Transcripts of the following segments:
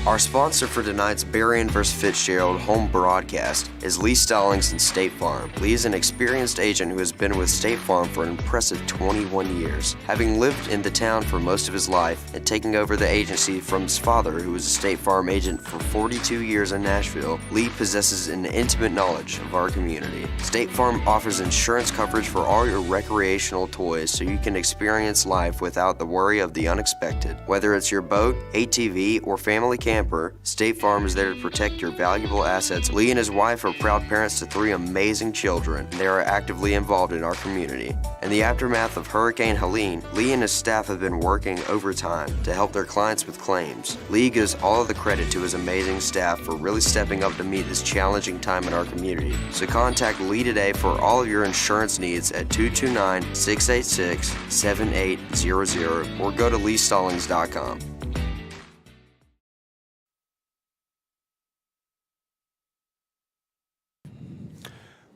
Our sponsor for tonight's Berrien vs. Fitzgerald home broadcast is Lee Stallings and State Farm. Lee is an experienced agent who has been with State Farm for an impressive 21 years. Having lived in the town for most of his life and taking over the agency from his father, who was a State Farm agent for 42 years in Nashville, Lee possesses an intimate knowledge of our community. State Farm offers insurance coverage for all your recreational toys so you can experience life without the worry of the unexpected. Whether it's your boat, ATV, or family camper, State Farm is there to protect your valuable assets. Lee and his wife are proud parents to 3 amazing children, and they are actively involved in our community. In the aftermath of Hurricane Helene, Lee and his staff have been working overtime to help their clients with claims. Lee gives all of the credit to his amazing staff for really stepping up to meet this challenging time in our community. So contact Lee today for all of your insurance needs at 229-686-7800 or go to leestallings.com.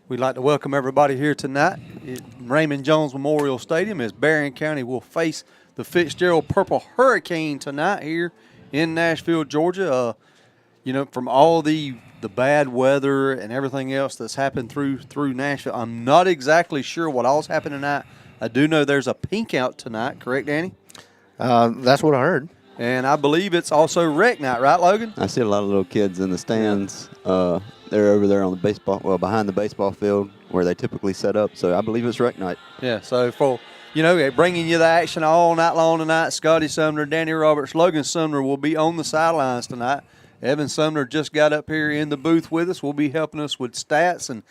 We'd like to welcome everybody here tonight at Raymond Jones Memorial Stadium as Berrien County will face the Fitzgerald Purple Hurricane tonight here in Nashville, Georgia. From all the bad weather and everything else that's happened through Nashville, I'm not exactly sure what all's happened tonight. I do know there's a pink out tonight, correct, Danny? That's what I heard. And I believe it's also rec night, right, Logan? I see a lot of little kids in the stands. They're over there on the behind the baseball field where they typically set up. So I believe it's rec night. Yeah, so for, bringing you the action all night long tonight, Scotty Sumner, Danny Roberts, Logan Sumner will be on the sidelines tonight. Evan Sumner just got up here in the booth with us. Will be helping us with stats and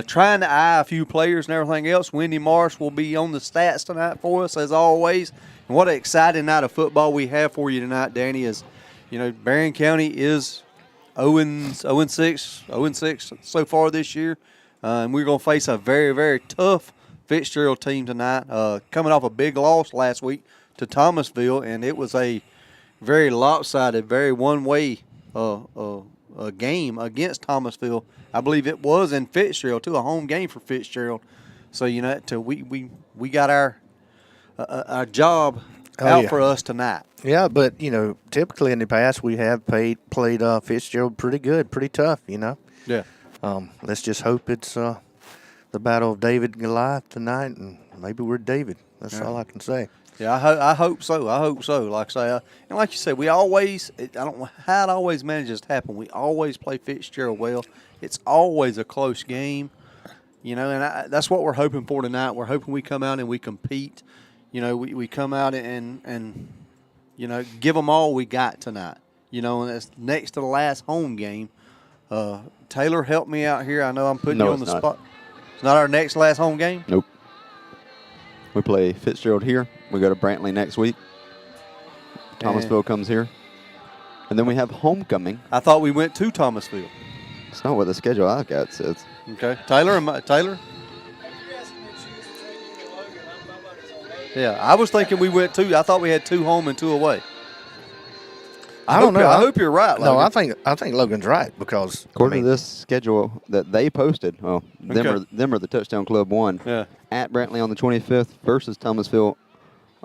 trying to eye a few players and everything else. Wendy Marsh will be on the stats tonight for us, as always. And what an exciting night of football we have for you tonight, Danny, is, Berrien County is 0-6 so far this year. And we're going to face a very, very tough Fitzgerald team tonight, coming off a big loss last week to Thomasville, and it was a very lopsided, very one-way game against Thomasville. I believe it was in Fitzgerald, too, a home game for Fitzgerald. So, we got our job out for us tonight. Yeah, but, typically in the past we have played Fitzgerald pretty good, pretty tough, Yeah. Let's just hope it's the battle of David and Goliath tonight, and maybe we're David. That's all I can say. Yeah, I hope so. Like I say, and like you said, I don't know how it always manages to happen. We always play Fitzgerald well. It's always a close game, and that's what we're hoping for tonight. We're hoping we come out and we compete. We come out and give them all we got tonight. And that's next to the last home game. Taylor, help me out here. I know I'm putting you on the spot. It's not our next last home game? Nope. We play Fitzgerald here. We go to Brantley next week. Thomasville comes here. And then we have homecoming. I thought we went to Thomasville. It's not what the schedule I've got says. Okay. Taylor? Yeah, I was thinking we went to. I thought we had 2 home and 2 away. I don't know. I hope you're right, Logan. No, I think Logan's right because according to this schedule that they posted, them are the Touchdown Club 1. Yeah. At Brantley on the 25th versus Thomasville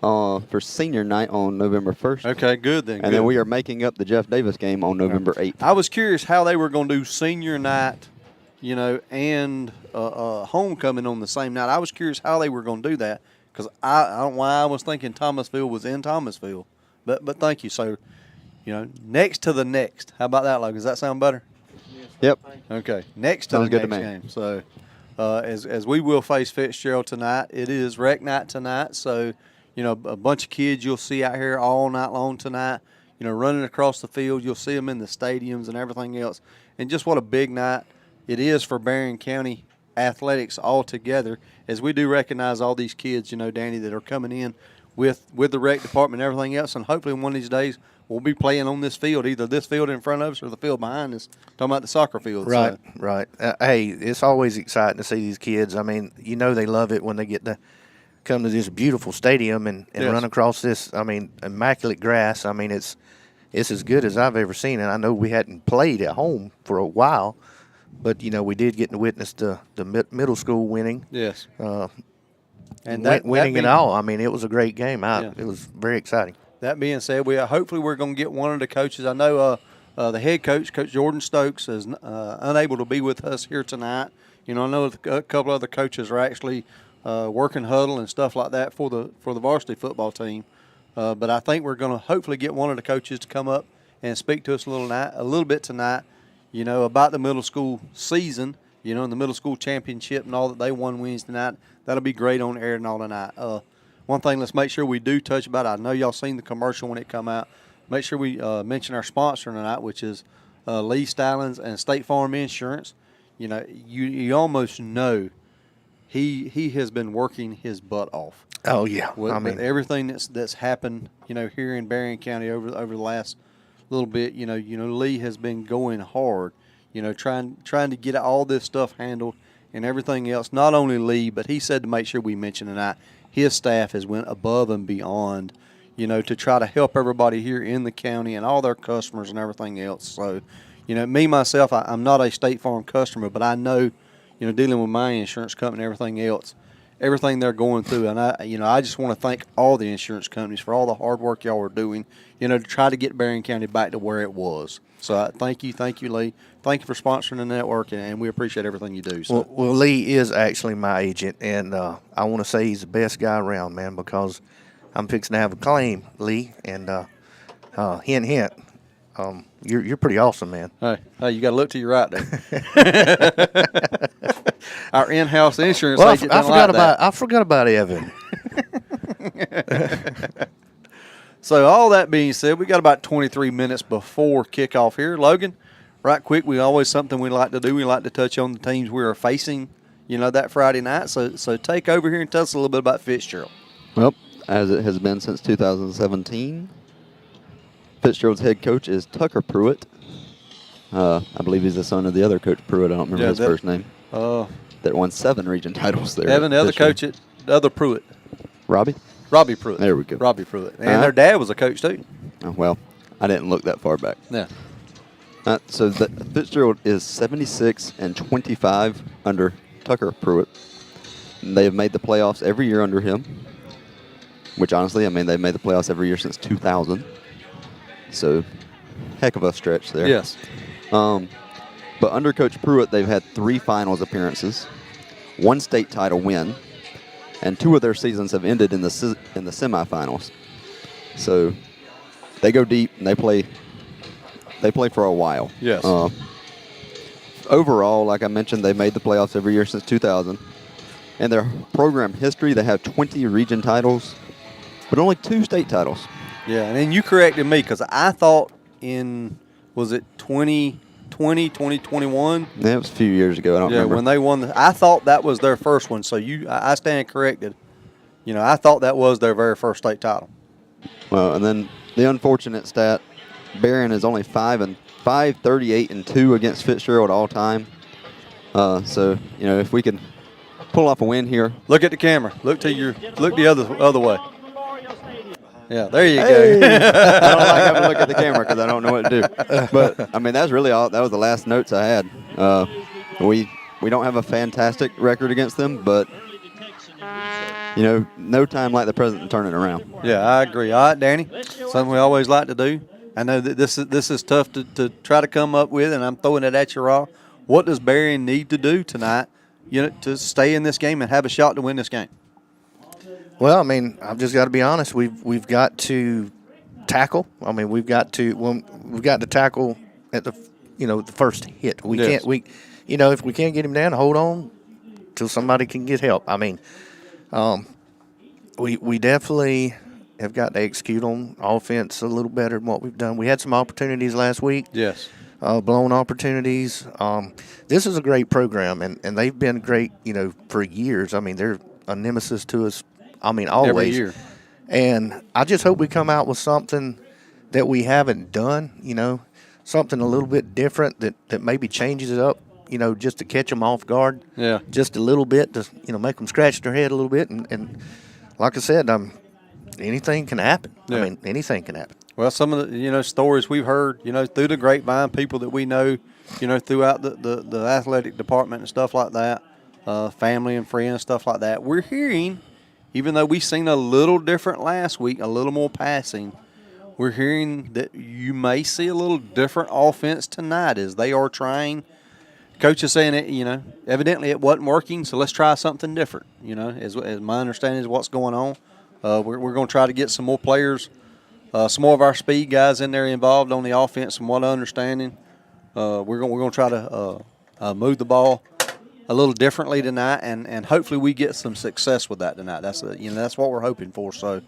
for senior night on November 1st. Okay, good then. And then we are making up the Jeff Davis game on November 8th. I was curious how they were going to do senior night, and homecoming on the same night. I was curious how they were going to do that because I don't know why I was thinking Thomasville was in Thomasville. But thank you. So, next to the next. How about that, Logan? Does that sound better? Yep. Okay. Next to the next game. So, as we will face Fitzgerald tonight, it is rec night tonight. So, a bunch of kids you'll see out here all night long tonight, running across the field. You'll see them in the stadiums and everything else. And just what a big night it is for Berrien County athletics altogether, as we do recognize all these kids, Danny, that are coming in with the rec department and everything else. And hopefully one of these days we'll be playing on this field, either this field in front of us or the field behind us, talking about the soccer field. Right, so. Right. Hey, it's always exciting to see these kids. I mean, they love it when they get to come to this beautiful stadium and run across this, immaculate grass. It's as good as I've ever seen. And I know we hadn't played at home for a while, but, we did get to witness the middle school winning. Yes. And winning it all. It was a great game. It was very exciting. That being said, hopefully we're going to get one of the coaches. I know The head coach, Coach Jordan Stokes, is unable to be with us here tonight. I know a couple other coaches are actually working huddle and stuff like that for the varsity football team. But I think we're going to hopefully get one of the coaches to come up and speak to us a little bit tonight, about the middle school season, and the middle school championship and all that they won Wednesday night. That'll be great on air and all tonight. One thing, let's make sure we do touch about it. I know y'all seen the commercial when it come out. Make sure we mention our sponsor tonight, which is Lee Stallings and State Farm Insurance. You almost know he has been working his butt off. Oh yeah, with everything that's happened, here in Berrien County over the last little bit. Lee has been going hard, trying to get all this stuff handled and everything else. Not only Lee, but he said to make sure we mention tonight, his staff has went above and beyond, to try to help everybody here in the county and all their customers and everything else. So, me myself, I'm not a State Farm customer, but I know, dealing with my insurance company and everything else, everything they're going through, and I just want to thank all the insurance companies for all the hard work y'all are doing, to try to get Berrien County back to where it was. So thank you, Lee. Thank you for sponsoring the network, and we appreciate everything you do. So. Well, Lee is actually my agent, and I want to say he's the best guy around, man, because I'm fixing to have a claim, Lee, and hint, hint. You're pretty awesome, man. Hey, you got to look to your right there. Our in-house insurance agent. I forgot about Evan. So all that being said, we got about 23 minutes before kickoff here, Logan. Right quick, something we like to do. We like to touch on the teams we are facing, that Friday night. So take over here and tell us a little bit about Fitzgerald. Well, as it has been since 2017. Fitzgerald's head coach is Tucker Pruitt. I believe he's the son of the other coach Pruitt. I don't remember his first name. That won 7 region titles there. Evan, the other coach at the other Pruitt. Robbie Pruitt. There we go. Robbie Pruitt. And their dad was a coach too. Oh, well, I didn't look that far back. Yeah. So Fitzgerald is 76-25 under Tucker Pruitt. And they have made the playoffs every year under him. Which honestly, they've made the playoffs every year since 2000. So, heck of a stretch there. Yes. But under Coach Pruitt, they've had 3 finals appearances, 1 state title win, and 2 of their seasons have ended in the semifinals. So, they go deep and they play for a while. Yes. Overall, like I mentioned, they made the playoffs every year since 2000. In their program history, they have 20 region titles, but only 2 state titles. Yeah, and then you corrected me because I thought was it 2020, 2021? Yeah, it was a few years ago. I don't remember. Yeah, when they won, I thought that was their first one. So I stand corrected. I thought that was their very first state title. Well, and then the unfortunate stat, Berrien is only 5-38-2 against Fitzgerald all time. So if we can pull off a win here. Look at the camera. Look the other way. Yeah, there you go. I don't like having to look at the camera because I don't know what to do. But that's really all. That was the last notes I had. We don't have a fantastic record against them, but no time like the present to turn it around. Yeah, I agree. All right, Danny, something we always like to do. I know that this is tough to try to come up with, and I'm throwing it at you raw. What does Berrien need to do tonight, to stay in this game and have a shot to win this game? Well, I've just got to be honest. We've got to tackle. We've got to tackle at the first hit. We can't. If we can't get him down, hold on till somebody can get help. We definitely have got to execute on offense a little better than what we've done. We had some opportunities last week. Yes. Blown opportunities. This is a great program, and they've been great, for years. They're a nemesis to us. Always. Every year. And I just hope we come out with something that we haven't done, something a little bit different that maybe changes it up, just to catch them off guard. Yeah. Just a little bit to, make them scratch their head a little bit. And like I said, anything can happen. Yeah. Anything can happen. Well, some of the, stories we've heard, through the grapevine, people that we know, throughout the athletic department and stuff like that, family and friends, stuff like that, we're hearing, even though we seen a little different last week, a little more passing, we're hearing that you may see a little different offense tonight as they are trying. Coach is saying it, evidently it wasn't working, so let's try something different. As my understanding is what's going on. We're going to try to get some more players, some more of our speed guys in there involved on the offense. From what I'm understanding, we're going to try to move the ball a little differently tonight, and hopefully we get some success with that tonight. That's what we're hoping for. So,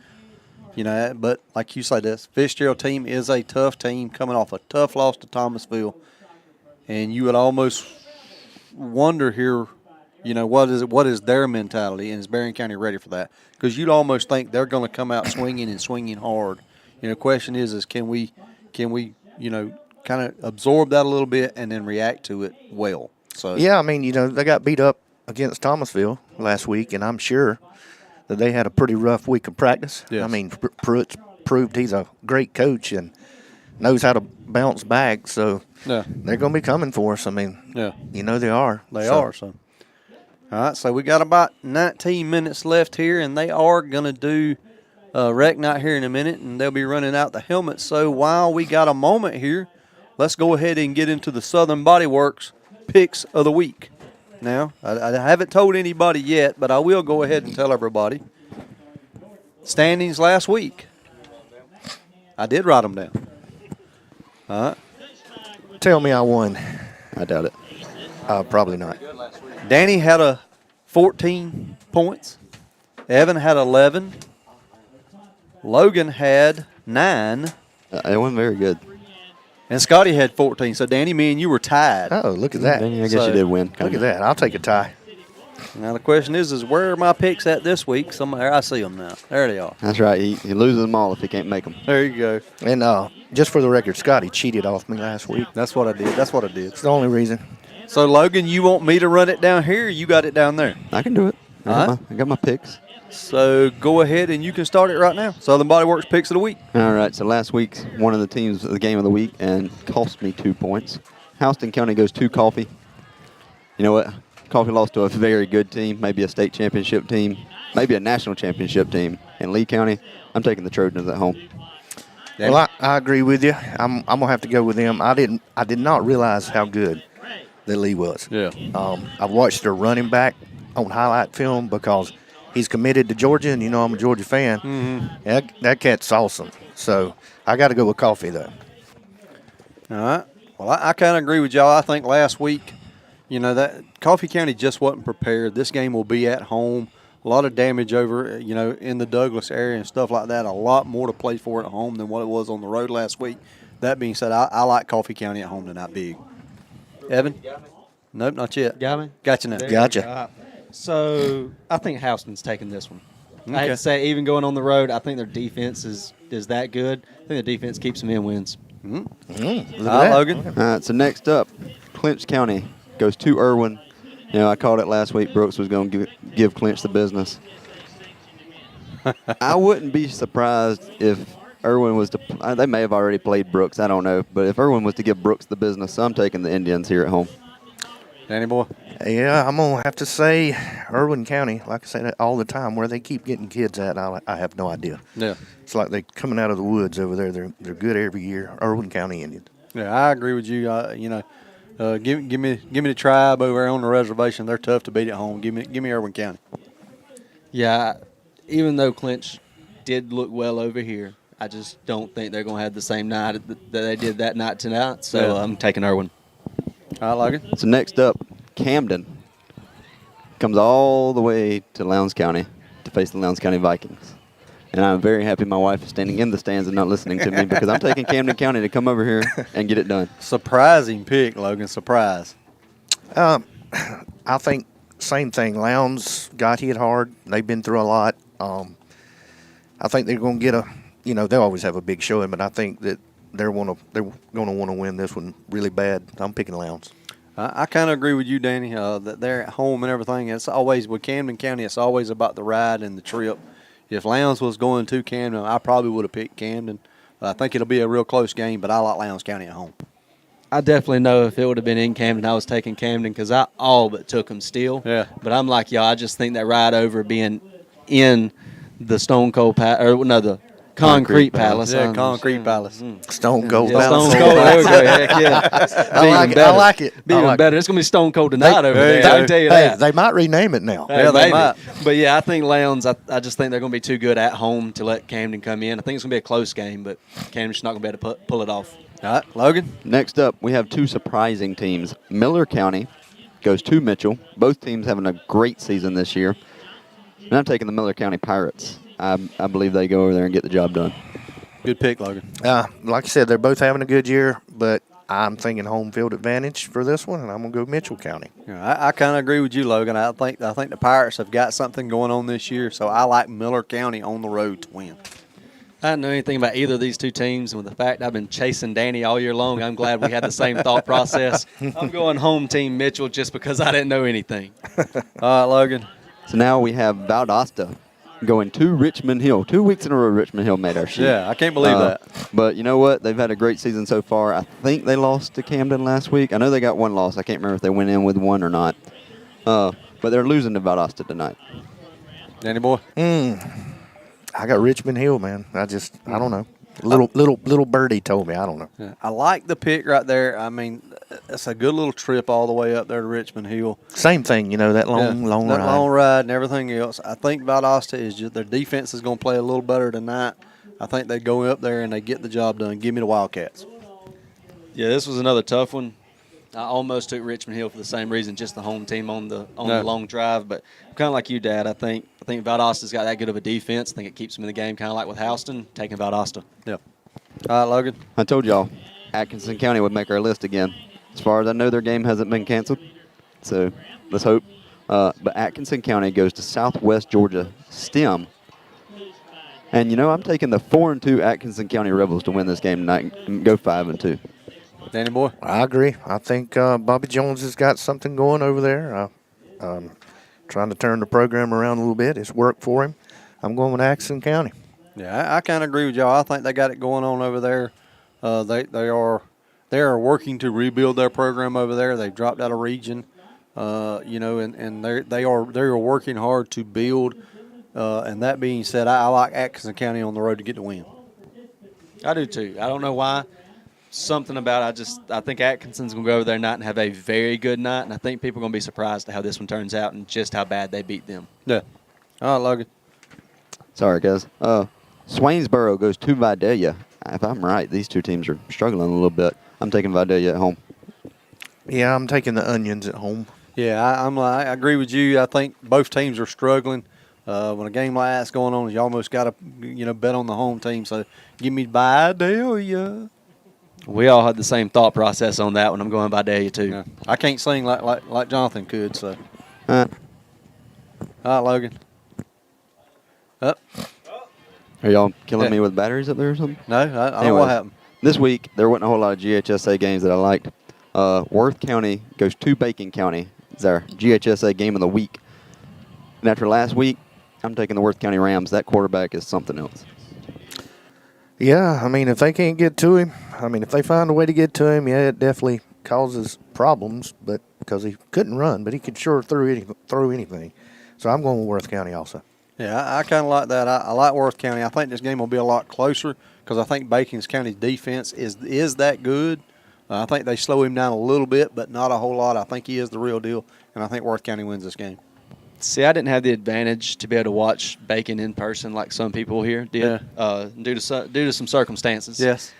but like you say, this Fitzgerald team is a tough team coming off a tough loss to Thomasville, and you would almost wonder here, what is their mentality, and is Berrien County ready for that? Because you'd almost think they're going to come out swinging and swinging hard. Question is can we kind of absorb that a little bit and then react to it well? So yeah, I mean, they got beat up against Thomasville last week, and I'm sure that they had a pretty rough week of practice. Yes. I mean, Pruitt proved he's a great coach and knows how to bounce back. So yeah, they're going to be coming for us. I mean, yeah, they are. They are. So all right, so we got about 19 minutes left here, and they are going to do rec night here in a minute, and they'll be running out the helmets. So while we got a moment here, let's go ahead and get into the Southern Body Works picks of the week. Now, I haven't told anybody yet, but I will go ahead and tell everybody. Standings last week. I did write them down. All right. Tell me I won. I doubt it. Probably not. Danny had 14 points. Evan had 11. Logan had 9. It wasn't very good. And Scotty had 14. So, Danny, me and you were tied. Oh, look at that. Danny, I guess you did win. Look at that. I'll take a tie. Now, the question is where are my picks at this week? Somewhere I see them now. There they are. That's right. He loses them all if he can't make them. There you go. And just for the record, Scotty cheated off me last week. That's what I did. It's the only reason. So, Logan, you want me to run it down here or you got it down there? I can do it. I got my picks. So, go ahead and you can start it right now. Southern Body Works picks of the week. All right, so last week's one of the teams the game of the week and cost me 2 points. Houston County goes to Coffee. You know what? Coffee lost to a very good team, maybe a state championship team, maybe a national championship team. In Lee County, I'm taking the Trojans at home. Well, I agree with you. I'm gonna have to go with them. I did not realize how good that Lee was. Yeah. I've watched their running back on highlight film because he's committed to Georgia, and I'm a Georgia fan. Mm-hmm. That cat's awesome. So I got to go with Coffee, though. All right. Well, I kind of agree with y'all. I think last week, that Coffee County just wasn't prepared. This game will be at home. A lot of damage over, in the Douglas area and stuff like that. A lot more to play for at home than what it was on the road last week. That being said, I like Coffee County at home tonight big. Evan? Nope, not yet. Got me? Gotcha now. Gotcha. So I think Houston's taking this one. Okay. I hate to say, even going on the road, I think their defense is that good. I think the defense keeps them in wins. All right, Logan. All right, so next up, Clinch County goes to Irwin. I called it last week. Brooks was going to give Clinch the business. I wouldn't be surprised if Irwin was to – they may have already played Brooks. I don't know. But if Irwin was to give Brooks the business, so I'm taking the Indians here at home. Danny boy? Yeah, I'm going to have to say Irwin County. Like I say that all the time, where they keep getting kids at, I have no idea. Yeah. It's like they're coming out of the woods over there. They're good every year. Irwin County Indians. Yeah, I agree with you. Give me the Tribe over there on the reservation. They're tough to beat at home. Give me Irwin County. Yeah, even though Clinch did look well over here, I just don't think they're going to have the same night that they did that night tonight. So I'm taking Irwin. I like it. So next up, Camden comes all the way to Lowndes County to face the Lowndes County Vikings. And I'm very happy my wife is standing in the stands and not listening to me because I'm taking Camden County to come over here and get it done. Surprising pick, Logan. Surprise. I think same thing. Lowndes got hit hard. They've been through a lot. I think they're going to get they always have a big showing, but I think that they're going to want to win this one really bad. I'm picking Lowndes. I kind of agree with you, Danny, that they're at home and everything. It's always, with Camden County, it's always about the ride and the trip. If Lowndes was going to Camden, I probably would have picked Camden. I think it'll be a real close game, but I like Lowndes County at home. I definitely know if it would have been in Camden, I was taking Camden because I all but took them still. Yeah. But I'm like y'all. I just think that ride over being in the the Concrete Palace. Yeah, Concrete Palace. Stone Cold Yeah, Palace. Stone Cold. There we go. Heck yeah. I like it. Be I even like better. It's going to be Stone Cold tonight over there. I can tell you Hey, that. they might rename it now. Yeah, they maybe. might. But yeah, I think Lowndes, I just think they're going to be too good at home to let Camden come in. I think it's going to be a close game, but Camden's not going to be able to pull it off. All right, Logan. Next up, we have two surprising teams. Miller County goes to Mitchell. Both teams having a great season this year. And I'm taking the Miller County Pirates. I believe they go over there and get the job done. Good pick, Logan. Like I said, they're both having a good year, but I'm thinking home field advantage for this one, and I'm going to go Mitchell County. Yeah, I kind of agree with you, Logan. I think the Pirates have got something going on this year, so I like Miller County on the road to win. I didn't know anything about either of these two teams, and with the fact I've been chasing Danny all year long, I'm glad we had the same thought process. I'm going home team Mitchell just because I didn't know anything. All right, Logan. So now we have Valdosta going to Richmond Hill. 2 weeks in a row, Richmond Hill made our sheet. Yeah, I can't believe that. But you know what? They've had a great season so far. I think they lost to Camden last week. I know they got one loss. I can't remember if they went in with one or not. But they're losing to Valdosta tonight. Danny boy. I got Richmond Hill, man. I don't know. Little birdie told me. I don't know. Yeah, I like the pick right there. I mean, it's a good little trip all the way up there to Richmond Hill. Same thing, that long that ride. long ride and everything else. I think Valdosta is just their defense is going to play a little better tonight. I think they go up there and they get the job done. Give me the Wildcats. Yeah, this was another tough one. I almost took Richmond Hill for the same reason, just the home team on the long drive. But kind of like you, Dad, I think Valdosta's got that good of a defense. I think it keeps them in the game, kind of like with Houston, taking Valdosta. Yeah. All right, Logan. I told y'all Atkinson County would make our list again. As far as I know, their game hasn't been canceled. So let's hope. But Atkinson County goes to Southwest Georgia STEM. And, I'm taking the 4-2 Atkinson County Rebels to win this game tonight and go 5-2. Danny boy. I agree. I think Bobby Jones has got something going over there. Trying to turn the program around a little bit. It's worked for him. I'm going with Atkinson County. Yeah, I kind of agree with y'all. I think they got it going on over there. They are working to rebuild their program over there. They've dropped out of region, and they are working hard to build. And that being said, I like Atkinson County on the road to get the win. I do too. I don't know why. Something about I think Atkinson's going to go over there tonight and have a very good night, and I think people are going to be surprised at how this one turns out and just how bad they beat them. Yeah. All right, Logan. Sorry, guys. Swainsboro goes to Vidalia. If I'm right, these two teams are struggling a little bit. I'm taking Vidalia at home. Yeah, I'm taking the Onions at home. Yeah, I agree with you. I think both teams are struggling. When a game like that's going on, you almost got to bet on the home team. So give me Vidalia. We all had the same thought process on that one. I'm going Vidalia too. Yeah. I can't sing like Jonathan could. So. All right, Logan. Up. Are y'all killing me with batteries up there or something? No, I don't know what happened. This week, there wasn't a whole lot of GHSA games that I liked. Worth County goes to Bacon County. It's our GHSA game of the week. And after last week, I'm taking the Worth County Rams. That quarterback is something else. Yeah, I mean, if they can't get to him, if they find a way to get to him, yeah, it definitely causes problems, but because he couldn't run, but he could sure throw anything. So I'm going with Worth County also. Yeah, I kind of like that. I like Worth County. I think this game will be a lot closer because I think Bacon County's defense is that good. I think they slow him down a little bit, but not a whole lot. I think he is the real deal, and I think Worth County wins this game. See, I didn't have the advantage to be able to watch Bacon in person like some people here did, due to some circumstances. Yes.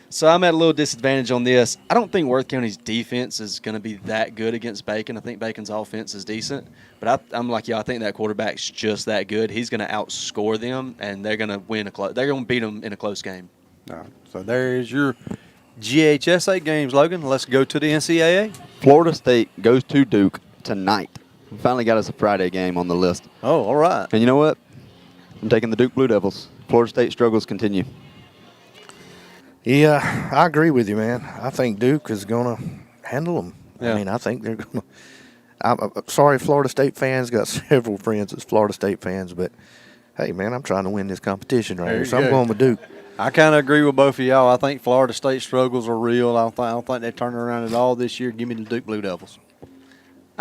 So I'm at a little disadvantage on this. I don't think Worth County's defense is going to be that good against Bacon. I think Bacon's offense is decent. But I'm like you. I think that quarterback's just that good. He's going to outscore them, and they're going to win they're going to beat them in a close game. All right. So there is your GHSA games, Logan. Let's go to the NCAA. Florida State goes to Duke tonight. We finally got us a Friday game on the list. Oh, all right. And you know what? I'm taking the Duke Blue Devils. Florida State struggles continue. Yeah, I agree with you, man. I think Duke is going to handle them. Yeah. I think they're going to. I'm sorry, Florida State fans. Got several friends that's Florida State fans, but hey, man, I'm trying to win this competition right here, so I'm going with Duke. I kind of agree with both of y'all. I think Florida State struggles are real. I don't think they turn around at all this year. Give me the Duke Blue Devils.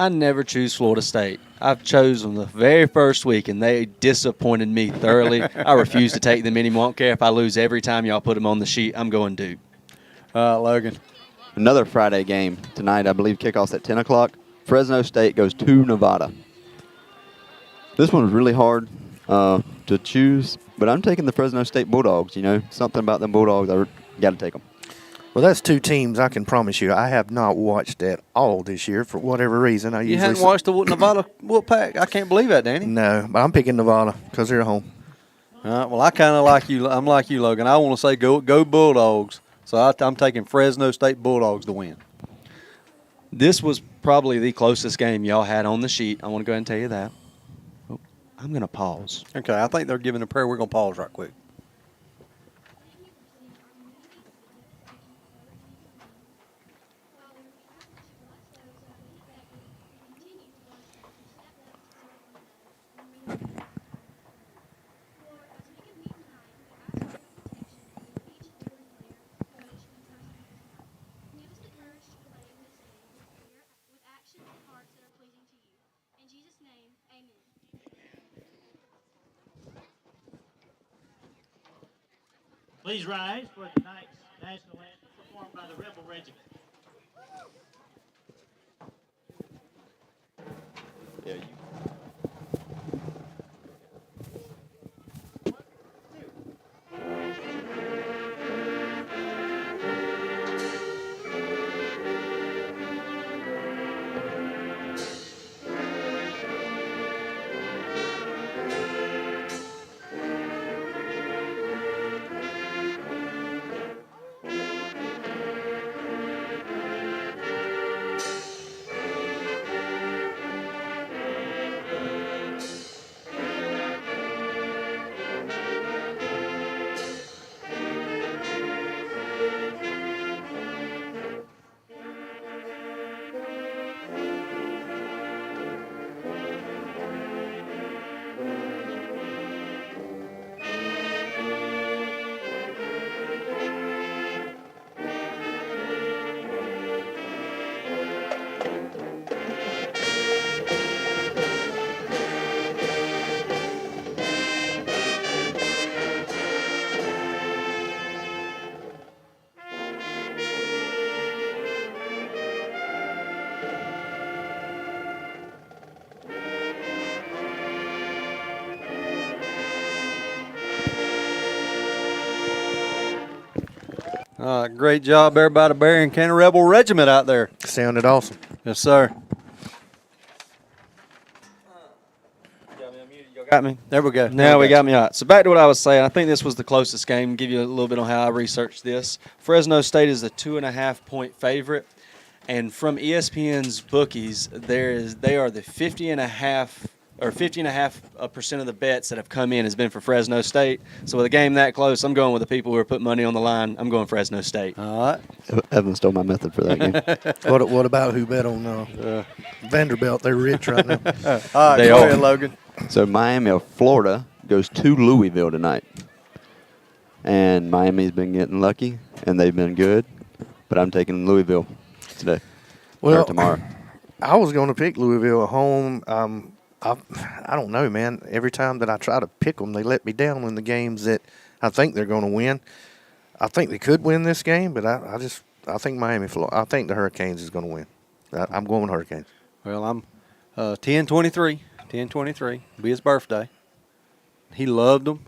I never choose Florida State. I've chosen the very first week, and they disappointed me thoroughly. I refuse to take them anymore. I don't care if I lose every time y'all put them on the sheet. I'm going Duke. Logan. Another Friday game tonight. I believe kickoff's at 10 o'clock. Fresno State goes to Nevada. This one was really hard to choose, but I'm taking the Fresno State Bulldogs. You know, something about them Bulldogs, I got to take them. Well, that's two teams I can promise you I have not watched at all this year for whatever reason. You haven't watched the Nevada Wolfpack? I can't believe that, Danny. No, but I'm picking Nevada because they're at home. Well, I kind of like you. I'm like you, Logan. I want to say go Bulldogs. So I'm taking Fresno State Bulldogs to win. This was probably the closest game y'all had on the sheet. I want to go ahead and tell you that. Oh, I'm going to pause. Okay, I think they're giving a prayer. We're going to pause right quick. Please rise for tonight's national anthem performed by the Rebel Regiment. Yeah, Great job, everybody. Berrien County Rebel Regiment out there. Sounded awesome. Yes, sir. Got me? There we go. Now we got me out. So back to what I was saying. I think this was the closest game. Give you a little bit on how I researched this. Fresno State is a 2.5-point favorite, and from ESPN's bookies, they are the 50.5% of the bets that have come in has been for Fresno State. So with a game that close, I'm going with the people who are putting money on the line. I'm going Fresno State. All right. Evan stole my method for that game. What about who bet on Vanderbilt? They're rich right now. All right, They go are. ahead, Logan. So Miami of Florida goes to Louisville tonight. And Miami's been getting lucky, and they've been good. But I'm taking Louisville today. Or tomorrow. I was going to pick Louisville at home. I don't know, man. Every time that I try to pick them, they let me down in the games that I think they're going to win. I think they could win this game, but I think Miami, Florida. I think the Hurricanes is going to win. I'm going with Hurricanes. Well, I'm 10-23. 10-23. Be his birthday. He loved them.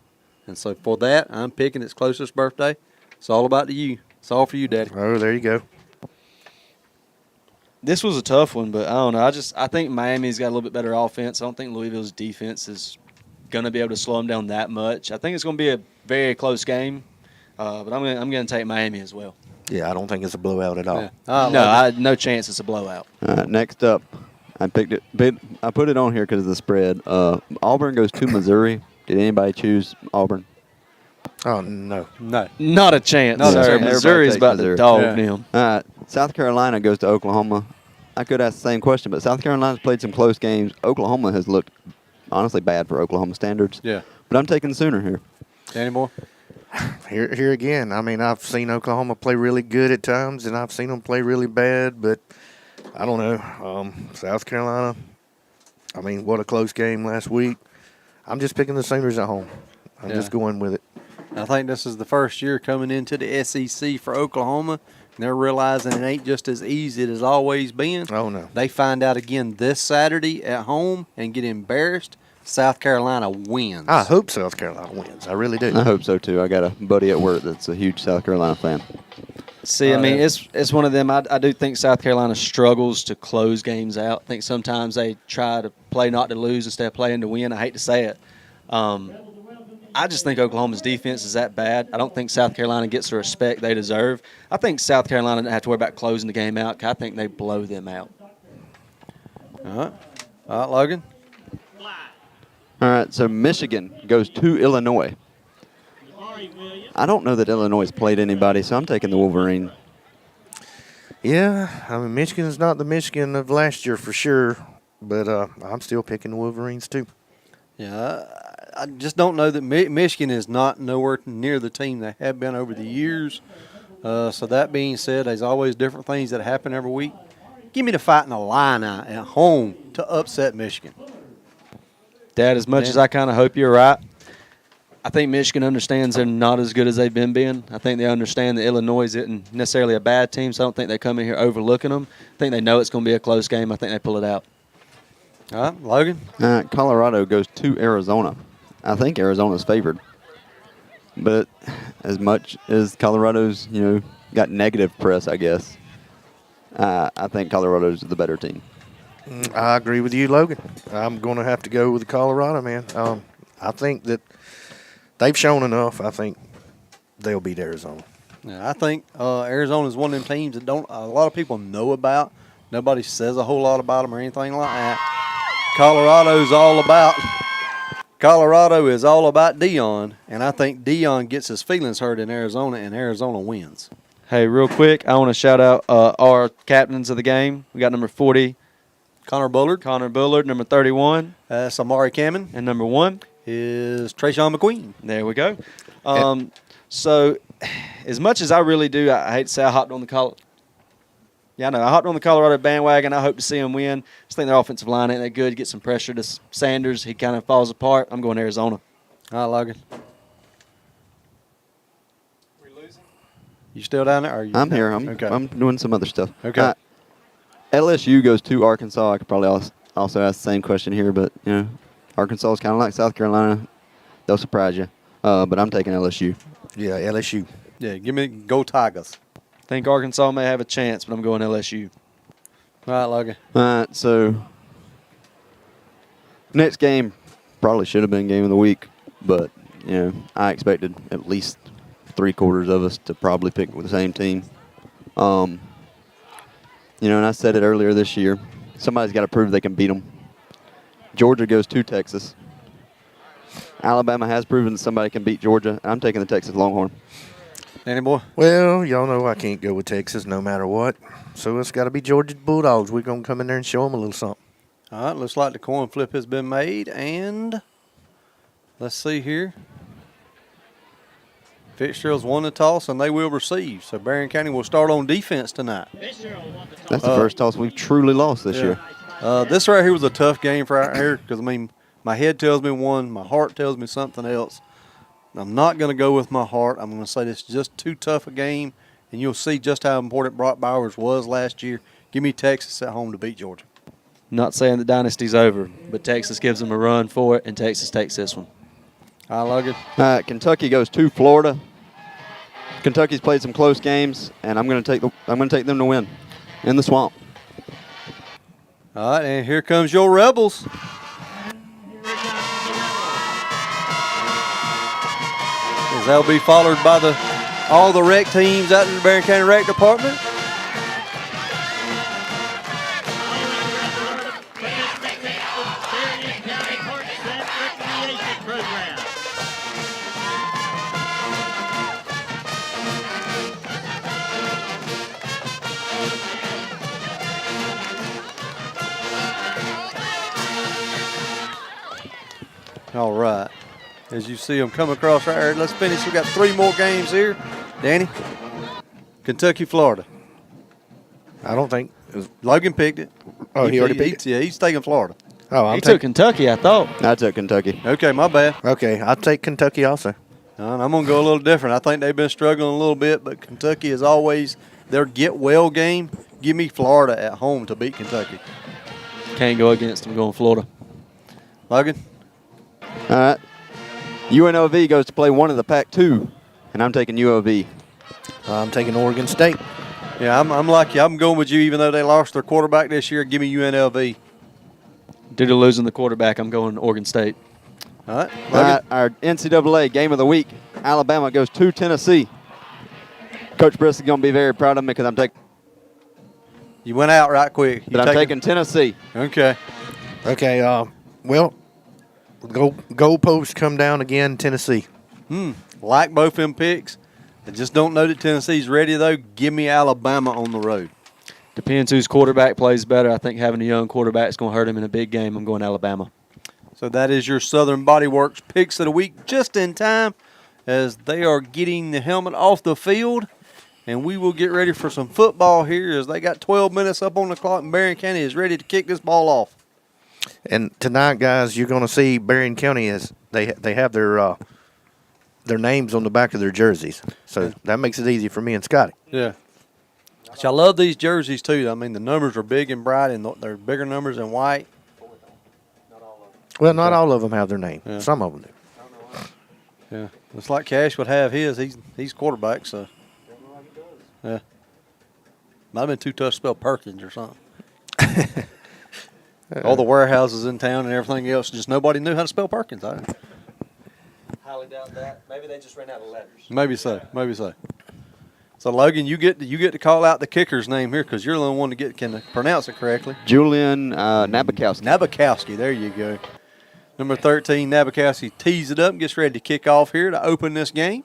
And so for that, I'm picking his closest birthday. It's all about you. It's all for you, Daddy. Oh, there you go. This was a tough one, but I don't know. I think Miami's got a little bit better offense. I don't think Louisville's defense is going to be able to slow them down that much. I think it's going to be a very close game, but I'm going to take Miami as well. Yeah, I don't think it's a blowout at all. Yeah. No chance it's a blowout. Next up, I picked it. I put it on here because of the spread. Auburn goes to Missouri. Did anybody choose Auburn? Oh, no. No. Not a chance, No, sir. everybody Missouri's takes about Missouri. to dog Yeah. them. South Carolina goes to Oklahoma. I could ask the same question, but South Carolina's played some close games. Oklahoma has looked honestly bad for Oklahoma standards. Yeah. But I'm taking Sooner here. Danny Moore? Here again, I mean, I've seen Oklahoma play really good at times, and I've seen them play really bad, but I don't know. South Carolina, I mean, what a close game last week. I'm just picking the Sooners at home. I'm just going with it. I think this is the first year coming into the SEC for Oklahoma, and they're realizing it ain't just as easy as it's always been. Oh, no. They find out again this Saturday at home and get embarrassed. South Carolina wins. I hope South Carolina wins. I really do. I hope so, too. I got a buddy at work that's a huge South Carolina fan. See, I mean, it's one of them. I do think South Carolina struggles to close games out. I think sometimes they try to play not to lose instead of playing to win. I hate to say it. I just think Oklahoma's defense is that bad. I don't think South Carolina gets the respect they deserve. I think South Carolina doesn't have to worry about closing the game out, 'cause I think they blow them out. All right, Logan. All right, so Michigan goes to Illinois. I don't know that Illinois has played anybody, so I'm taking the Wolverine. Yeah, I mean, Michigan's not the Michigan of last year for sure, but I'm still picking the Wolverines too. Yeah, I just don't know that Michigan is not nowhere near the team they have been over the years. So that being said, there's always different things that happen every week. Give me the Fighting Illini at home to upset Michigan. Dad, as much as I kind of hope you're right, I think Michigan understands they're not as good as they've been. I think they understand that Illinois isn't necessarily a bad team, so I don't think they come in here overlooking them. I think they know it's going to be a close game. I think they pull it out. All right, Logan. Colorado goes to Arizona. I think Arizona's favored. But as much as Colorado's, got negative press, I guess, I think Colorado's the better team. I agree with you, Logan. I'm going to have to go with Colorado, man. I think that they've shown enough. I think they'll beat Arizona. Yeah, I think Arizona is one of them teams that a lot of people know about. Nobody says a whole lot about them or anything like that. Colorado is all about Deion, and I think Deion gets his feelings hurt in Arizona, and Arizona wins. Hey, real quick, I want to shout out our captains of the game. We got number 40, Connor Bullard, number 31, Samari Kamen, and number 1 is Trayshawn McQueen. There we go. So, as much as I really do, I hate to say I hopped on the Colorado bandwagon. I hope to see them win. I just think their offensive line ain't that good. Get some pressure to Sanders. He kind of falls apart. I'm going Arizona. All right, Logan. We losing? You still down there? I'm here. I'm doing some other stuff. Okay. LSU goes to Arkansas. I could probably also ask the same question here, but Arkansas is kind of like South Carolina. They'll surprise you. But I'm taking LSU. Yeah, LSU. Yeah, go Tigers. I think Arkansas may have a chance, but I'm going LSU. All right, Logan. All right, so next game probably should have been game of the week, but I expected at least 3/4 of us to probably pick with the same team. And I said it earlier this year, somebody's got to prove they can beat them. Georgia goes to Texas. Alabama has proven somebody can beat Georgia. I'm taking the Texas Longhorn. Danny boy? Well, y'all know I can't go with Texas no matter what. So it's got to be Georgia Bulldogs. We're going to come in there and show them a little something. All right, looks like the coin flip has been made. And let's see here. Fitzgerald's won the toss, and they will receive. So Berrien County will start on defense tonight. That's the first toss we've truly lost this year. This right here was a tough game for out here because, my head tells me one, my heart tells me something else. I'm not going to go with my heart. I'm going to say this is just too tough a game, and you'll see just how important Brock Bowers was last year. Give me Texas at home to beat Georgia. Not saying the dynasty's over, but Texas gives them a run for it, and Texas takes this one. I like it. All right, Kentucky goes to Florida. Kentucky's played some close games, and I'm going to take them to win in the swamp. All right, and here comes your Rebels. As they'll be followed by all the rec teams out in the Berrien County Rec Department. All right. As you see them come across right here, let's finish. We got 3 more games here. Danny, Kentucky, Florida. I don't think Logan picked it. Oh, he already picked it? Yeah, he's taking Florida. Oh, He took Kentucky, I thought. I took Kentucky. Okay, my bad. Okay, I'll take Kentucky also. I'm going to go a little different. I think they've been struggling a little bit, but Kentucky is always their get-well game. Give me Florida at home to beat Kentucky. Can't go against them going Florida. Logan? All right. UNLV goes to play one of the Pac-2, and I'm taking UNLV. I'm taking Oregon State. Yeah, I'm like you. I'm going with you, even though they lost their quarterback this year. Give me UNLV. Due to losing the quarterback, I'm going Oregon State. All right. All right, our NCAA game of the week, Alabama goes to Tennessee. Coach Briss is going to be very proud of me because I'm taking. You went out right quick. But I'm taking Tennessee. Okay. Okay, well, goalposts come down again, Tennessee. Like both them picks. I just don't know that Tennessee's ready, though. Give me Alabama on the road. Depends whose quarterback plays better. I think having a young quarterback is going to hurt him in a big game. I'm going Alabama. So that is your Southern Body Works picks of the week, just in time as they are getting the helmet off the field. And we will get ready for some football here as they got 12 minutes up on the clock and Berrien County is ready to kick this ball off. And tonight, guys, you're going to see Berrien County as they have their names on the back of their jerseys. So that makes it easy for me and Scotty. Yeah. Which I love these jerseys, too. I mean, the numbers are big and bright, and they're bigger numbers in white. Well, not all of them have their name. Yeah. Some of them do. Yeah. Looks like Cash would have his. He's quarterback, so. Yeah. Might have been too tough to spell Perkins or something. All the warehouses in town and everything else, just nobody knew how to spell Perkins. Highly doubt that. Maybe they just ran out of letters. Maybe so. Maybe so. So Logan, you get to call out the kicker's name here because you're the only one to can pronounce it correctly. Julian Nabokowski. Nabokowski. There you go. Number 13, Nabokowski tees it up and gets ready to kick off here to open this game.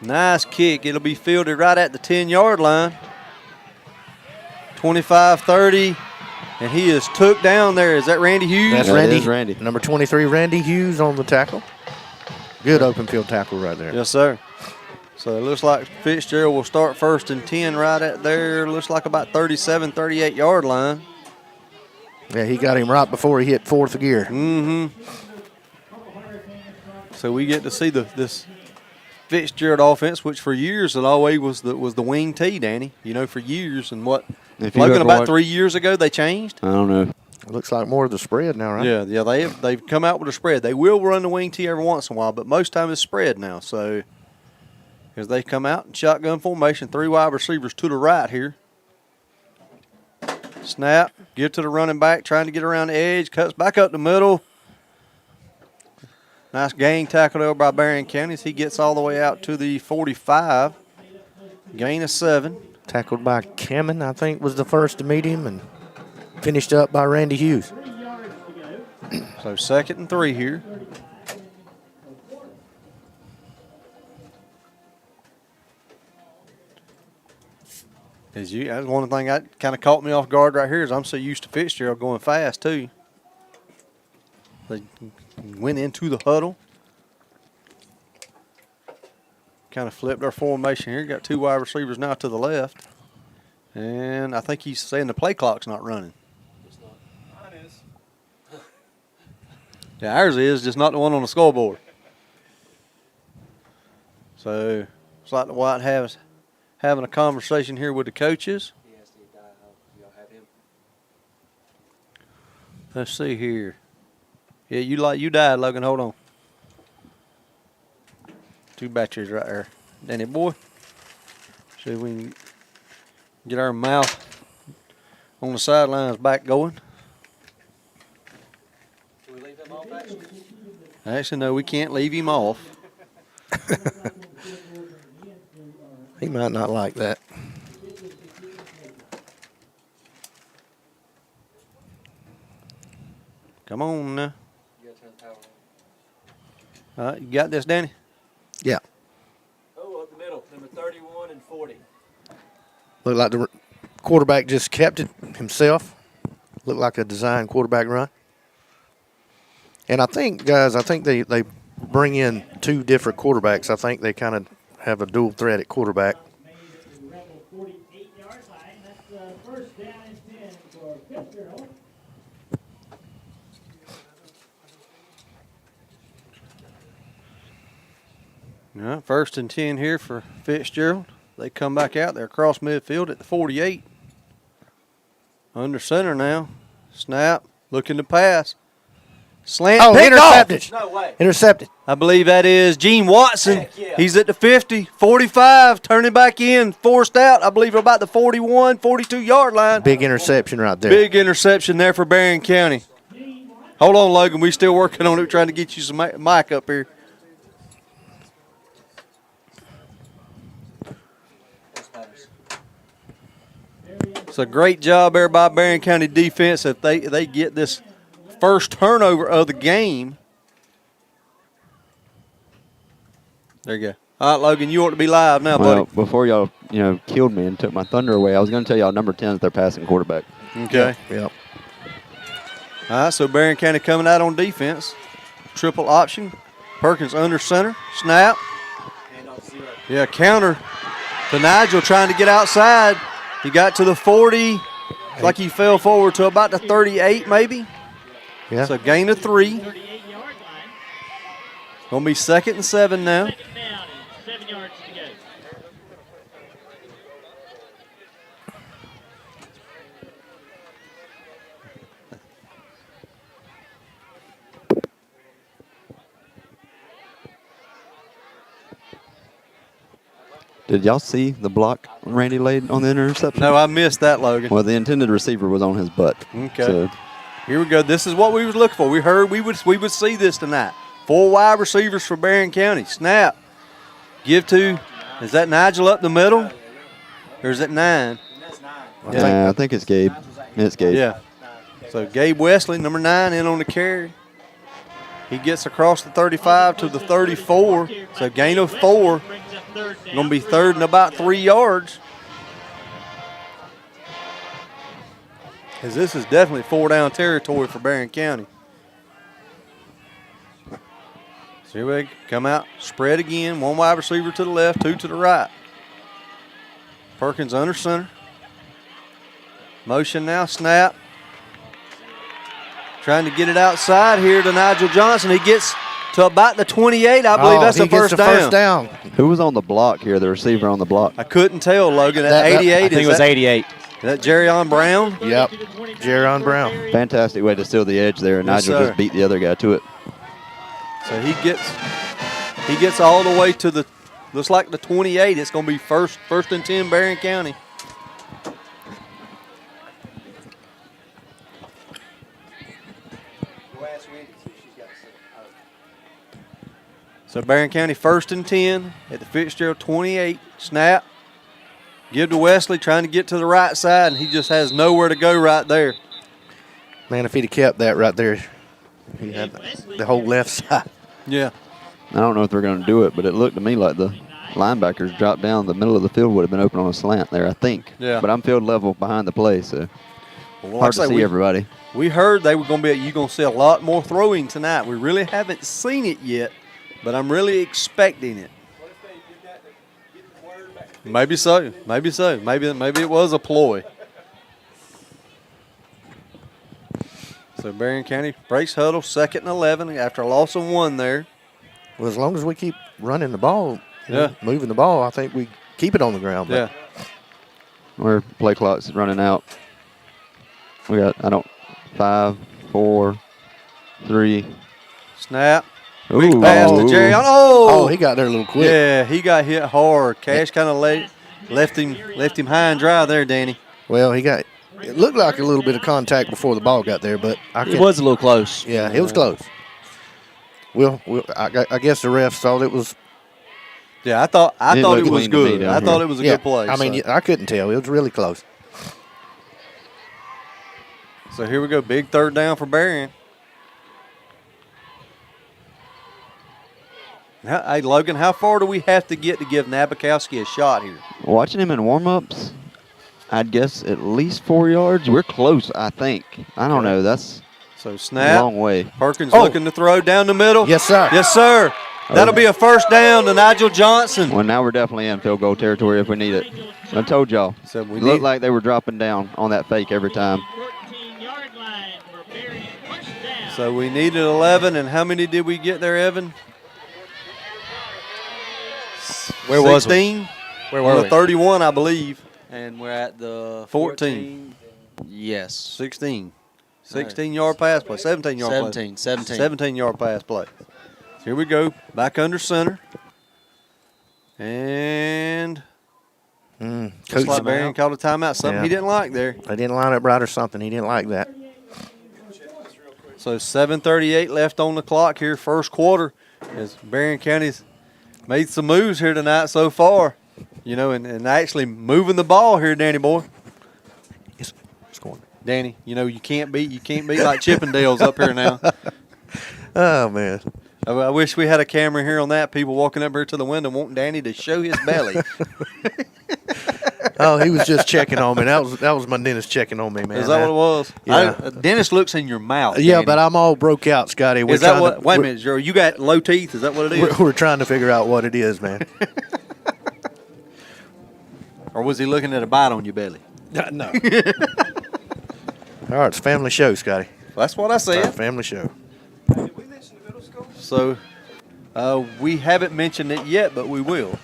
Nice kick. It'll be fielded right at the 10-yard line. 25-30. And he is took down there. Is that Randy Hughes? That's That Randy. is Randy. Number 23, Randy Hughes on the tackle. Good open field tackle right there. Yes, sir. So it looks like Fitzgerald will start first and 10 right at there. Looks like about 37, 38-yard line. Yeah, he got him right before he hit fourth gear. Mm-hmm. So we get to see this Fitzgerald offense, which for years it always was the wing T, Danny. You know, for years. And what, If you Logan, ever about watch- 3 years ago they changed? I don't know. Looks like more of the spread now, right? Yeah, they've come out with a spread. They will run the wing T every once in a while, but most time it's spread now. So as they come out in shotgun formation, 3 wide receivers to the right here. Snap, give to the running back, trying to get around the edge, cuts back up the middle. Nice gang tackle there by Berrien County as he gets all the way out to the 45. Gain of 7. Tackled by Cameron, I think, was the first to meet him, and finished up by Randy Hughes. So 2nd and 3 here. That's one thing that kind of caught me off guard right here is I'm so used to Fitzgerald going fast too. They went into the huddle. Kind of flipped our formation here. Got 2 wide receivers now to the left. And I think he's saying the play clock's not running. Mine is. Yeah, ours is, just not the one on the scoreboard. So it's like the White House having a conversation here with the coaches. Let's see here. Yeah, you died, Logan. Hold on. 2 batteries right there. Danny boy. See if we can get our mouth on the sidelines back going. Can we leave him off, actually? Actually, no, we can't leave him off. He might not like that. Come on now. All right, you got this, Danny? Yeah. Oh, up the middle. Number 31 and 40. Looked like the quarterback just kept it himself. Looked like a design quarterback run. And I think, guys, they bring in 2 different quarterbacks. I think they kind of have a dual threat at quarterback. Made it to the Rebel 48-yard line. That's first down and 10 for Fitzgerald. Yeah, 1st and 10 here for Fitzgerald. They come back out there across midfield at the 48. Under center now. Snap. Looking to pass. Slant. Oh, picked intercepted. off. No way. Intercepted. I believe that is Gene Watson. Heck yeah. He's at the 50, 45, turning back in, forced out, I believe, about the 41, 42-yard line. Big interception right there. Big interception there for Berrien County. Hold on, Logan. We still working on it, trying to get you some mic up here. It's a great job there by Berrien County defense. If they get this first turnover of the game. There you go. All right, Logan, you ought to be live now, Well, buddy. before y'all, killed me and took my thunder away, I was going to tell y'all number 10 is their passing quarterback. Okay. Yep. All right, so Berrien County coming out on defense. Triple option. Perkins under center. Snap. Yeah, counter to Nigel trying to get outside. He got to the 40. Like he fell forward to about the 38 maybe. Yeah. So gain of 3. 38-yard line. Going to be 2nd and 7 now. Second down and 7 yards to go. Did y'all see the block Randy laid on the interception? No, I missed that, Logan. Well, the intended receiver was on his butt. Okay. So, Here we go. This is what we was looking for. We heard we would see this tonight. 4 wide receivers for Berrien County. Snap. Give to, is that Nigel up the middle? Or is it 9? I think it's Gabe. It's Gabe. Yeah. So Gabe Wesley, number 9, in on the carry. He gets across the 35 to the 34. So gain of 4. Brings up third down. Going to be 3rd and about 3 yards. Because this is definitely 4-down territory for Berrien County. So here we come out, spread again. 1 wide receiver to the left, 2 to the right. Perkins under center. Motion now, snap. Trying to get it outside here to Nigel Johnson. He gets to about the 28. I believe that's he the gets first the down. first down. Who was on the block here, the receiver on the block? I couldn't tell, Logan. At That- 88, I think it was 88. Is that Jerryon Brown? Yep. Jaron Brown. Fantastic way to steal the edge there. Yes, Nigel sir. just beat the other guy to it. So he gets all the way to the, looks like the 28. It's going to be first and 10 Berrien County. So Berrien County 1st and 10 at the Fitzgerald 28. Snap. Give to Wesley, trying to get to the right side, and he just has nowhere to go right there. Man, if he'd have kept that right there, he had the whole left side. Yeah. I don't know if they're going to do it, but it looked to me like the linebackers dropped down. The middle of the field would have been open on a slant there, I think. Yeah. But I'm field level behind the play, so Well, hard like I to say, see everybody. We heard they were going to be. You're going to see a lot more throwing tonight. We really haven't seen it yet, but I'm really expecting it. Maybe so. Maybe so. Maybe it was a ploy. So Berrien County breaks huddle, 2nd and 11 after a loss of 1 there. Well, as long as we keep running the ball, Yeah. moving the ball, I think we keep it on the ground. Yeah. Where play clock's running out. We got 5, 4, 3. Snap. Quick Ooh. pass to Jerry. Oh, he got there a little quick. Yeah, he got hit hard. Cash kind of left him high and dry there, Danny. Well, it looked like a little bit of contact before the ball got there, but It was a little close. Yeah, it was close. I guess the refs thought it was. Yeah, I thought it looked was clean to me good. down I here. thought it was a good play. I mean, I couldn't tell. It was really close. So here we go. Big 3rd down for Berrien. Hey, Logan, how far do we have to get to give Nabokowski a shot here? Watching him in warm-ups, I'd guess at least 4 yards. We're close, I think. I don't know. That's So a snap. long way. Perkins Oh. looking to throw down the middle. Yes, sir. Yes, sir. That'll be a first down to Nigel Johnson. Well, now we're definitely in field goal territory if we need it. I told y'all. So we It looked like they were dropping down on that fake every time. 14-yard line for Berrien. Touchdown. So we needed 11, and how many did we get there, Evan? Where was we? 16? Where On were the we? 31, I believe. And we're at the 14. Yes. 16. 16-yard pass play. 17-yard play. 17. 17-yard pass play. Here we go. Back under center. And Coach just like Berrien called a timeout. Something he didn't like there. They didn't line up right or something. He didn't like that. So 7:38 left on the clock here, first quarter, as Berrien County's made some moves here tonight so far. You know, and actually moving the ball here, Danny boy. It's going. Danny, you know you can't beat like Chippendales up here now. Oh man. I wish we had a camera here on that. People walking up here to the window wanting Danny to show his belly. Oh, he was just checking on me. That was my dentist checking on me, man. Is that what it was? Yeah. Dentist looks in your mouth. Yeah, Danny. but I'm all broke out, Scotty. Is that what? Wait a minute, Joe. You got low teeth? Is that what it is? We're trying to figure out what it is, man. Or was he looking at a bite on your belly? No. All right, it's a family show, Scotty. That's what I said. Family show. So we haven't mentioned it yet, but we will.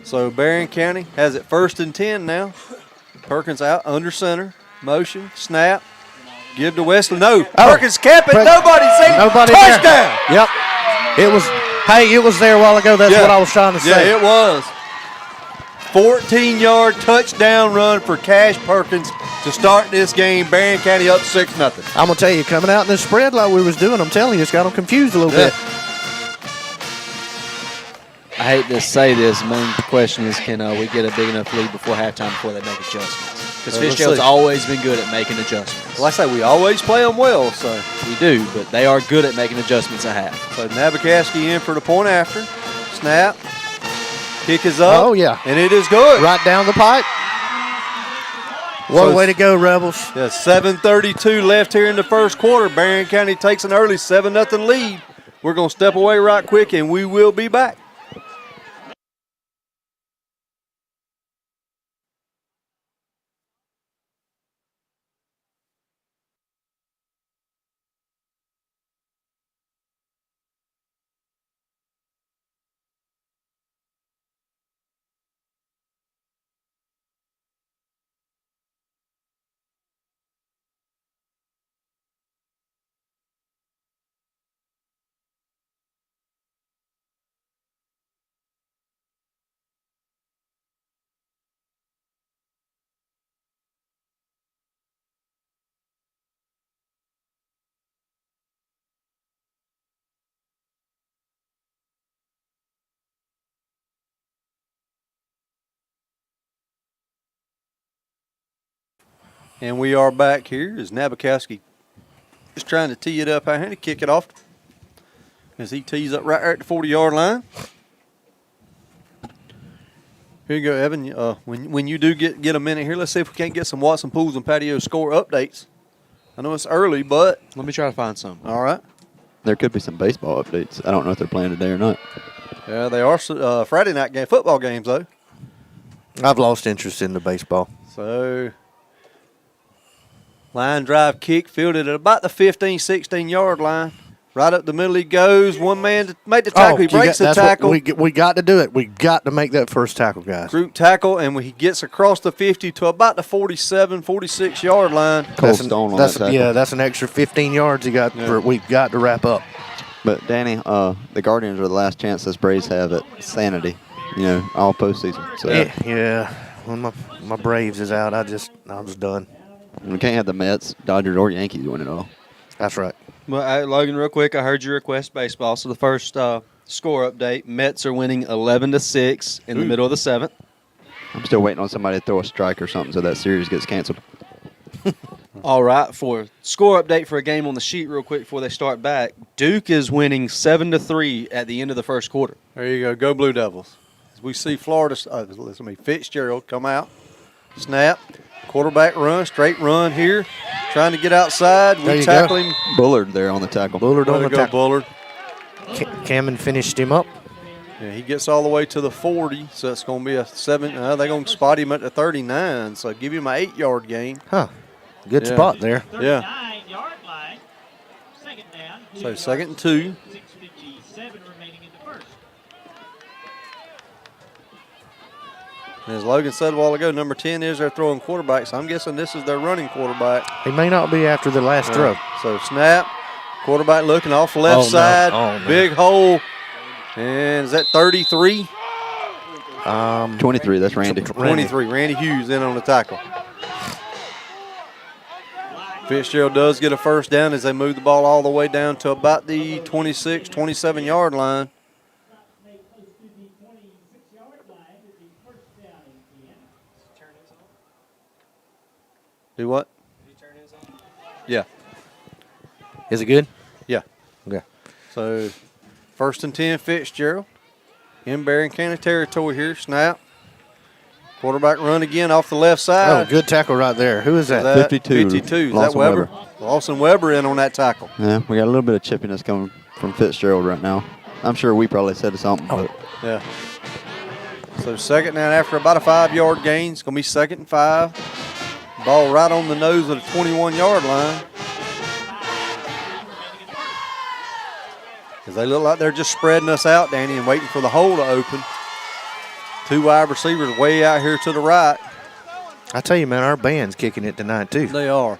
So Berrien County has it 1st and 10 now. Perkins out under center, motion, snap, give to Wesley. No, Perkins kept it. Nobody saved. Nobody Touchdown. There. Yep. It was. Hey, it was there a while ago. That's what I was trying to say. Yeah, it was. 14-yard touchdown run for Cash Perkins to start this game. Berrien County up 6-0. I'm gonna tell you, coming out in this spread like we was doing, I'm telling you, it's got them confused a little bit. I hate to say this. Main question is, can we get a big enough lead before halftime before they make adjustments? Because Fitzgerald's always been good at making adjustments. Well, I say we always play them well, so. We do, but they are good at making adjustments at half. So Nabokowski in for the point after. Snap. Kick is up. Oh, yeah. And it is good. Right down the pipe. What a way to go, Rebels. Yeah, 7:32 left here in the first quarter. Berrien County takes an early 7-0 lead. We're going to step away right quick, and we will be back. And we are back here as Nabokowski just trying to tee it up out here to kick it off as he tees up right there at the 40-yard line. Here you go, Evan. When you do get a minute here, let's see if we can't get some Watson Pools and Patio score updates. I know it's early, but. Let me try to find some. All right. There could be some baseball updates. I don't know if they're playing today or not. Yeah, they are Friday night football games, though. I've lost interest in the baseball. So, line drive kick fielded at about the 15, 16-yard line. Right up the middle he goes. One man to make the tackle. He breaks the tackle. We got to do it. We got to make that first tackle, guys. Group tackle, and he gets across the 50 to about the 47, 46-yard line. Cold stone on that tackle. Yeah, that's an extra 15 yards we've got to wrap up. But, Danny, the Guardians are the last chance this Braves have at sanity, all postseason. So yeah. When my Braves is out, I'm just done. we can't have the Mets, Dodgers, or Yankees win it all. That's right. Well, Logan, real quick, I heard you request baseball. So the first score update: Mets are winning 11-6 in the middle of the 7th. I'm still waiting on somebody to throw a strike or something so that series gets canceled. All right, for score update for a game on the sheet, real quick before they start back. Duke is winning 7-3 at the end of the first quarter. There you go. Go Blue Devils. As we see Fitzgerald come out, snap, quarterback run, straight run here, trying to get outside. We tackle him. Bullard there on the tackle. Bullard on the tackle. Bullard. Cameron finished him up. Yeah, he gets all the way to the 40, so it's going to be a 7. They're going to spot him at the 39, so give him an 8-yard gain. Huh. Good Yeah. spot there. Yeah. 39-yard line. Second down. So 2nd and 2. 6:57 remaining in the first. And as Logan said a while ago, number 10 is their throwing quarterback, so I'm guessing this is their running quarterback. He may not be after the last throw. So snap, quarterback looking off the left Oh, no. side, Oh, no. big hole. And is that 33? 23, that's Randy. 23. Randy Hughes in on the tackle. Fitzgerald does get a first down as they move the ball all the way down to about the 26, 27-yard line. Close to the 26-yard line with the first down and 10. Do what? Yeah. Is it good? Yeah. Okay. So 1st and 10, Fitzgerald. In Berrien County territory here. Snap. Quarterback run again off the left Oh, side. good tackle right there. Who is that? 52. 52. Is that Lawson Weber? Weber. Lawson Weber in on that tackle. Yeah, we got a little bit of chippiness coming from Fitzgerald right now. I'm sure we probably said something, but Yeah. So 2nd down after about a 5-yard gain. It's going to be 2nd and 5. Ball right on the nose of the 21-yard line. Because they look like they're just spreading us out, Danny, and waiting for the hole to open. 2 wide receivers way out here to the right. I tell you, man, our band's kicking it tonight, too. They are.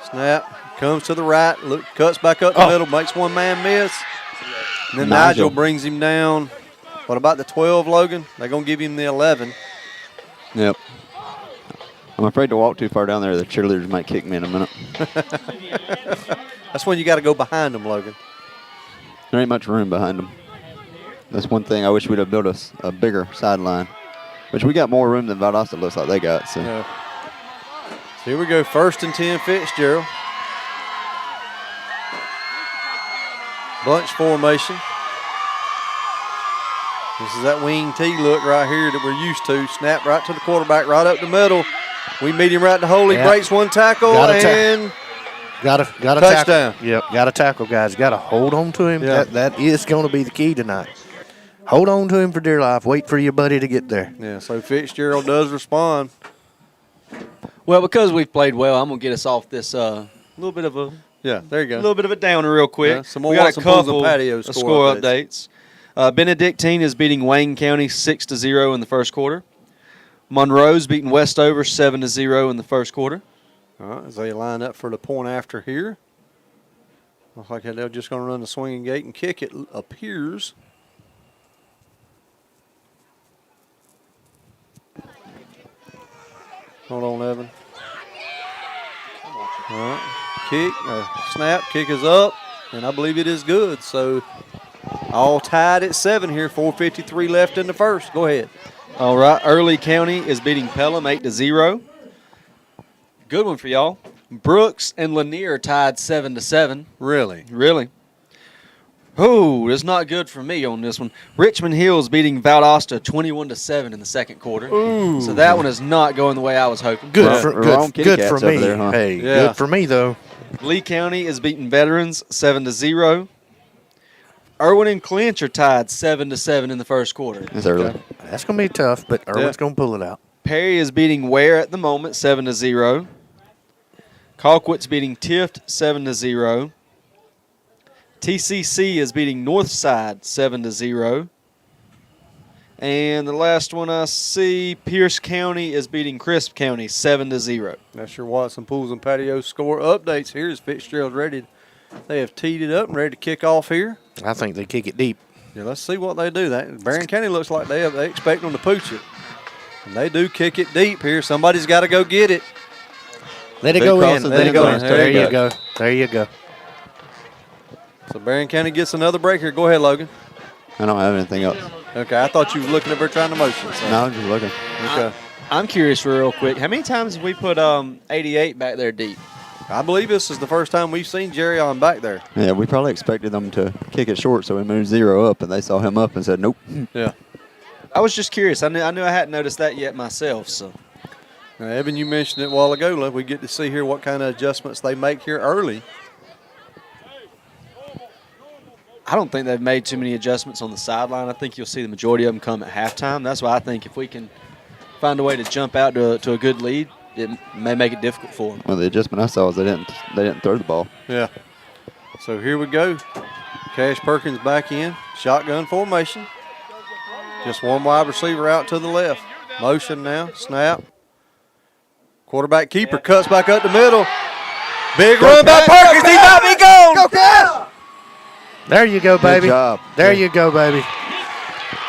Snap. Comes to the right. Look, cuts back up the middle. Makes one man miss. And then Nigel brings him down. What about the 12, Logan? They're going to give him the 11. yep. I'm afraid to walk too far down there. The cheerleaders might kick me in a minute. That's when you got to go behind them, Logan. There ain't much room behind them. That's one thing I wish we'd have built us a bigger sideline, which we got more room than Valdosta looks like they got. So. Yeah. So here we go, 1st and 10, Fitzgerald. Bunch formation. This is that wing T look right here that we're used to. Snap right to the quarterback, right up the middle. We meet him right in the hole. He breaks one tackle and Got to touchdown. tackle. Yep, got to tackle, guys. Got to hold on to him. Yeah. That is going to be the key tonight. Hold on to him for dear life. Wait for your buddy to get there. yeah. So Fitzgerald does respond. Well, because we've played well, I'm gonna get us off this little bit of a Yeah, there you go. little bit of a downer real quick. Yeah, some more we got a Watson Pools and couple Patio of score score updates. Benedictine is beating Wayne County 6-0 in the first quarter. Monroe's beating Westover 7-0 in the first quarter. All right, as they line up for the point after here. Looks like they're just going to run the swinging gate and kick it, appears. Hold on, Evan. All right, kick, snap, kick is up, and I believe it is good. So all tied at 7 here, 4:53 left in the first. Go ahead. All right, Early County is beating Pelham 8-0. Good one for y'all. Brooks and Lanier tied 7-7. Really? Really? Oh, that's not good for me on this one. Richmond Hills beating Valdosta 21-7 in the second quarter. Ooh. So that one is not going the way I was hoping. Good Wrong- for wrong kitty good cats for over me. there, huh? Hey, Yeah. good for me though. Lee County is beating Veterans 7-0. Irwin and Clinch are tied 7-7 in the first quarter. It's early. That's gonna be tough, but Irwin's gonna pull it out. Perry is beating Ware at the moment 7-0. Colquitt's beating Tift 7-0. TCC is beating Northside 7-0. And the last one I see, Pierce County is beating Crisp County 7-0. That's your Watson Pools and Patio score updates. Here's Fitzgerald ready. They have teed it up and ready to kick off here. I think they kick it deep. Yeah, let's see what they do. That Berrien County looks like they expect them to pooch it. And they do kick it deep here. Somebody's got to go get it. Let it Big go cross in. the Let it end go zone. in. There There you you go. There you go. So Berrien County gets another break here. Go ahead, Logan. I don't have anything else. Okay, I thought you was looking up there trying to motion. So. No, I'm just looking. Okay. I'm curious real quick. How many times have we put 88 back there deep? I believe this is the first time we've seen Jerry on back there. Yeah, we probably expected them to kick it short, so we moved 0 up, and they saw him up and said, nope. Yeah. I was just curious. I knew I hadn't noticed that yet myself. So Now, Evan, you mentioned it a while ago. Look, we get to see here what kind of adjustments they make here early. I don't think they've made too many adjustments on the sideline. I think you'll see the majority of them come at halftime. That's why I think if we can find a way to jump out to a good lead, it may make it difficult for them. Well, the adjustment I saw was they didn't throw the ball. Yeah. So here we go. Cash Perkins back in. Shotgun formation. Just one wide receiver out to the left. Motion now. Snap. Quarterback keeper cuts back up the middle. Big run by Perkins. He might be gone. Go Cash! There you go, baby. Good job. There you go, baby.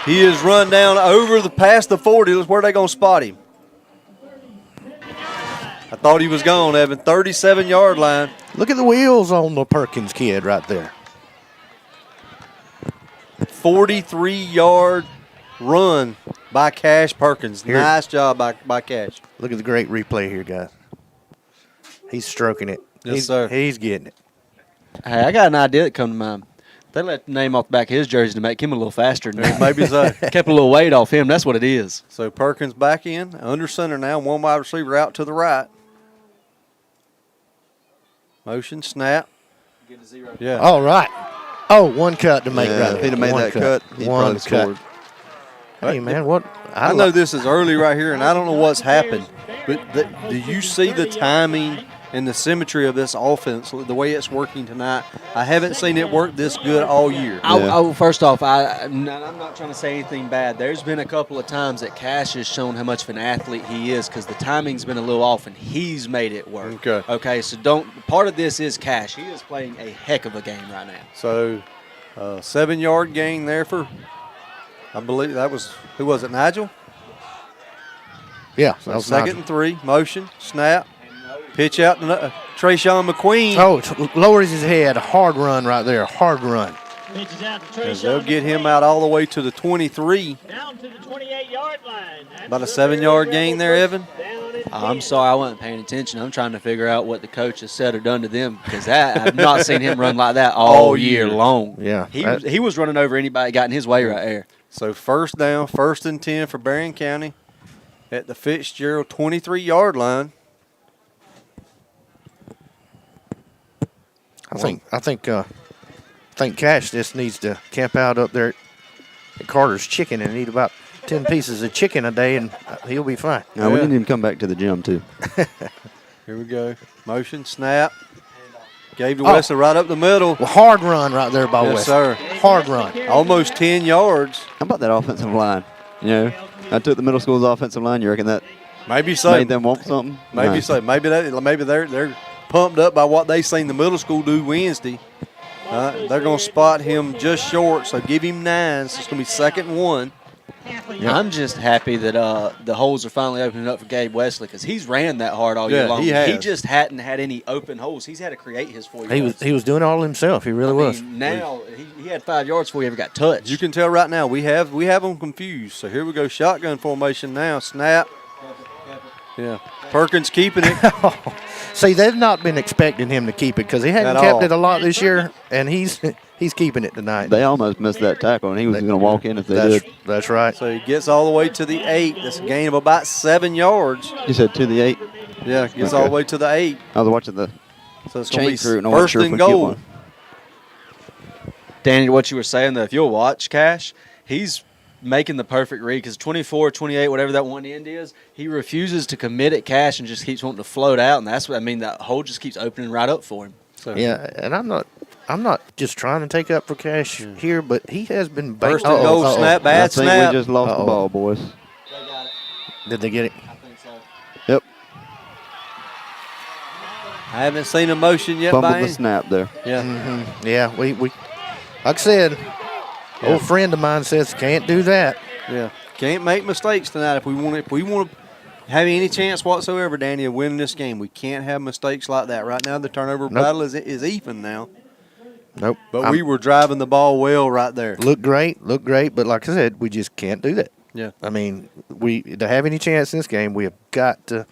He is run down over past the 40. Where are they going to spot him? I thought he was gone, Evan. 37-yard line. Look at the wheels on the Perkins kid right there. 43-yard run by Cash Perkins. Here. Nice job by Cash. Look at the great replay here, guys. He's stroking it. Yes, sir. He's getting it. Hey, I got an idea that come to mind. They let the name off the back of his jersey to make him a little faster. Than Maybe so. Kept a little weight off him. That's what it is. So Perkins back in, under center now, one wide receiver out to the right. Motion, snap. Yeah. All right. Oh, one cut to make right. If he'd have made One that cut, he'd one probably scored. Hey, man, what? I know this is early right here, and I don't know what's happened, but do you see the timing and the symmetry of this offense, the way it's working tonight? I haven't seen it work this good all year. First off, I'm not trying to say anything bad. There's been a couple of times that Cash has shown how much of an athlete he is because the timing's been a little off, and he's made it work. Okay, so part of this is Cash. He is playing a heck of a game right now. So 7-yard gain there for, I believe that was, who was it, Nigel? Yeah. So second and 3, motion, snap, pitch out to Trayshawn McQueen. Oh, lowers his head. Hard run right there. Hard run. Pitches out to As Trayshawn they'll get him out all the way to the 23. down to the 28-yard line. About a 7-yard gain there, Evan. I'm sorry I wasn't paying attention. I'm trying to figure out what the coach has said or done to them because I've not seen him run like that all year long. Yeah. He was running over anybody got in his way right there. So first down, 1st and 10 for Berrien County at the Fitzgerald 23-yard line. I think Cash just needs to camp out up there at Carter's Chicken and eat about 10 pieces of chicken a day, and he'll be fine. Now, we need him to come back to the gym, too. Here we go. Motion, snap. Gave to Wesley right up the middle. Well, hard run right there by Wesley. Yes, sir. Hard run. Almost 10 yards. How about that offensive line? You know, I took the middle school's offensive line. You reckon that Maybe so. made them want something? Maybe No. so. Maybe they're pumped up by what they seen the middle school do Wednesday. They're going to spot him just short, so give him 9. So it's going to be 2nd and 1. I'm just happy that the holes are finally opening up for Gabe Wesley because he's ran that hard all year Yeah, long. he has. just hadn't had any open holes. He's had to create his 4 yards. He was doing it all himself. He really was. Now he had 5 yards before he ever got touched. You can tell right now we have them confused. So here we go, shotgun formation now. Snap. Yeah, Perkins keeping it. See, they've not been expecting him to keep it because he hadn't At kept all. it a lot this year, and he's keeping it tonight. They almost missed that tackle, and he was going to walk in if they did. That's right. So he gets all the way to the 8. That's a gain of about 7 yards. You said to the 8? Yeah, gets all the way to the 8. I was watching the So it's going to chain be crew, and I wasn't 1st sure if and we could get goal. one. Danny, what you were saying, though, if you'll watch Cash, he's making the perfect read because 24, 28, whatever that one end is, he refuses to commit at Cash and just keeps wanting to float out, and that's what I mean. That hole just keeps opening right up for him. So Yeah, and I'm not just trying to take up for Cash here, but he has been First and goal, snap, I bad think snap. we just lost the ball, boys. Did they get it? I think so. Yep. I haven't seen a motion yet Fumbled by the him. snap there. Yeah. Yeah, we like I said, old friend of mine says can't do that. Yeah. Can't make mistakes tonight. If we want to have any chance whatsoever, Danny, of winning this game, we can't have mistakes like that. Right now, the turnover battle is even now. Nope. But we were driving the ball well right there. look great, but like I said, we just can't do that. Yeah. I mean, to have any chance in this game, we've got to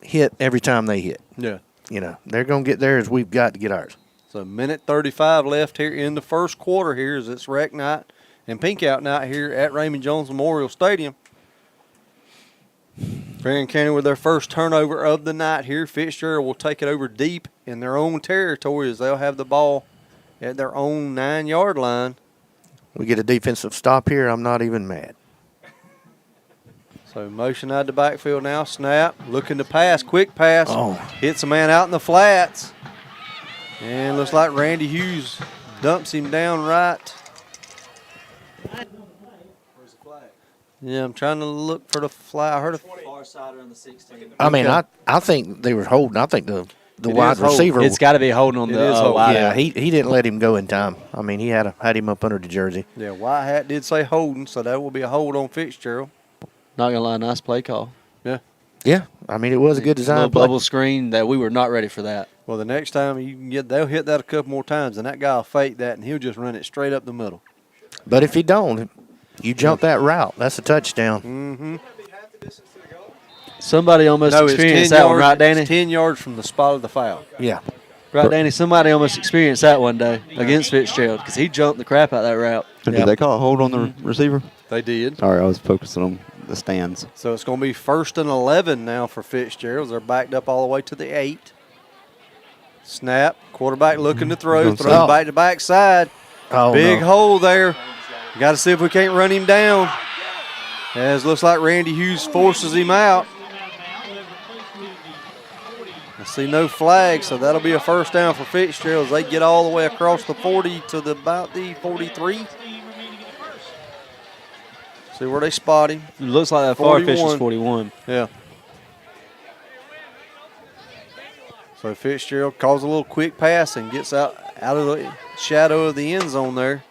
hit every time they hit. Yeah. You know, they're going to get theirs. We've got to get ours. So minute 35 left here in the first quarter here as it's rec night and pink out night here at Raymond Jones Memorial Stadium. Berrien County with their first turnover of the night here. Fitzgerald will take it over deep in their own territory as they'll have the ball at their own 9-yard line. We get a defensive stop here, I'm not even mad. So motion out the backfield now. Snap. Looking to pass. Quick pass. Oh. Hits a man out in the flats. And looks like Randy Hughes dumps him down right. Where's the flag? Yeah, I'm trying to look for the flag. I heard a Far side on the 16. I mean, Okay. I think they were holding. I think the It wide is holding. receiver. It's got to be holding on It the is holding. wide yeah, out. he didn't let him go in time. I mean, he had him up under the jersey. Yeah, White Hat did say holding, so that will be a hold on Fitzgerald. Not gonna lie, nice play call. Yeah, I mean, it was a good design Little play. bubble screen that we were not ready for that. Well, the next time you can they'll hit that a couple more times, and that guy will fake that, and he'll just run it straight up the middle. But if he don't, you jump that route. That's a touchdown. Mm-hmm. Somebody almost No, it's 10 experienced that one, yards. right, Danny? It's 10 yards from the spot of the foul. Yeah. Right, Danny? Somebody almost experienced that one day against Fitzgerald because he jumped the crap out of that route. Did they call a hold on the receiver? They did. Sorry, I was focusing on the stands. So it's going to be 1st and 11 now for Fitzgerald. They're backed up all the way to the 8. Snap. Quarterback looking to throw. Throws Oh. back to backside. Oh, Big no. hole there. Got to see if we can't run him down. As looks like Randy Hughes forces him out. I see no flag, so that'll be a first down for Fitzgerald as they get all the way across the 40 to about the 43. See where they spot him. It looks like that far pitch 41. was 41. Yeah. So Fitzgerald calls a little quick pass and gets out of the shadow of the end zone there.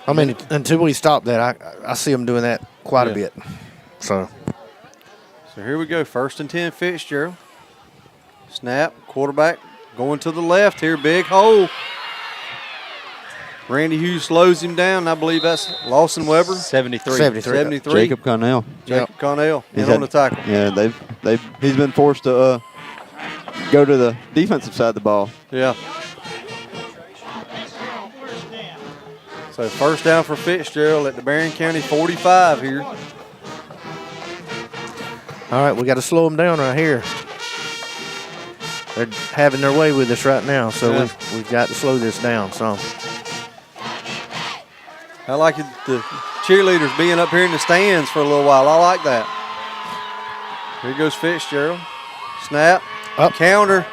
I mean, until we stop that, I see him doing that quite a Yeah. bit. So, here we go. 1st and 10 Fitzgerald. Snap. Quarterback going to the left here. Big hole. Randy Hughes slows him down. I believe that's Lawson Weber. 73. 73. Jacob Connell. Jacob Connell He's in on had- the tackle. Yeah, he's been forced to go to the defensive side of the ball. Yeah. So first down for Fitzgerald at the Berrien County 45 here. all right, we got to slow them down right here. They're having their way with us right now, so Yeah. we've got to slow this down some. I like it, the cheerleaders being up here in the stands for a little while. I like that. Here goes Fitzgerald. Snap. Up. Counter.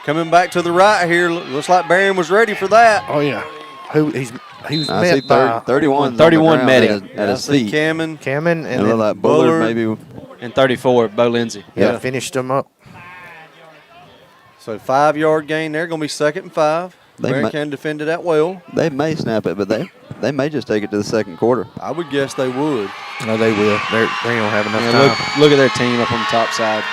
Coming back to the right here. Looks like Berrien was ready for that. Oh, yeah. He was I see met by 31. 31 met him. at his I see feet. Cameron. Cameron, And and it looked then, like Bullard Bullard. maybe. And 34, Bo Lindsay. yeah, finished him up. So 5-yard gain there. Going to be 2nd and 5. They Berrien might- County defended that well. They may snap it, but they may just take it to the second quarter. I would guess they would. No, they will. They don't have enough Yeah, time. look at their team up on the top side.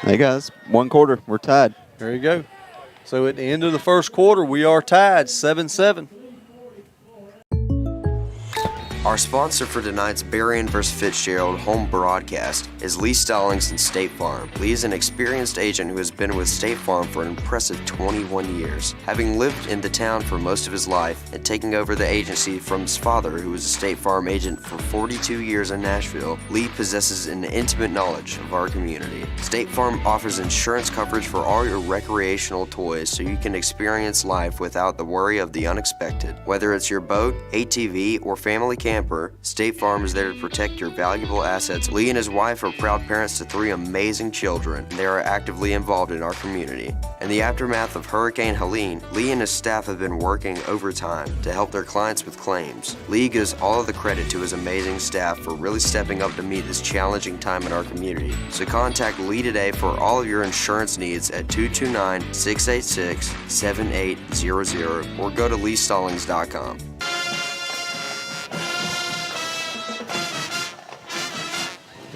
Hey guys, 1 quarter, we're tied. There you go. So at the end of the first quarter, we are tied 7-7. Our sponsor for tonight's Berrien vs. Fitzgerald home broadcast is Lee Stallings and State Farm. Lee is an experienced agent who has been with State Farm for an impressive 21 years. Having lived in the town for most of his life and taking over the agency from his father, who was a State Farm agent for 42 years in Nashville, Lee possesses an intimate knowledge of our community. State Farm offers insurance coverage for all your recreational toys so you can experience life without the worry of the unexpected. Whether it's your boat, ATV, or family camper, State Farm is there to protect your valuable assets. Lee and his wife are proud parents to 3 amazing children. They are actively involved in our community. In the aftermath of Hurricane Helene, Lee and his staff have been working overtime to help their clients with claims. Lee gives all of the credit to his amazing staff for really stepping up to meet this challenging time in our community. So contact Lee today for all of your insurance needs at 229-686-7800 or go to leestallings.com.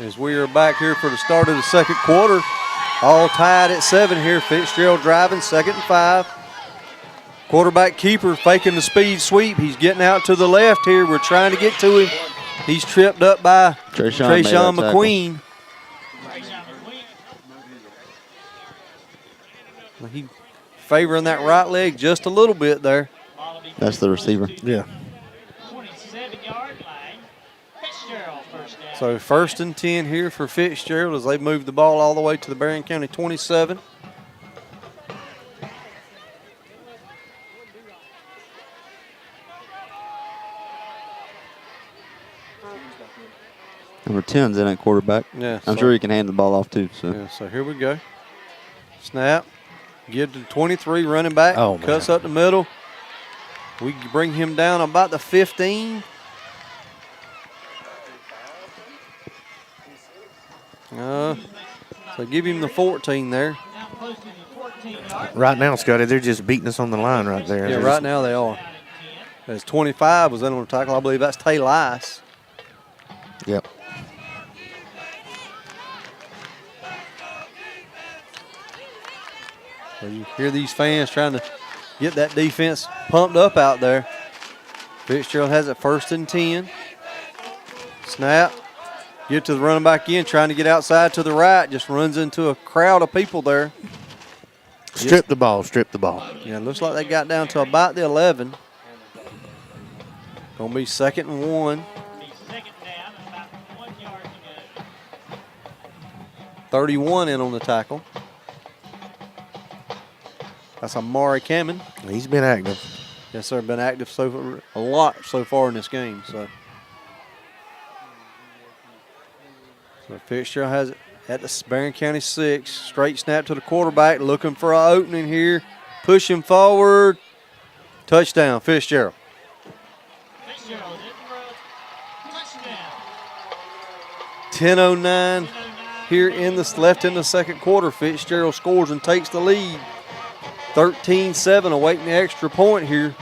As we are back here for the start of the second quarter, all tied at 7 here. Fitzgerald driving, 2nd and 5. Quarterback keeper faking the speed sweep. He's getting out to the left here. We're trying to get to him. He's tripped up by Trayshawn made Trayshawn that tackle. McQueen. He favoring that right leg just a little bit there. That's the receiver. Yeah. 27-yard line. Fitzgerald first down. So 1st and 10 here for Fitzgerald as they move the ball all the way to the Berrien County 27. Number 10's in at quarterback. Yeah, I'm sure he can hand the ball off too. So Yeah, so here we go. Snap. Give to 23, running back. Oh, man. Cuts up the middle. We bring him down about the 15. So give him the 14 there. Right now, Scotty, they're just beating us on the line right there. Yeah, They're right just- now they are. As 25 was in on the tackle. I believe that's Tay Lice. Yep. So you hear these fans trying to get that defense pumped up out there. Fitzgerald has it 1st and 10. Snap. Get to the running back in, trying to get outside to the right. Just runs into a crowd of people there. Strip the ball, strip the ball. Yeah, it looks like they got down to about the 11. Gonna be 2nd and 1. Second down, about 1 yard to go. 31 in on the tackle. That's Amari Kamen. He's been active. Yes, sir. Been active a lot so far in this game. So Fitzgerald has it at the Berrien County 6. Straight snap to the quarterback, looking for an opening here. Pushing forward. Touchdown, Fitzgerald. Fitzgerald hit the road. Touchdown. 10:09 here left in the second quarter. Fitzgerald scores and takes the lead. 13-7, awaiting the extra point here.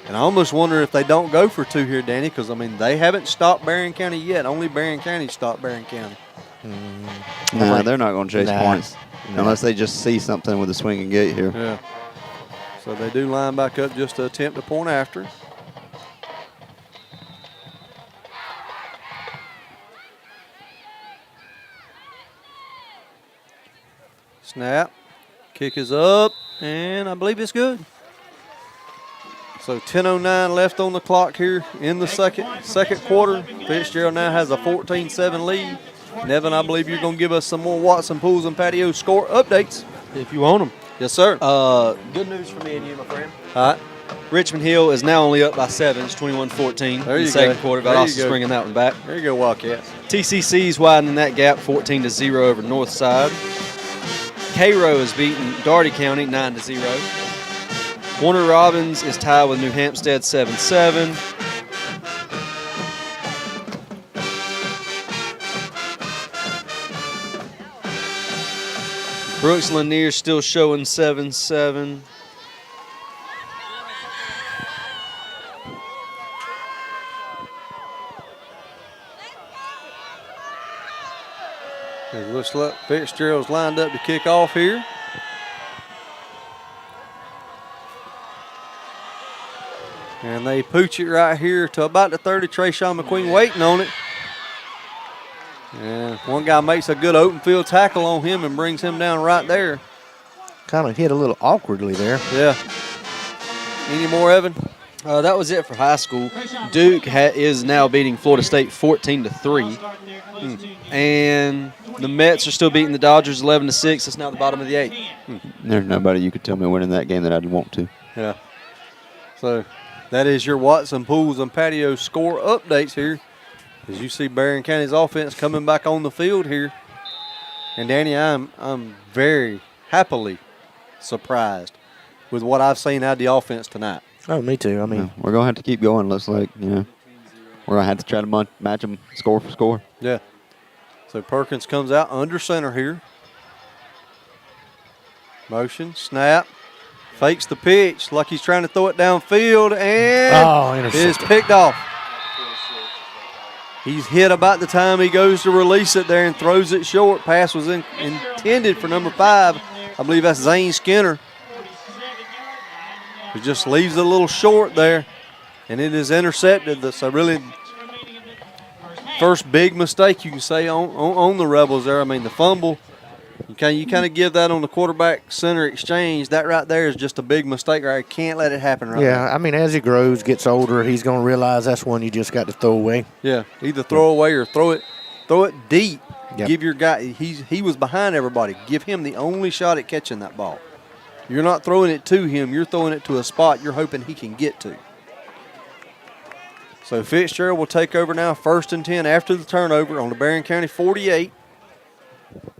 And I almost wonder if they don't go for 2 here, Danny, because, I mean, they haven't stopped Berrien County yet. Only Berrien County stopped Berrien County. nah, they're not going to chase Nah. points Nah. unless they just see something with the swinging gate here. Yeah. So they do line back up just to attempt a point after. Snap. Kick is up, and I believe it's good. So 10:09 left on the clock here in the second quarter. Fitzgerald now has a 14-7 lead. Nevin, I believe you're going to give us some more Watson Pools and Patio score updates. If you want them. Yes, sir. Good news for me and you, my friend. All right. Richmond Hill is now only up by 7. It's 21-14 There in you the second go. quarter. There you Valdosta's go. bringing that one back. There you go, Wildcats. TCC's widening that gap 14-0 over Northside. Cairo is beating Doherty County 9-0. Warner Robins is tied with New Hampstead 7-7. Brooks Lanier still showing 7-7. It looks like Fitzgerald's lined up to kick off here. And they pooch it right here to about the 30. Trayshawn McQueen waiting on it. And one guy makes a good open field tackle on him and brings him down right there. Kind of hit a little awkwardly there. Yeah. Any more, Evan? That was it for high school. Duke is now beating Florida State 14-3. And the Mets are still beating the Dodgers 11-6. It's now the bottom of the 8th. There's nobody you could tell me winning that game that I'd want to. Yeah. So that is your Watson Pools and Patio score updates here. As you see Berrien County's offense coming back on the field here. And Danny, I'm very happily surprised with what I've seen out of the offense tonight. Oh, me too. I mean, We're going to have to keep going. Looks like, we're going to have to try to match them score for score. Yeah. So Perkins comes out under center here. Motion, snap, fakes the pitch like he's trying to throw it downfield, and it is picked off. He's hit about the time he goes to release it there and throws it short. Pass was intended for number 5. I believe that's Zane Skinner. He just leaves it a little short there, and it is intercepted. So really, first big mistake you can say on the Rebels there. I mean, the fumble, You kind of give that on the quarterback center exchange. That right there is just a big mistake. Right, can't let it happen. Right. Yeah, I mean, as he grows, gets older, he's going to realize that's one you just got to throw away. Yeah, either throw away or throw it deep. Yep. Give your guy. He was behind everybody. Give him the only shot at catching that ball. You're not throwing it to him. You're throwing it to a spot you're hoping he can get to. So Fitzgerald will take over now, 1st and 10 after the turnover on the Berrien County 48.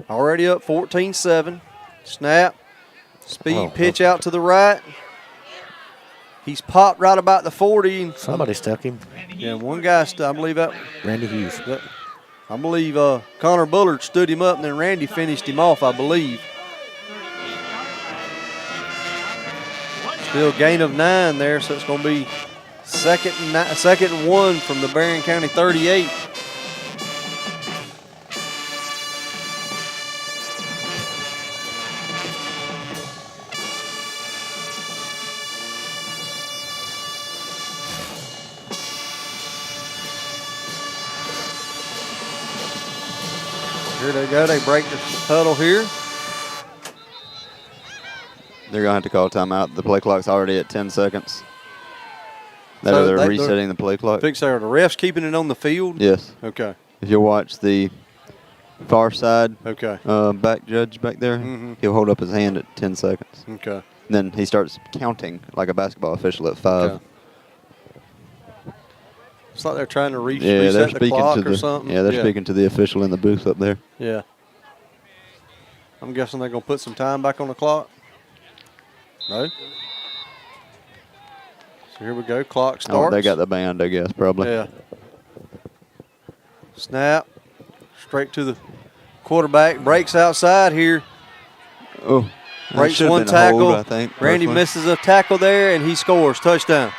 Already up 14-7. Snap. Speed pitch out to the right. He's popped right about the 40. Somebody stuck him. Yeah, one guy, I believe that. Randy Hughes. I believe Connor Bullard stood him up, and then Randy finished him off, I believe. Still gain of 9 there, so it's going to be second and 1 from the Berrien County 38. Here they go. They break the huddle here. They're going to have to call timeout. The play clock's already at 10 seconds. They're resetting the play clock. Fitzgerald, the ref's keeping it on the field? Yes. Okay. If you'll watch the far side Okay. back judge back there, he'll hold up his hand at 10 seconds. Okay. Then he starts counting like a basketball official at 5. Okay. It's like they're trying to they're reset the speaking clock to or something. Yeah, they're speaking to the official in the booth up there. Yeah. I'm guessing they're going to put some time back on the clock. No? So here we go. Clock starts. Oh, they got the band, I guess, probably. Yeah. Snap. Straight to the quarterback. Breaks outside here. Oh. Breaks Should've one been a hold, tackle. I think, Randy personally. misses a tackle there, and he scores. Touchdown.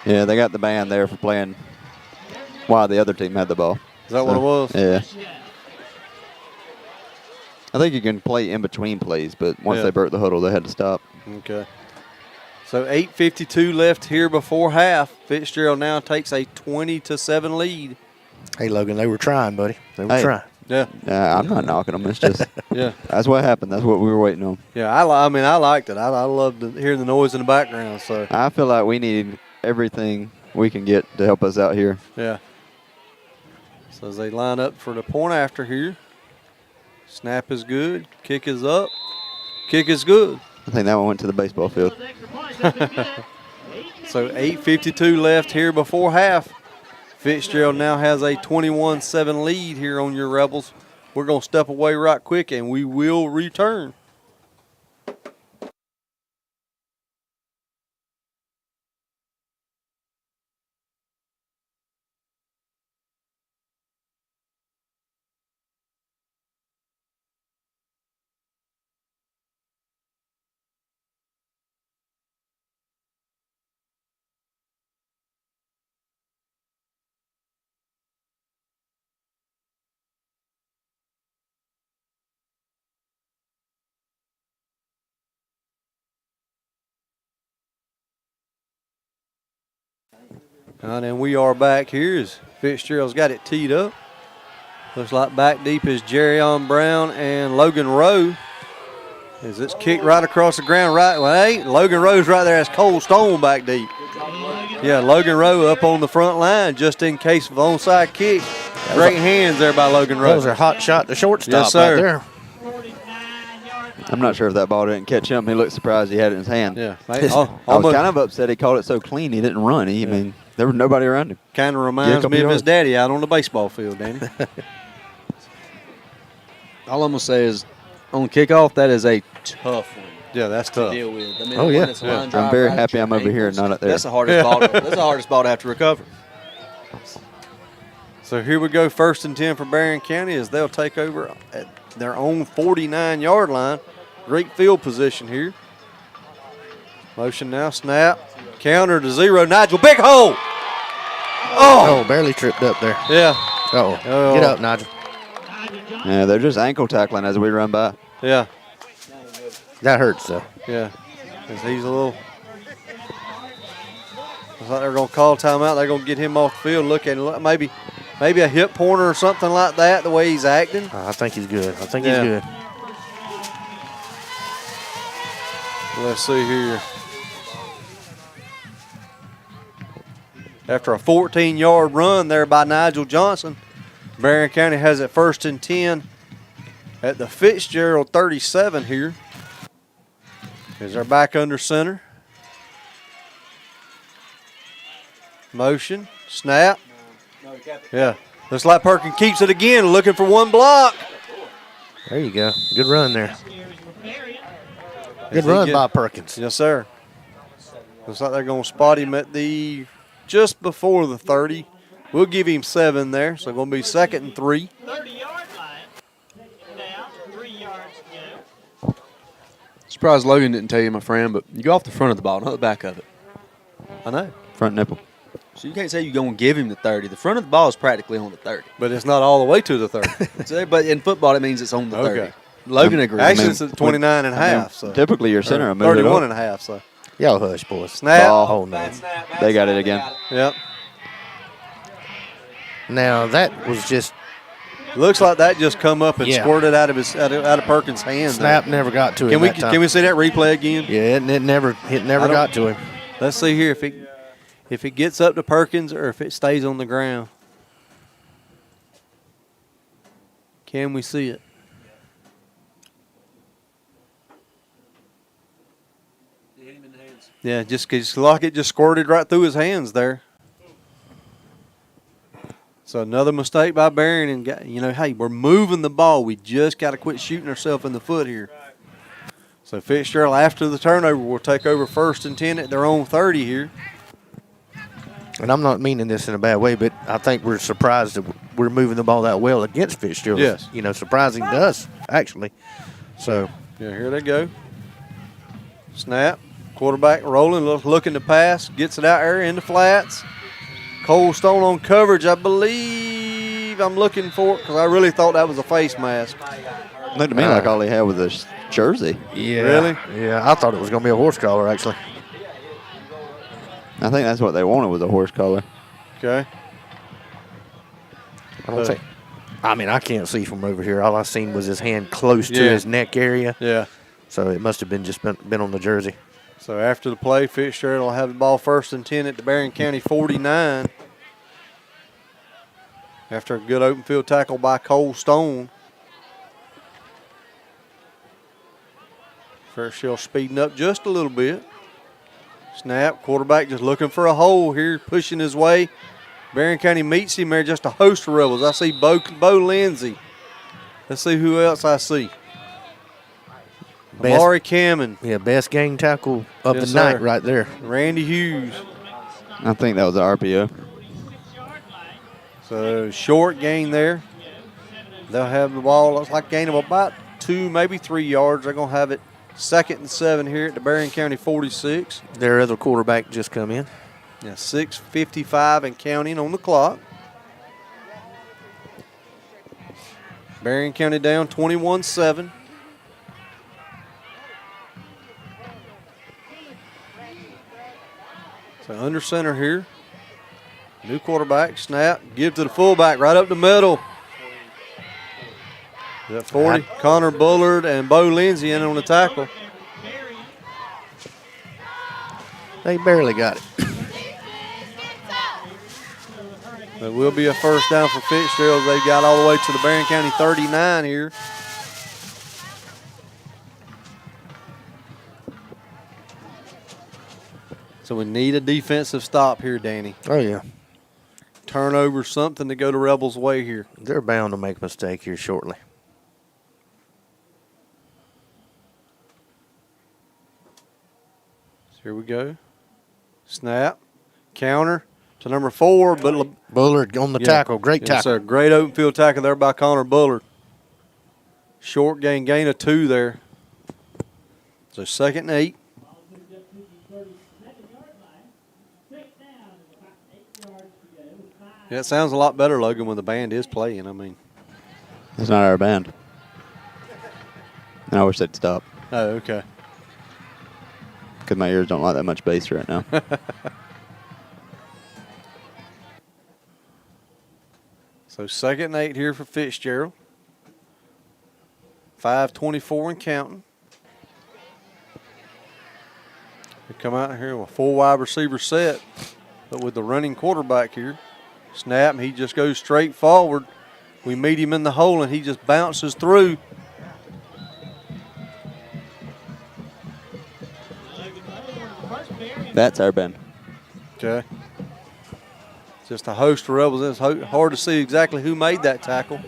Yeah, they got the band there for playing while the other team had the ball. Is that what it was? Yeah. I think you can play in between plays, but once Yeah. they broke the huddle, they had to stop. Okay. So 8:52 left here before half. Fitzgerald now takes a 20-7 lead. Hey, Logan, they were trying, buddy. They were Hey. trying. Yeah. I'm not knocking them. It's just Yeah. that's what happened. That's what we were waiting on. Yeah, I mean, I liked it. I loved hearing the noise in the background. So, I feel like we need everything we can get to help us out here. yeah. So as they line up for the point after here. Snap is good. Kick is up. Kick is good. I think that one went to the baseball field. So 8:52 left here before half. Fitzgerald now has a 21-7 lead here on your Rebels. We're going to step away right quick, and we will return. And we are back here as Fitzgerald's got it teed up. Looks like back deep is Jerrion Brown and Logan Rowe. As it's kicked right across the ground right. Well, hey, Logan Rowe's right there. That's Cole Stone back deep. Yeah, Logan Rowe up on the front line just in case of onside kick. Great hands there by Logan Rowe. Those are hot shot to shortstop Yes, sir. right there. I'm not sure if that ball didn't catch him. He looked surprised he had it in his hand. Yeah, I was kind of upset he caught it so clean he didn't run. I mean, there was nobody around him. Kind of reminds me of his daddy out on the baseball field, Danny. All I'm going to say is on kickoff, that is a tough one Yeah, that's to tough. deal with. I mean, Oh, the yeah. one that's a line drive I'm very right at happy your I'm over here and ankles. not up there. That's the hardest ball. That's the hardest ball to have to recover. So here we go, 1st and 10 for Berrien County as they'll take over at their own 49-yard line. Great field position here. Motion now, snap. Counter to 0. Nigel, big hole. Oh, barely tripped up there. Yeah, Uh-oh. Oh. Get up, Nigel. Yeah, they're just ankle tackling as we run by. yeah, That hurts, though. yeah. 'Cause he's a little. Looks like they're going to call timeout. They're going to get him off the field. Look at him. Maybe maybe a hip pointer or something like that, the way he's acting. I think he's good. I think he's good. Let's see here. After a 14-yard run there by Nigel Johnson, Berrien County has it 1st and 10 at the Fitzgerald 37 here. Is our back under center. Motion, snap. Yeah, looks like Perkins keeps it again, looking for one block. There you go. Good run there. Good run by Perkins. Yes, sir. Looks like they're going to spot him at the just before the 30. We'll give him 7 there, so going to be 2nd and 3. 30-yard line. Second down, 3 yards to go. Surprised Logan didn't tell you, my friend, but you go off the front of the ball, not the back of it. I know. Front nipple. So you can't say you're going to give him the 30. The front of the ball is practically on the 30. But it's not all the way to the 30. So, but in football, it means it's on the 30. Okay. Logan agrees. Actually, it's at 29 and a half. So. Typically, your center will move it 31 up. and a half. So. Y'all hush, boys. Snap. Oh, no. They got it again. Yep. Now, that was just Looks like that just come up and Yeah. squirted out of Perkins' hand. snap never got to him Can we that time. can we see that replay again? Yeah, it never got to him. Let's see here if it gets up to Perkins or if it stays on the ground. Can we see it? Yeah, just like it just squirted right through his hands there. So another mistake by Berrien, and hey, we're moving the ball. We just got to quit shooting ourselves in the foot here. So Fitzgerald, after the turnover, will take over 1st and 10 at their own 30 here. And I'm not meaning this in a bad way, but I think we're surprised that we're moving the ball that well against Fitzgerald. Yes. Surprising to us, actually. So, Yeah, here they go. Snap. Quarterback rolling, looking to pass. Gets it out there in the flats. Cole Stone on coverage, I believe. I'm looking for it because I really thought that was a face mask. Looked to me like all he had was a jersey. yeah. Really? Yeah, I thought it was going to be a horse collar, actually. I think that's what they wanted was a horse collar. Okay. I don't think. I mean, I can't see from over here. All I seen was his hand close to Yeah. his neck area. Yeah. So it must have been just been on the jersey. So after the play, Fitzgerald will have the ball 1st and 10 at the Berrien County 49. After a good open field tackle by Cole Stone. Fitzgerald speeding up just a little bit. Snap, quarterback just looking for a hole here, pushing his way. Berrien County meets him there, just a host of rebels. I see Bo Lindsay. Let's see who else I see. Best- Amari Cameron, Yeah, best gang tackle of Yes, the night sir. right there. Randy Hughes. I think that was an RPO. So short gain there. They'll have the ball, looks like gain of about 2, maybe 3 yards. They're going to have it 2nd and 7 here at the Berrien County 46. Their other quarterback just come in. Yeah, 6:55 and counting on the clock. Berrien County down 21-7. So under center here. New quarterback, snap, give to the fullback, right up the middle. At 40, Connor Bullard and Bo Lindsay in on the tackle. They barely got it. It will be a 1st down for Fitzgerald. They got all the way to the Berrien County 39 here. So we need a defensive stop here, Danny. Oh, yeah. Turnover, something to go to Rebels' way here. They're bound to make a mistake here shortly. So here we go. Snap. Counter to number 4. But Bullard on the tackle. Great yes, tackle. sir. Great open field tackle there by Connor Bullard. Short gain of 2 there. So 2nd and 8. Yeah, it sounds a lot better, Logan, when the band is playing. I mean. It's not our band. And I wish they'd stop Oh, okay. because my ears don't like that much bass right now. So 2nd and 8 here for Fitzgerald. 5:24 and counting. We come out here with a 4 wide receiver set, but with the running quarterback here. Snap, and he just goes straight forward. We meet him in the hole, and he just bounces through. That's our Ben. Okay. Just a host of rebels. It's hard to see exactly who made that tackle.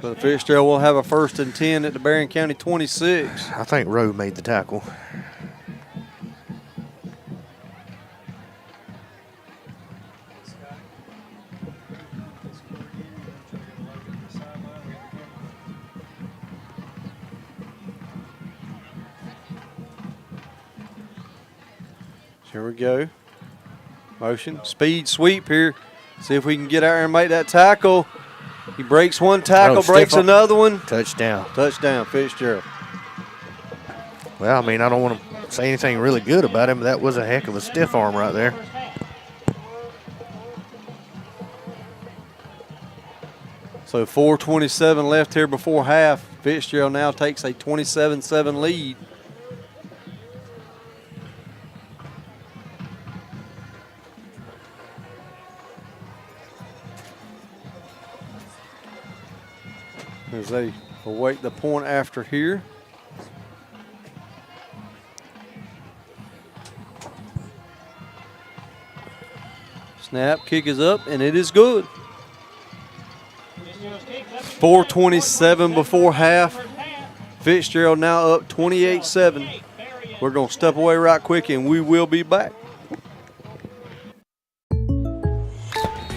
But Fitzgerald will have a 1st and 10 at the Berrien County 26. I think Rowe made the tackle. Here we go. Motion, speed, sweep here. See if we can get out there and make that tackle. He breaks one tackle, breaks another one. Touchdown. Touchdown, Fitzgerald. Well, I mean, I don't want to say anything really good about him, but that was a heck of a stiff arm right there. So 4:27 left here before half. Fitzgerald now takes a 27-7 lead. As they await the point after here. Snap, kick is up, and it is good. 4:27 before half. Fitzgerald now up 28-7. We're going to step away right quick, and we will be back.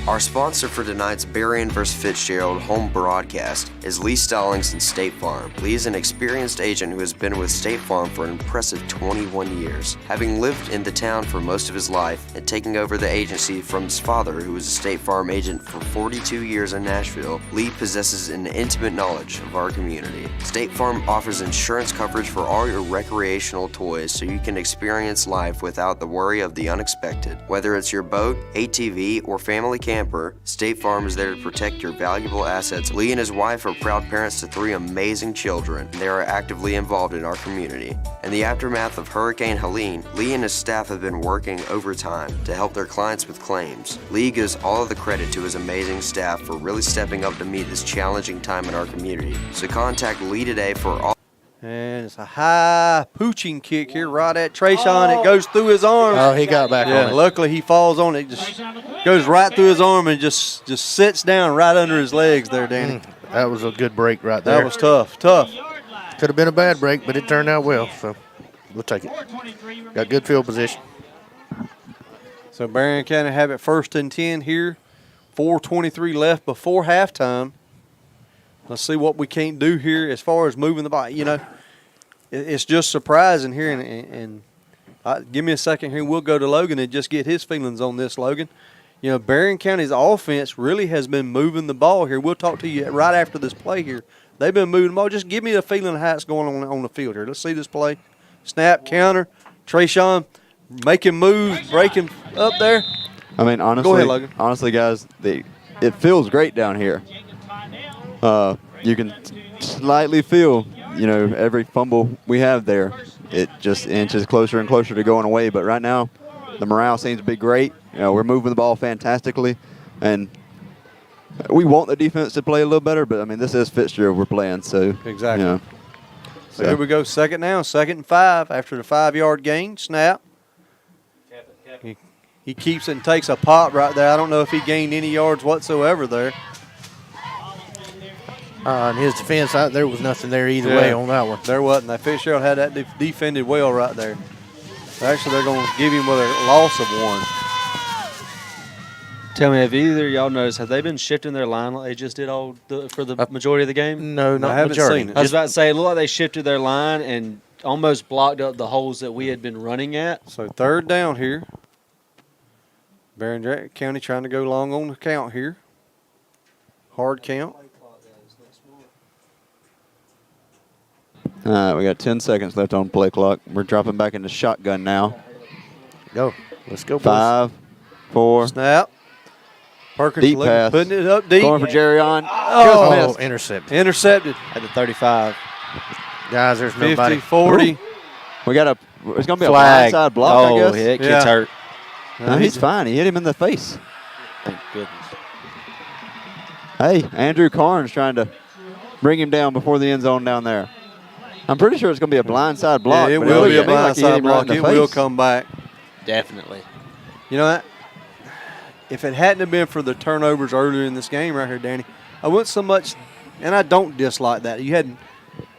Our sponsor for tonight's Berrien vs. Fitzgerald home broadcast is Lee Stallings and State Farm. Lee is an experienced agent who has been with State Farm for an impressive 21 years. Having lived in the town for most of his life and taking over the agency from his father, who was a State Farm agent for 42 years in Nashville, Lee possesses an intimate knowledge of our community. State Farm offers insurance coverage for all your recreational toys so you can experience life without the worry of the unexpected. Whether it's your boat, ATV, or family camper, State Farm is there to protect your valuable assets. Lee and his wife are proud parents to 3 amazing children. They are actively involved in our community. In the aftermath of Hurricane Helene, Lee and his staff have been working overtime to help their clients with claims. Lee gives all of the credit to his amazing staff for really stepping up to meet this challenging time in our community. So contact Lee today for all. And it's a high pooching kick here right at Trayshawn. It goes through his arm. Oh, he got back on it. Luckily he falls on it. Just goes right through his arm and just sits down right under his legs there, Danny. That was a good break right there. That was tough. Could have been a bad break, but it turned out well, so we'll take it. Got good field position. So Berrien County have it 1st and 10 here. 4:23 left before halftime. Let's see what we can't do here as far as moving the ball. You know, it's just surprising here. And give me a second here. We'll go to Logan and just get his feelings on this, Logan. You know, Berrien County's offense really has been moving the ball here. We'll talk to you right after this play here. They've been moving the ball. Just give me a feeling of how it's going on the field here. Let's see this play. Snap, counter. Trayshawn making moves, breaking up there. I mean, honestly, go ahead, Logan. Honestly, guys, it feels great down here. You can slightly feel, you know, every fumble we have there, it just inches closer and closer to going away. But right now, the morale seems to be great. You know, we're moving the ball fantastically, and we want the defense to play a little better. But I mean, this is Fitzgerald we're playing, so exactly. You know, so here we go, 2nd down, 2nd and 5 after the 5-yard gain. Snap. He keeps it and takes a pop right there. I don't know if he gained any yards whatsoever there. In his defense, there was nothing there either way on that one. There wasn't. That Fitzgerald had that defended well right there. Actually, they're going to give him with a loss of 1. Tell me, have either of y'all noticed, have they been shifting their line like they just did for the majority of the game? No, not I haven't majority. seen it. I was about to say, it looked like they shifted their line and almost blocked up the holes that we had been running at. So 3rd down here. Berrien County trying to go long on the count here. Hard count. all right, we got 10 seconds left on play clock. We're dropping back into shotgun now. Go. Let's go, boys. 5, 4. Snap. Perkins Deep pass. putting it up deep. Going for Berrien. Oh, Just missed. Intercepted. Intercepted. At the 35. Guys, there's 50, nobody. 40. We got it's going to be Flag. a blindside block, I guess. Yeah, kid's Yeah. hurt. No, he's fine. He hit him in the face. Thank goodness. Hey, Andrew Carnes trying to bring him down before the end zone down there. I'm pretty sure it's going to be a blindside block. Yeah, it but will be a looked to me like he hit blindside him right block. in the It will face. come back. Definitely. You know what? If it hadn't have been for the turnovers earlier in this game right here, Danny, I wouldn't so much, and I don't dislike that. You had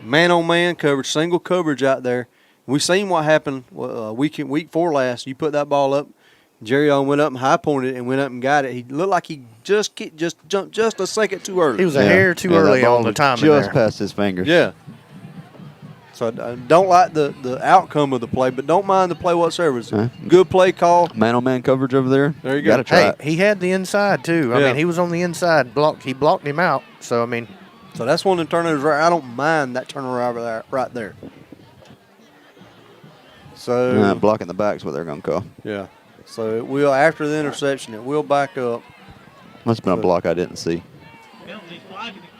man-on-man coverage, single coverage out there. We seen what happened week 4 last. You put that ball up, Jerry on went up and high pointed and went up and got it. He looked like he just jumped just a second too early. He was a hair too early that ball on the was timing just there. past his fingers. Yeah. So I don't like the outcome of the play, but don't mind the play whatsoever. It's a good play call. Man-on-man coverage over there. There you go. Gotta try Hey, it. he had the inside, too. I Yeah. mean, he was on the inside. He blocked him out. So, I mean, So that's one of the turnovers. I don't mind that turnover right there. So Blocking the back is what they're going to call. yeah. So it will, after the interception, it will back up. Must have been a block I didn't see.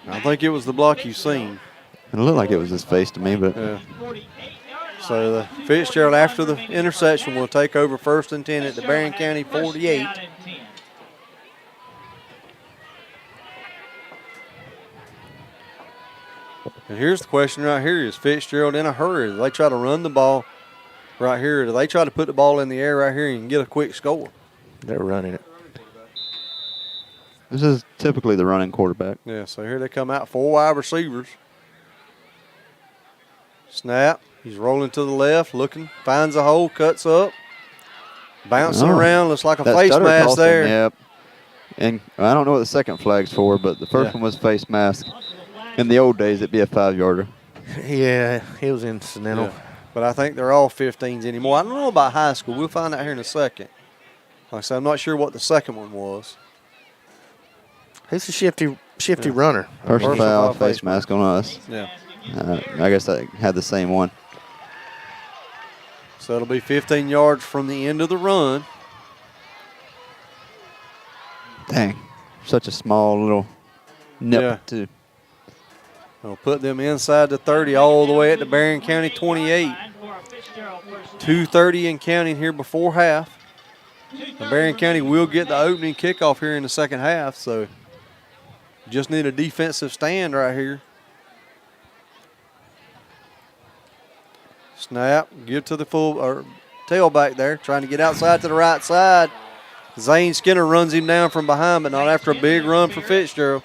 I think it was the block you seen. It looked like it was his face to me, but Yeah. So the Fitzgerald, after the interception, will take over 1st and 10 at the Berrien County 48. And here's the question right here: is Fitzgerald in a hurry? Do they try to run the ball right here? Or do they try to put the ball in the air right here and get a quick score? they're running it. this is typically the running quarterback. Yeah, so here they come out, 4 wide receivers. Snap. He's rolling to the left, looking, finds a hole, cuts up, bouncing around, looks like a That face stutter mask cost him, there. Yep. And I don't know what the second flag's for, but the first Yeah. one was face mask. In the old days, it'd be a 5-yarder. Yeah, he was incidental. Yeah. But I think they're all 15s anymore. I don't know about high school. We'll find out here in a second. Like I said, I'm not sure what the second one was. He's a shifty runner. Personal Personal foul, foul, face mask on us. Yeah. I guess I had the same one. So it'll be 15 yards from the end of the run. Dang. Such a small little nip, Yeah. too. It'll put them inside the 30 all the way at the Berrien County 28. 2:30 and counting here before half. The Berrien County will get the opening kickoff here in the second half, so just need a defensive stand right here. Snap, give to the tailback there, trying to get outside to the right side. Zane Skinner runs him down from behind, but not after a big run for Fitzgerald.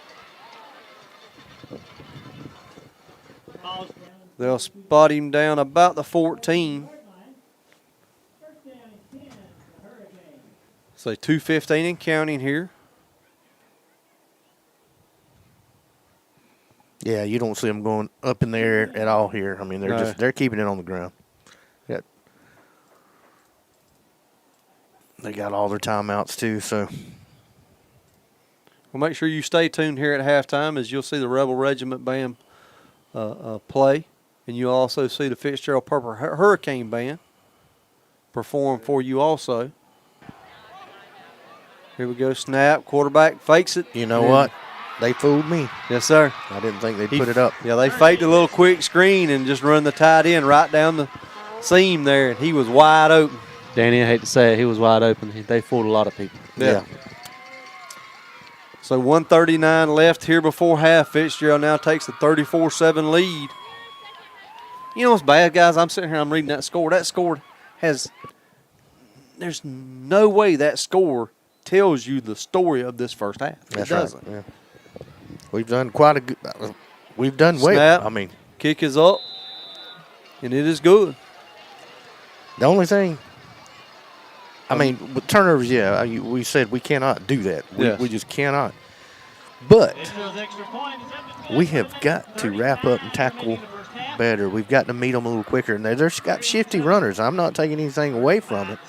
They'll spot him down about the 14. So 2:15 and counting here. Yeah, you don't see them going up in the air at all here. I mean, No. they're keeping it on the ground. Yeah. They got all their timeouts too, so Well, make sure you stay tuned here at halftime, as you'll see the Rebel Regiment Band play, and you'll also see the Fitzgerald Purple Hurricane Band perform for you also. Here we go, snap, quarterback fakes it. you know and- what? They fooled me. Yes, sir. I didn't think they'd put it up. Yeah, they faked a little quick screen and just run the tight end right down the seam there, and he was wide open. Danny, I hate to say it, he was wide open. They fooled a lot of people. Yeah. So 1:39 left here before half. Fitzgerald now takes a 34-7 lead. You know what's bad, guys? I'm sitting here, I'm reading that score. That score there's no way that score tells you the story of this first half. That's it doesn't. right. Yeah. We've done quite a good. We've done well. Snap. I mean, Kick is up, and it is good. the only thing. I mean, with turnovers, yeah, we said we cannot do that. Yes. We just cannot. But we have got to wrap up and tackle better. We've got to meet them a little quicker. And they've got shifty runners. I'm not taking anything away from it.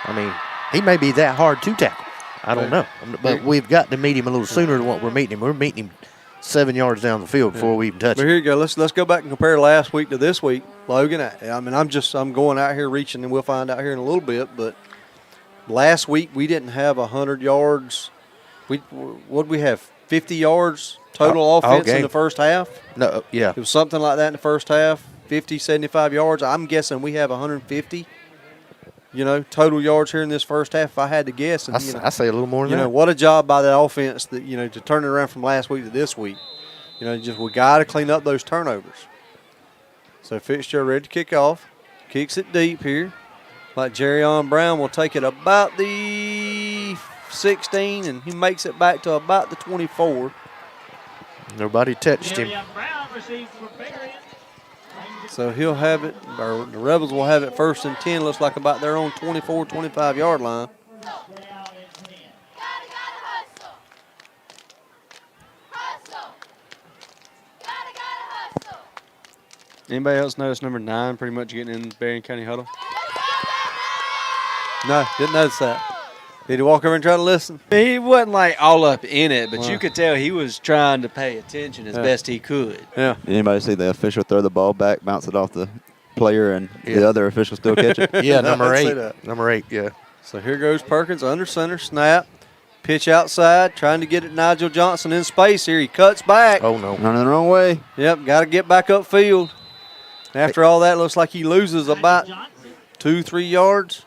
I mean, he may be that hard to tackle. I don't know. But we've got to meet him a little sooner than what we're meeting him. We're meeting him 7 yards down the field before we even touch But him. here you go. Let's go back and compare last week to this week, Logan. I mean, I'm going out here reaching, and we'll find out here in a little bit. But last week we didn't have 100 yards What'd we have? 50 yards total All offense in game. the first half. No, yeah. It was something like that in the first half. 50, 75 yards. I'm guessing we have 150. Total yards here in this first half. If I had to guess, and I say a little more than that. what a job by the offense that to turn it around from last week to this week. We got to clean up those turnovers. So Fitzgerald ready to kick off. Kicks it deep here. Like Jerrion Brown will take it about the 16, and he makes it back to about the 24. Nobody touched him. Berrien Brown receives for Berrien. So he'll have it, or the Rebels will have it 1st and 10. Looks like about their own 24, 25-yard line. Down and 10. Anybody else notice number 9 pretty much getting in Berrien County huddle? No, didn't notice that. Did he walk over and try to listen? He wasn't like all up in it, but you could tell he was trying to pay attention as best he could. Yeah. Anybody see the official throw the ball back, bounce it off the player, and the other official still catch it? Yeah, No, number I'd say 8. that. Number 8, yeah. So here goes Perkins under center, snap, pitch outside, trying to get it Nigel Johnson in space here. He cuts back. Oh, no. Running the wrong way. Yep, got to get back upfield. After all that, looks like he loses about Johnson 2-3 yards.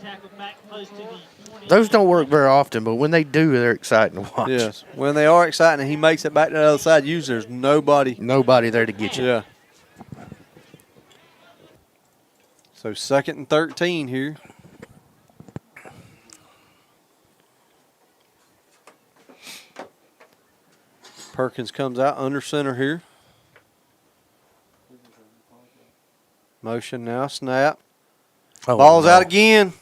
tackled back close to the 20. Those don't work very often, but when they do, they're exciting to watch. Yes, when they are exciting and he makes it back to the other side, usually there's nobody. Nobody there to get you. Yeah. So 2nd and 13 here. Perkins comes out under center here. Motion now, snap. Oh, Ball's no. out again.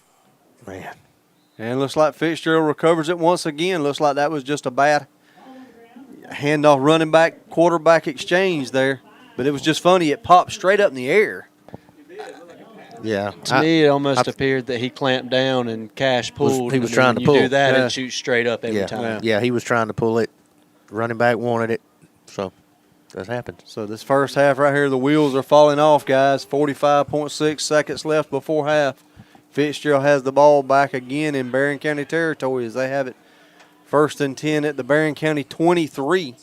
Man. And looks like Fitzgerald recovers it once again. Looks like that was just a bad handoff running back, quarterback exchange there. But it was just funny. It popped straight up in the air. Yeah. To me, it almost appeared that he clamped down and cash pulled. he was and trying then to you pull. do that Yeah. and shoot straight up every time. Yeah, he was trying to pull it. Running back wanted it. So, that happens. So this first half right here, the wheels are falling off, guys. 45.6 seconds left before half. Fitzgerald has the ball back again in Berrien County territory as they have it 1st and 10 at the Berrien County 23.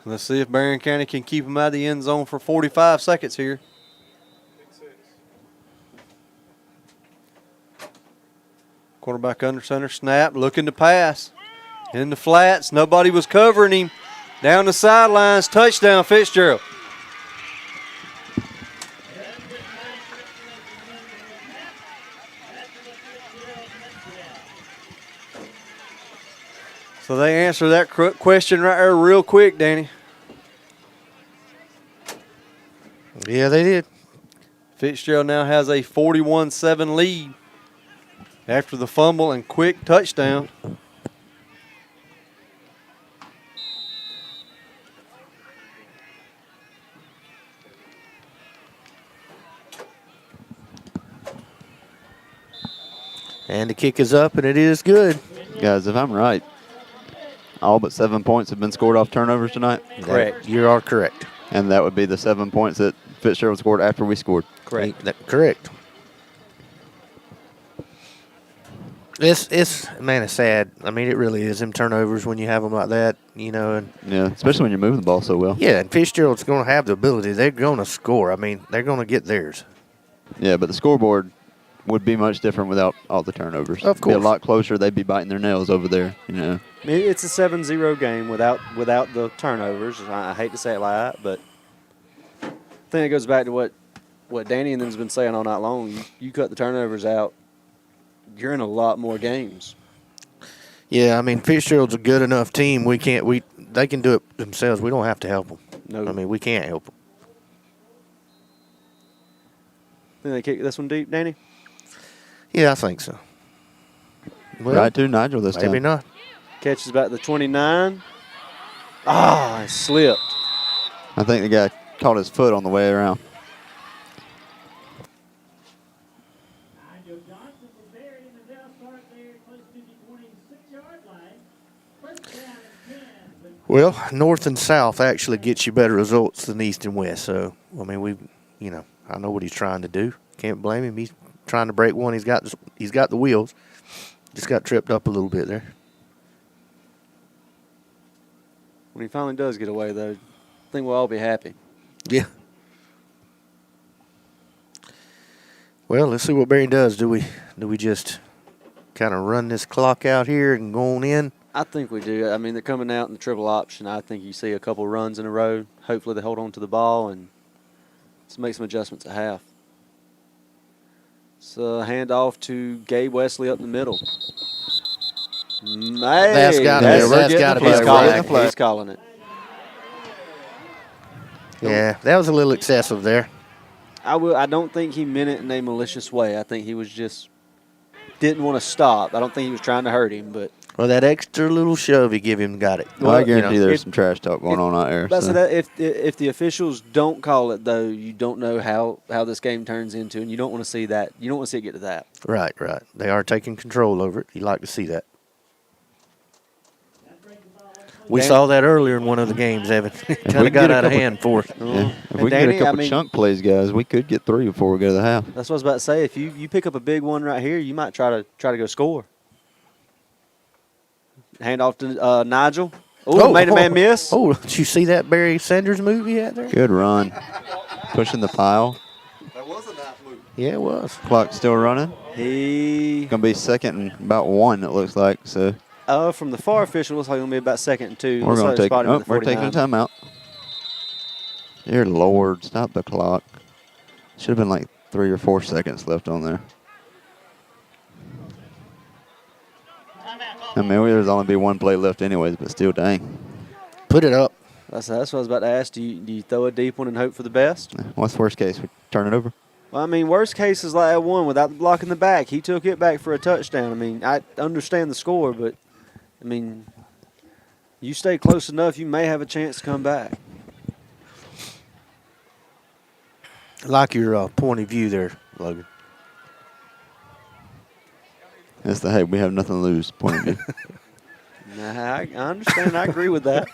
Let's see if Berrien County can keep them out of the end zone for 45 seconds here. Quarterback under center, snap, looking to pass. In the flats, nobody was covering him. Down the sidelines, touchdown Fitzgerald. So they answer that question right there real quick, Danny. Yeah, they did. Fitzgerald now has a 41-7 lead after the fumble and quick touchdown. And the kick is up, and it is good. Guys, if I'm right, all but 7 points have been scored off turnovers tonight. Correct. You are correct. And that would be the 7 points that Fitzgerald scored after we scored. Correct. Correct. It's sad. I mean, it really is. Them turnovers when you have them like that, and Yeah, especially when you're moving the ball so well. yeah, and Fitzgerald's going to have the ability. They're going to score. I mean, they're going to get theirs. Yeah, but the scoreboard would be much different without all the turnovers. Of It'd be a course. lot closer. They'd be biting their nails over there, I mean, it's a 7-0 game without the turnovers. I hate to say it like that, but I think it goes back to what Danny and them's been saying all night long. You cut the turnovers out, you're in a lot more games. Yeah, I mean, Fitzgerald's a good enough team. They can do it themselves. We don't have to help them. No, I mean, we can't help them. think they kick this one deep, Danny. Yeah, I think so. Well, right to Nigel this maybe time. not. Catches back the 29. Ah, it slipped. I think the guy caught his foot on the way around. Nigel Johnson for Berrien, and they'll start there close to the 26-yard line. First down and 10. But Well, north and south actually gets you better results than east and west. So, I mean, I know what he's trying to do. Can't blame him. He's trying to break one. He's got the wheels. Just got tripped up a little bit there. When he finally does get away, though, I think we'll all be happy. Yeah. Well, let's see what Berrien does. Do we just kind of run this clock out here and go on in? I think we do. I mean, they're coming out in the triple option. I think you see a couple runs in a row. Hopefully they hold on to the ball and let's make some adjustments at half. So hand off to Gabe Wesley up the middle. That's gotta be a flag. He's calling it. Yeah, that was a little excessive there. I don't think he meant it in a malicious way. I think he was just didn't want to stop. I don't think he was trying to hurt him, but Well, that extra little shove he give him got it. Well, I guarantee there's some trash talk going on out there. So. If the officials don't call it, though, you don't know how this game turns into, and you don't want to see that. You don't want to see it get to that. Right. They are taking control over it. You like to see that. We saw that earlier in one of the games, Evan. Kind of got out of hand for us. Yeah. If we get a couple chunk plays, guys, we could get 3 before we go to the half. That's what I was about to say. If you pick up a big one right here, you might try to go score. Hand off to Nigel. Made a man miss. Oh, did you see that Barry Sanders move he had there? Good run. Pushing the pile. That was a nice move. Yeah, it was. Clock still running. He Going to be second and about 1, it looks like. So from the far official, looks like it's going to be about 2nd and 2. we're going to take. Oh, we're taking a timeout. Dear Lord, stop the clock. Should have been like 3 or 4 seconds left on there. I mean, there's only be 1 play left anyways, but still, dang. Put it up. That's what I was about to ask. Do you throw a deep one and hope for the best? What's the worst case? We turn it over? Well, I mean, worst case is like that one without the block in the back. He took it back for a touchdown. I mean, I understand the score, but, I mean, you stay close enough, you may have a chance to come back. I like your point of view there, Logan. That's the, hey, we have nothing to lose point of view. Nah, I understand. I agree with that.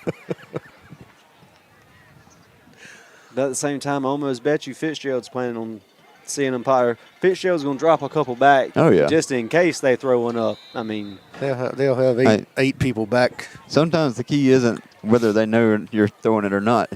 But at the same time, I almost bet you Fitzgerald's planning on seeing umpire. Fitzgerald's going to drop a couple back. Oh, yeah. Just in case they throw one up. I mean. They'll have eight people back. Sometimes the key isn't whether they know you're throwing it or not.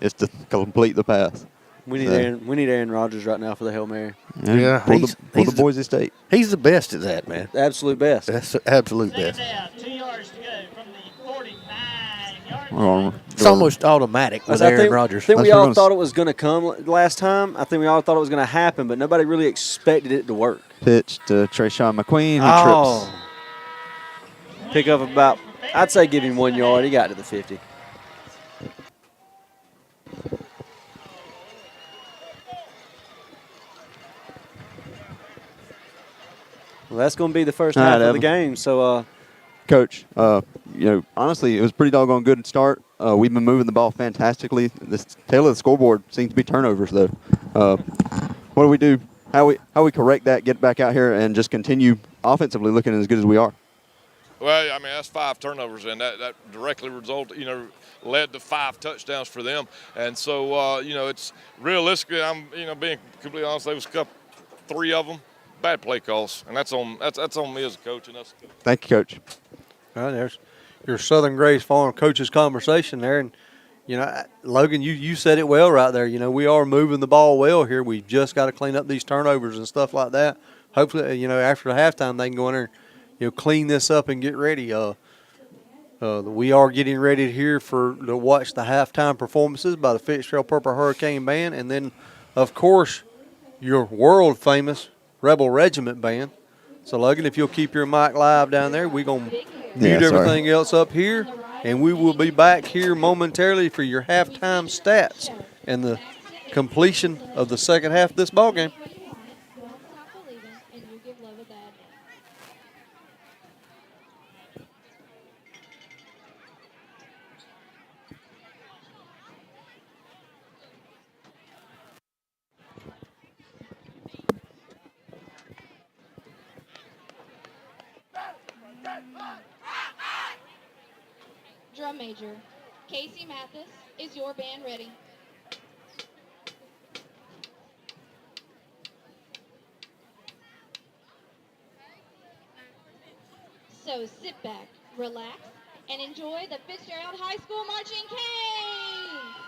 It's to complete the pass. We need Aaron Rodgers right now for the Hail Mary. Yeah, for the Boise State. He's the best at that, man. The absolute best. That's the absolute best. Down, 2 yards to go from the 49-yard line. It's almost automatic with Aaron Rodgers. I think we all thought it was going to come last time. I think we all thought it was going to happen, but nobody really expected it to work. Pitch to Trayshawn McQueen, who trips. Pick up about, I'd say give him 1 yard. He got to the 50. Well, that's going to be the first half of the game. So, Coach, honestly, it was a pretty doggone good start. We've been moving the ball fantastically. The tail of the scoreboard seems to be turnovers, though. What do we do? How we correct that, get back out here, and just continue offensively looking as good as we are? Well, I mean, that's 5 turnovers, and that directly led to 5 touchdowns for them. And so, it's realistically, I'm, being completely honest, there was 3 of them. Bad play calls, and that's on me as a coach. And that's Thank you, Coach. Well, there's your Southern Grace Farm coaches conversation there, and Logan, you said it well right there. We are moving the ball well here. We've just got to clean up these turnovers and stuff like that. Hopefully, after the halftime, they can go in there, and, clean this up and get ready. We are getting ready here to watch the halftime performances by the Fitzgerald Purple Hurricane Band, and then, of course, your world famous Rebel Regiment Band. So, Logan, if you'll keep your mic live down there, we're going to mute everything else up here, and we will be back here momentarily for your halftime stats and the completion of the second half of this ballgame. Drum major, Casey Mathis, is your band ready? So sit back, relax, and enjoy the Fitzgerald High School Marching Canes!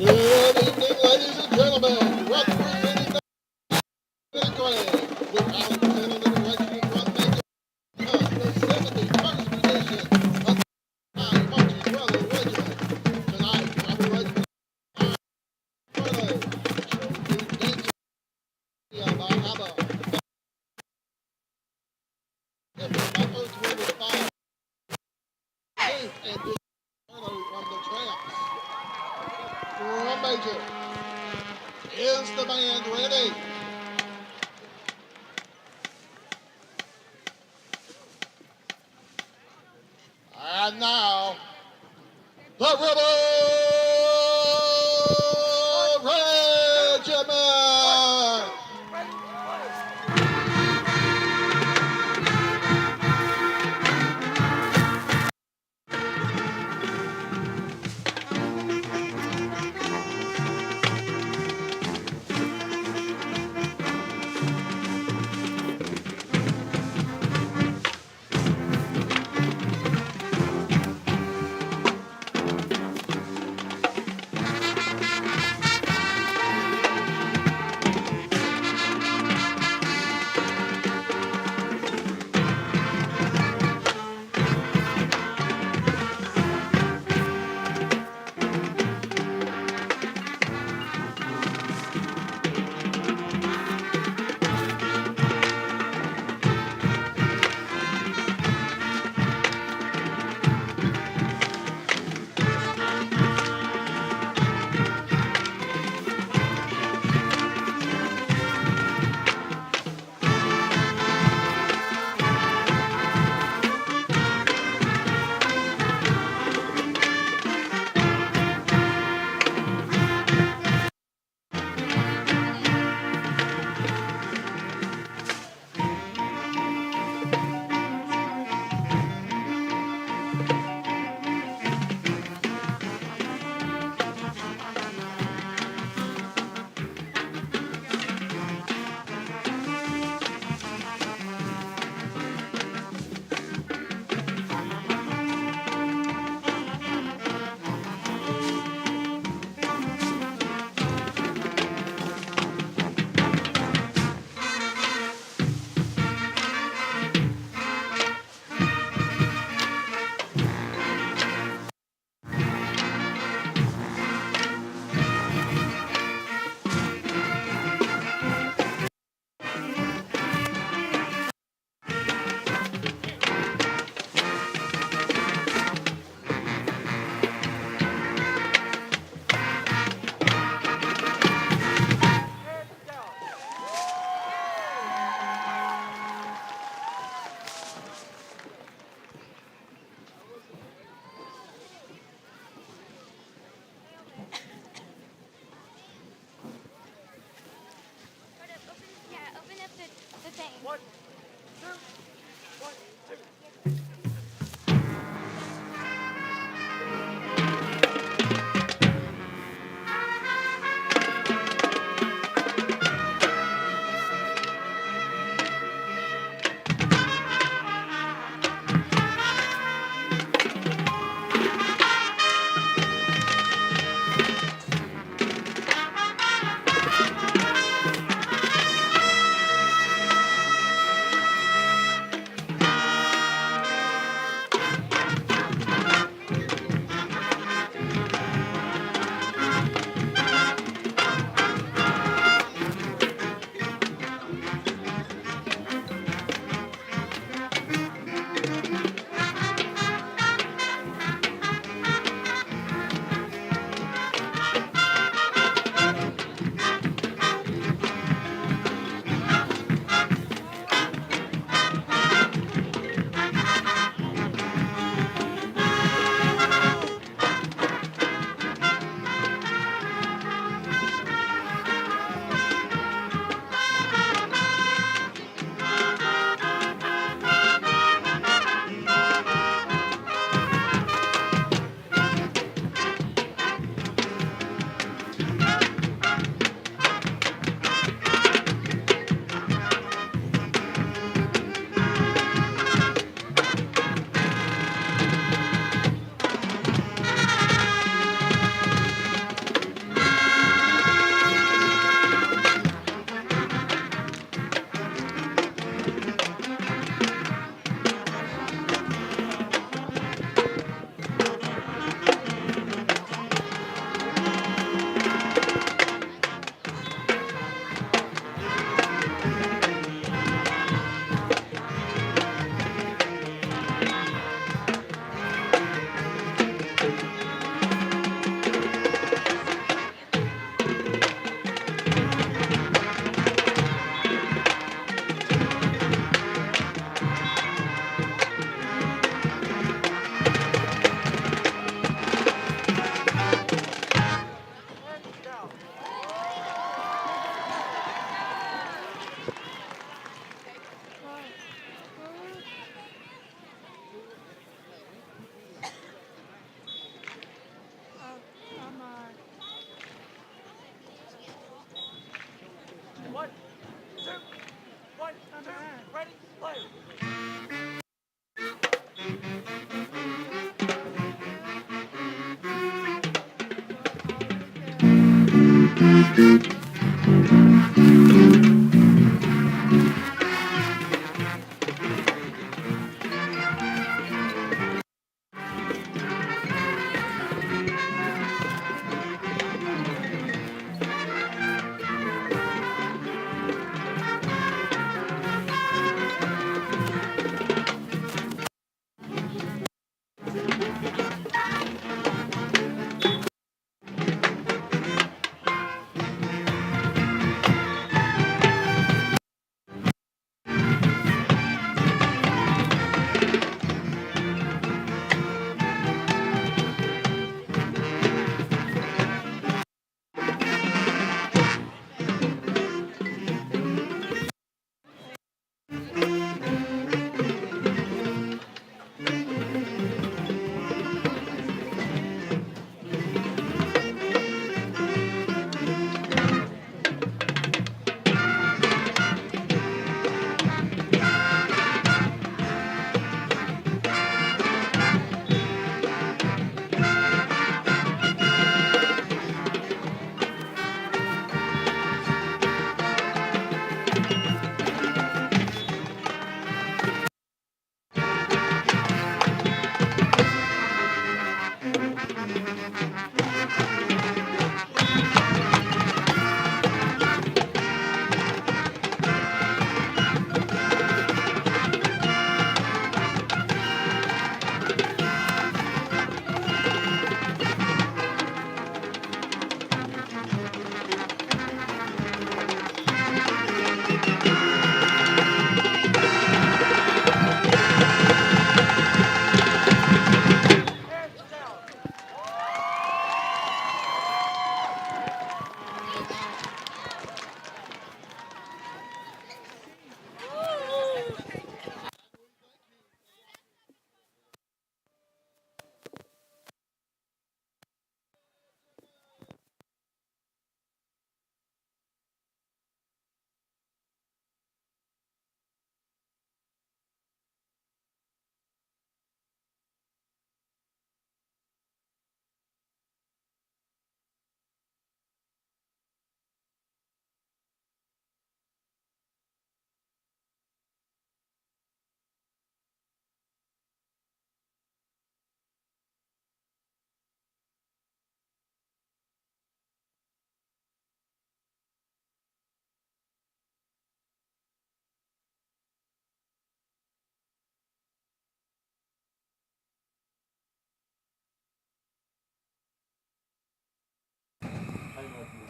Good evening, ladies and gentlemen. Representing the grade, with Alex in the direction from Major the 71st Division of the High Marching Brother Regiment. Tonight, Brother Regiment from Major. Is the band ready? And now, the Rebel Regiment!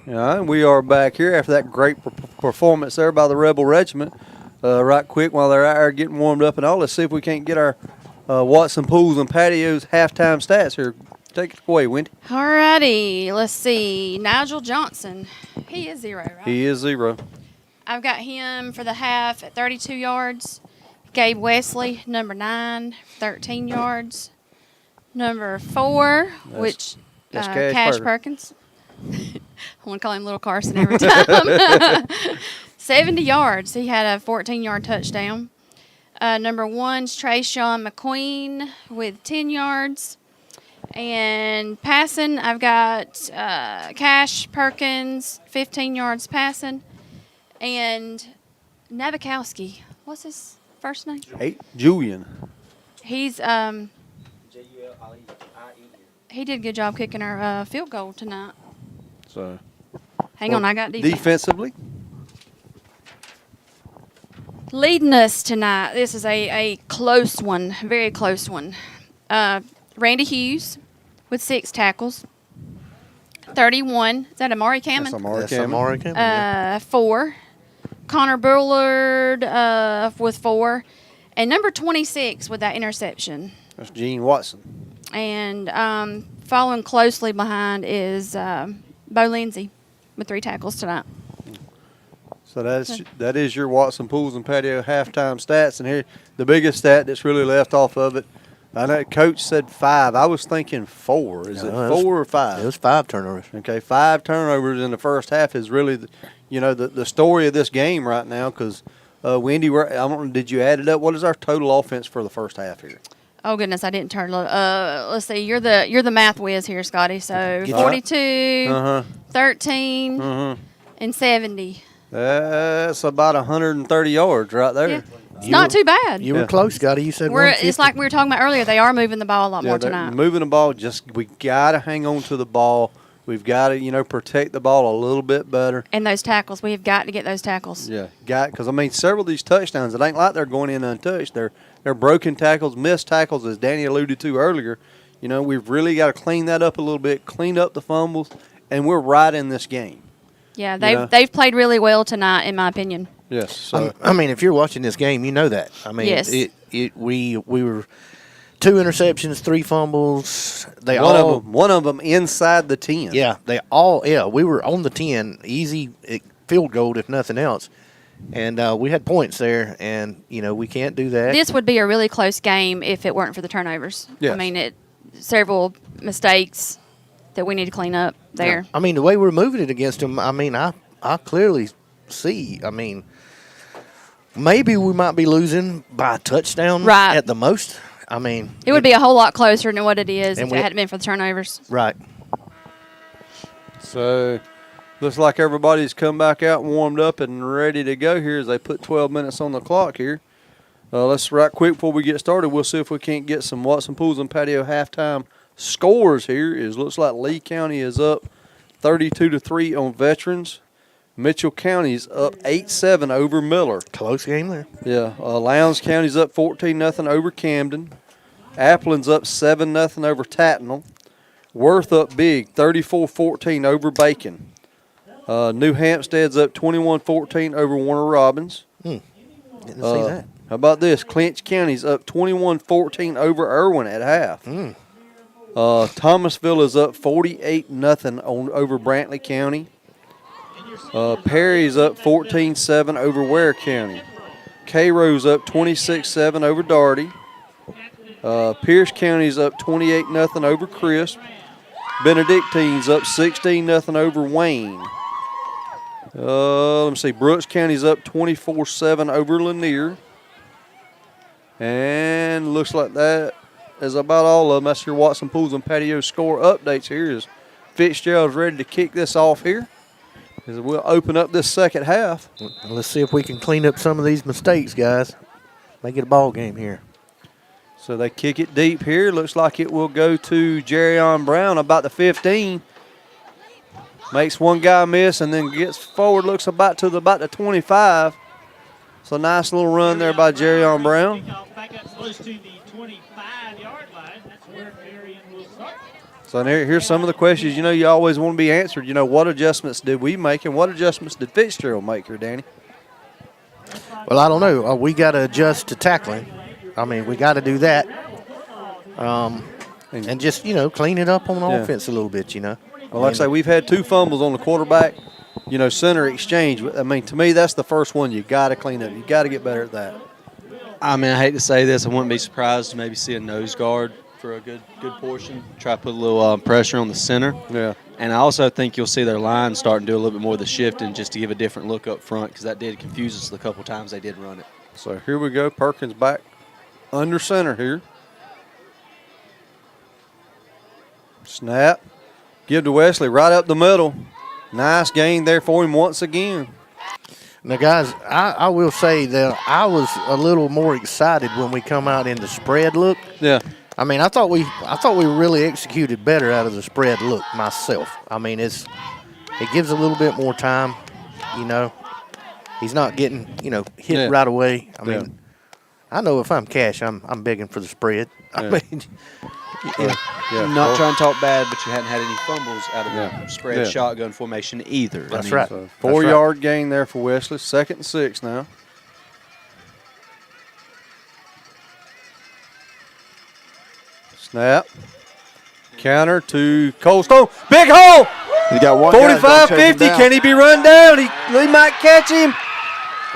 All right, we are back here after that great performance there by the Rebel Regiment. Right quick, while they're out there getting warmed up and all, let's see if we can't get our Watson Pools and Patios halftime stats here. Take it away, Wendy. All righty. Let's see. Nigel Johnson. He is 0, right? He is 0. I've got him for the half at 32 yards. Gabe Wesley, number 9, 13 yards. Number 4, That's Cash Perkins. I want to call him Little Carson every time. 70 yards. He had a 14-yard touchdown. Number 1's Trayshawn McQueen with 10 yards. And passing, I've got Cash Perkins, 15 yards passing. And Nabokowski. What's his first name? Julian. He's he did a good job kicking our field goal tonight. So, hang on, I got defensively. Leading us tonight, this is a close one, very close one. Randy Hughes with 6 tackles. 31. Is that Amari Cameron? That's Amari That's Cameron. Amari Cameron, yeah. 4. Connor Bullard with 4. And number 26 with that interception. That's Gene Watson. And following closely behind is Bo Lindsay with 3 tackles tonight. So that is your Watson Pools and Patio halftime stats. And here, the biggest stat that's really left off of it, I know Coach said 5. I was thinking 4. Is it 4 or 5? It was 5 turnovers. Okay, 5 turnovers in the first half is really, the story of this game right now. Because Wendy, did you add it up? What is our total offense for the first half here? Oh goodness, I didn't turn. Let's see. You're the math whiz here, Scotty. So 42, 13, and 70. That's about 130 yards right there. Yeah. It's not too bad. You were close, Scotty. You said It's like we were talking about earlier. They are moving the ball a lot more they're tonight. Moving the ball, we got to hang on to the ball. We've got to, protect the ball a little bit better. And those tackles, we have got to get those tackles. Yeah, because several of these touchdowns, it ain't like they're going in untouched. They're broken tackles, missed tackles, as Danny alluded to earlier. We've really got to clean that up a little bit, clean up the fumbles, and we're right in this game. Yeah, they've played really well tonight, in my opinion. Yes. So if you're watching this game, you know that. Yes. We were 2 interceptions, 3 fumbles. One of them inside the 10. Yeah, we were on the 10, easy field goal if nothing else. And we had points there, and, we can't do that. This would be a really close game if it weren't for the turnovers. Yes. Several mistakes that we need to clean up there. Yeah. The way we're moving it against them, I clearly see, maybe we might be losing by a touchdown at the most. It would be a whole lot closer than what it is if it hadn't been for the turnovers. Right. So, looks like everybody's come back out and warmed up and ready to go here as they put 12 minutes on the clock here. Let's right quick before we get started. We'll see if we can't get some Watson Pools and Patio halftime scores here. It looks like Lee County is up 32-3 on Veterans. Mitchell County's up 8-7 over Miller. Close game there. Yeah. Lowndes County's up 14-0 over Camden. Applin's up 7-0 over Tatnall. Worth up big, 34-14 over Bacon. New Hampstead's up 21-14 over Warner Robins. Didn't see that. How about this? Clinch County's up 21-14 over Irwin at half. Thomasville is up 48-0 over Brantley County. Perry's up 14-7 over Ware County. Cairo's up 26-7 over Darty. Pierce County's up 28-0 over Crisp. Benedictine's up 16-0 over Wayne. Let me see. Brooks County's up 24-7 over Lanier. And looks like that is about all of them. That's your Watson Pools and Patio score updates here. As Fitzgerald's ready to kick this off here. As we'll open up this second half. Let's see if we can clean up some of these mistakes, guys. Make it a ball game here. So they kick it deep here. Looks like it will go to Jerrion Brown about the 15. Makes one guy miss and then gets forward. Looks about the 25. So nice little run there by Jerrion Brown. Back up close to the 25-yard line. That's where Berrien will start. So here's some of the questions, you always want to be answered. What adjustments did we make and what adjustments did Fitzgerald make here, Danny? Well, I don't know. We got to adjust to tackling. We got to do that. And just, clean it up on offense a little bit, Well, like I say, we've had 2 fumbles on the quarterback, center exchange. To me, that's the first one you got to clean up. You got to get better at that. I hate to say this. I wouldn't be surprised to maybe see a nose guard for a good portion. Try to put a little pressure on the center. Yeah. And I also think you'll see their line starting to do a little bit more of the shifting just to give a different look up front because that did confuse us the couple times they did run it. So here we go. Perkins back under center here. Snap. Give to Wesley right up the middle. Nice gain there for him once again. Now, guys, I will say that I was a little more excited when we come out in the spread look. Yeah. I thought we really executed better out of the spread look myself. It gives a little bit more time, He's not getting, hit right away. I know if I'm Cash, I'm begging for the spread. Not trying to talk bad, but you hadn't had any fumbles out of the spread shotgun formation either. That's right. So 4-yard gain there for Wesley. 2nd and 6 now. Snap. Counter to Coldstone. Big hole. He got one 45-50. Can he be run down? He might catch him.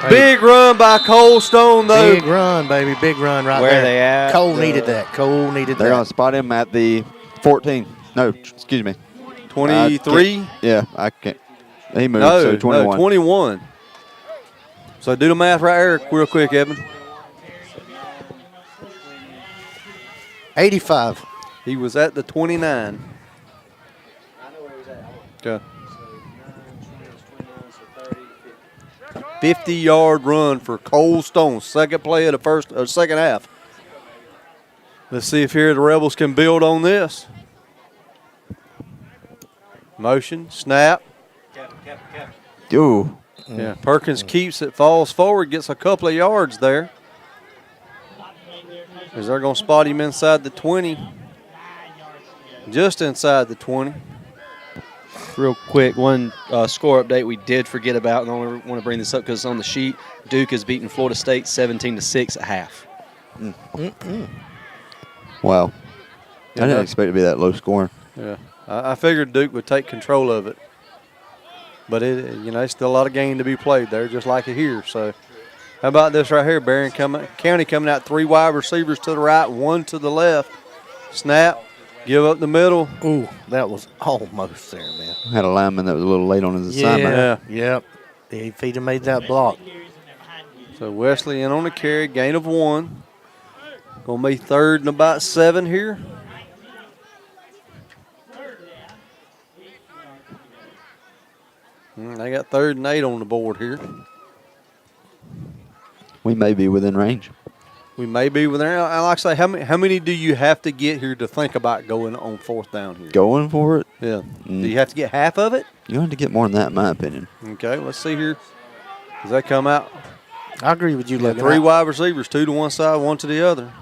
Big run by Coldstone, though. Big run, baby. Big run right there. Where are they at? Cole needed that. They're going to spot him at the 14. No, excuse me. 23? Yeah, I can't. He moved, so 21. No, 21. So do the math right here real quick, Evan. 85. He was at the 29. Okay. 50-yard run for Cole Stone. Second play of the second half. Let's see if here the Rebels can build on this. Motion, snap. Ooh. Yeah, Perkins keeps it, falls forward, gets a couple of yards there. Is they're going to spot him inside the 20. Just inside the 20. Real quick, one score update we did forget about, and I want to bring this up because it's on the sheet. Duke has beaten Florida State 17-6 at half. Wow. I didn't expect it to be that low scoring. Yeah, I figured Duke would take control of it. But, it's still a lot of game to be played there, just like it here. So, how about this right here? Berrien County coming out 3 wide receivers to the right, 1 to the left. Snap, give up the middle. Ooh, that was almost there, man. Had a lineman that was a little late on his assignment. Yeah. Yep. If he'd have made that block. So, Wesley in on the carry, gain of 1. Going to be 3rd and about 7 here. They got 3rd and 8 on the board here. We may be within range. We may be within. Like I say, how many do you have to get here to think about going on 4th down here? Going for it? Yeah. Do you have to get half of it? You have to get more than that, in my opinion. Okay, let's see here. Does that come out? I agree with you. Yeah, 3 wide receivers, 2 to one side, 1 to the other.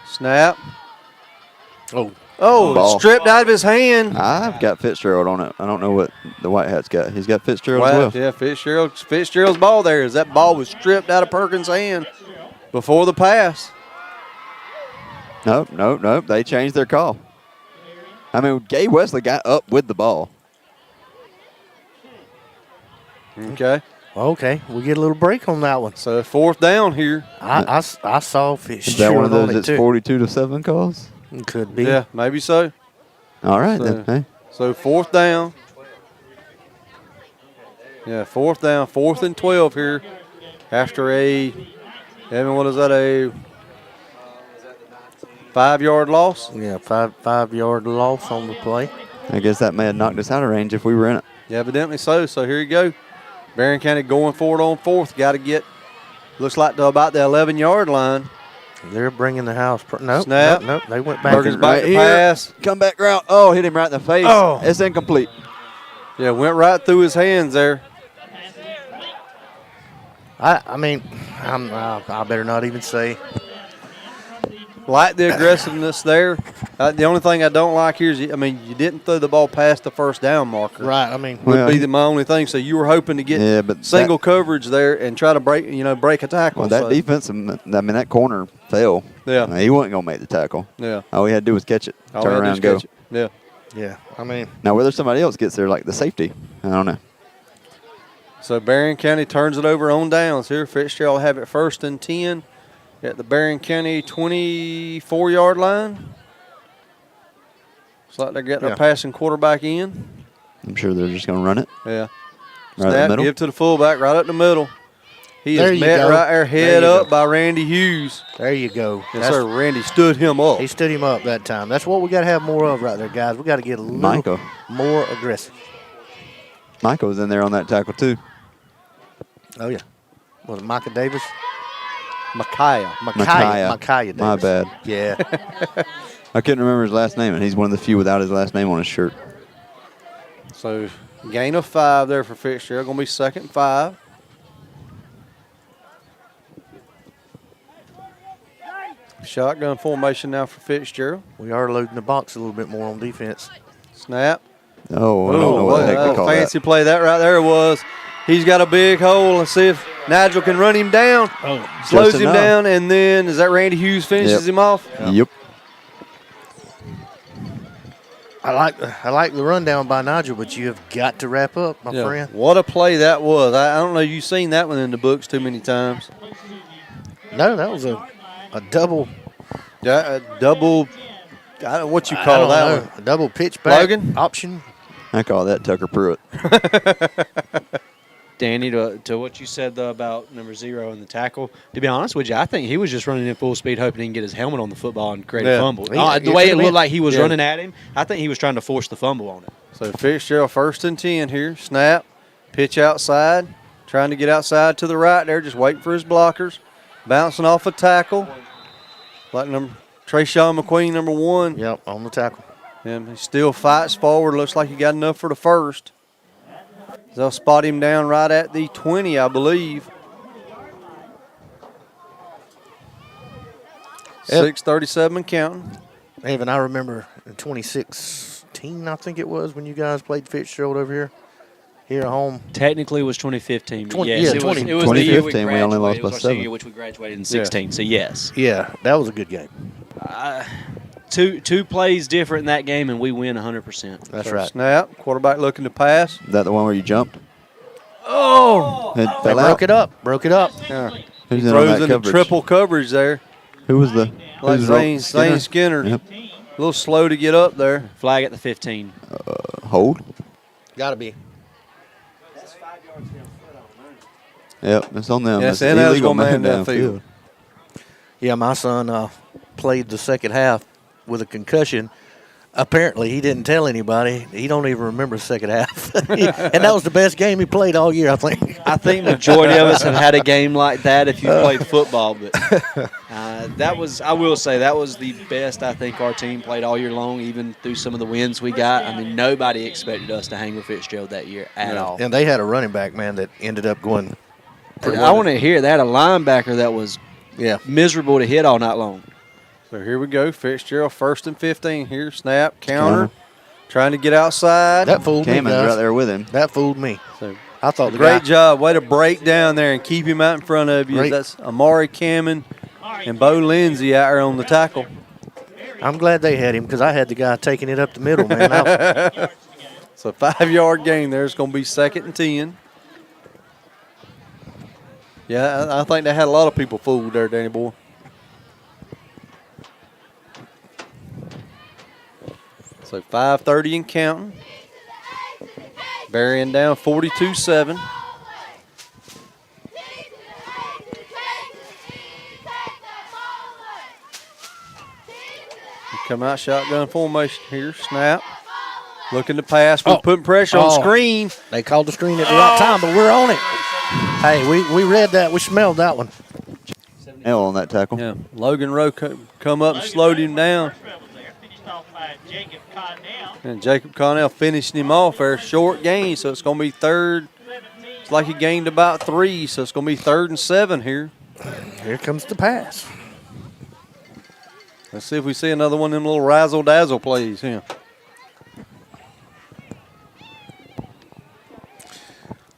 Snap. Oh, Ball. stripped out of his hand. I've got Fitzgerald on it. I don't know what the white hat's got. He's got Fitzgerald as well. Yeah, Fitzgerald's ball there. As that ball was stripped out of Perkins' hand before the pass. Nope. They changed their call. I mean, Gay Wesley got up with the ball. Okay. Okay, we get a little break on that one. So 4th down here. I saw Fitzgerald. Is that one of on those it that's 42-7 calls? Could be. Yeah, maybe so. All right, So- then. Hey. So 4th down. Yeah, 4th down, 4th and 12 here after a 5-yard loss. Yeah, five-yard loss on the play. I guess that may have knocked us out of range if we were in it. Yeah, evidently so. So here you go. Berrien County going forward on 4th. Got to get, looks like to about the 11-yard line. They're bringing the house. Nope, Snap. Nope. They went back. Perkins back to here. pass. Come back route. Oh, hit him right in the face. Oh. It's incomplete. Yeah, went right through his hands there. I mean, I better not even say. Like the aggressiveness there. The only thing I don't like here is, you didn't throw the ball past the 1st down marker. Right. I mean, Would be my only thing. So you were hoping to get single coverage there and try to break a tackle. Well, that defense, that corner fell. Yeah. He wasn't going to make the tackle. Yeah. All he had to do was catch it, All turn we had to around, do and is go. catch it. yeah. I mean, Now, whether somebody else gets there, like the safety, I don't know. So Berrien County turns it over on downs here. Fitzgerald have it 1st and 10 at the Berrien County 24-yard line. Looks like they're getting a passing quarterback in. I'm sure they're just going to run it. Yeah. Right in the Snap, middle. give to the fullback right up the middle. He There is you met go. right there, head There you up go. by Randy Hughes. there you go. Yes, sir. Randy stood him up. He stood him up that time. That's what we got to have more of right there, guys. We got to get a little Michael. more aggressive. Michael was in there on that tackle, too. Oh yeah. Was it Micah Davis? Micaiah. Micaiah Davis. My bad. Yeah. I couldn't remember his last name, and he's one of the few without his last name on his shirt. So gain of 5 there for Fitzgerald. Going to be 2nd and 5. Shotgun formation now for Fitzgerald. We are loading the box a little bit more on defense. Snap. Oh, I don't know what the heck they call fancy that. play that right there was. He's got a big hole. Let's see if Nigel can run him down. Slows Just him enough. down, and then is that Randy Hughes finishes Yep. him off? Yep. I like the rundown by Nigel, but you have got to wrap up, my friend. What a play that was. I don't know if you've seen that one in the books too many times. No, that was a double. Yeah, a double. I don't know what you I call don't that know, one. a double pitch back Logan? option. I call that Tucker Pruitt. Danny, to what you said though about number 0 and the tackle. To be honest with you, I think he was just running in full speed, hoping he can get his helmet on the football and create a fumble. The way it looked like he was running at him, I think he was trying to force the fumble on it. So Fitzgerald 1st and 10 here. Snap, pitch outside, trying to get outside to the right there, just waiting for his blockers, bouncing off a tackle, like Trayshawn McQueen, number 1. Yep, on the tackle. And he still fights forward. Looks like he got enough for the first. They'll spot him down right at the 20, I believe. 6:37 and counting. Evan, I remember in 2016, I think it was, when you guys played Fitzgerald over here at home. Technically, it was 2015. But yes, yeah, it was 2015, the year we we only lost graduated. It by was our 7. senior year, which we graduated in 16. So yes, Yeah, that was a good game. two plays different in that game, and we win 100%. That's So right. Snap, quarterback looking to pass. Is that the one where you jumped? Oh! It They fell out. broke it up. Yeah. Who's in on Throws that into coverage? triple coverage there. Who was the? Like who's Zane Skinner. Yep. A little slow to get up there. Flag at the 15. Hold. Got to be. Yep, it's on them. Yes, It's and illegal gonna man man that field. Yeah, my son played the second half with a concussion. Apparently, he didn't tell anybody. He don't even remember the second half. And that was the best game he played all year, I think. I think majority of us have had a game like that if you played football. But that was, I will say, that was the best I think our team played all year long, even through some of the wins we got. I mean, nobody expected us to hang with Fitzgerald that year at all. And they had a running back, man, that ended up going. I want to hear that. A linebacker that was miserable to hit all night long. So here we go. Fitzgerald 1st and 15 here. Snap, counter, trying to get outside. That fooled me, Camen's guys. right there with him. That fooled me. So I thought the great guy, job. Way to break down there and keep him out in front of you. Great. That's Amari Cameron and Bo Lindsay out there on the tackle. I'm glad they had him because I had the guy taking it up the middle, man. So 5-yard gain there. It's going to be 2nd and 10. Yeah, I think they had a lot of people fooled there, Danny boy. So 5:30 and counting. Berrien down 42-7. Come out shotgun formation here. Snap. Looking to pass. We're putting pressure on screen. They called the screen at the right time, but we're on it. Hey, we read that. We smelled that one. L on that tackle. Yeah, Logan Rowe come up and slowed him down. And Jacob Connell finishing him off there. Short gain, so it's going to be 3rd. It's like he gained about 3, so it's going to be 3rd and 7 here. Here comes the pass. Let's see if we see another one of them little razzle-dazzle plays here.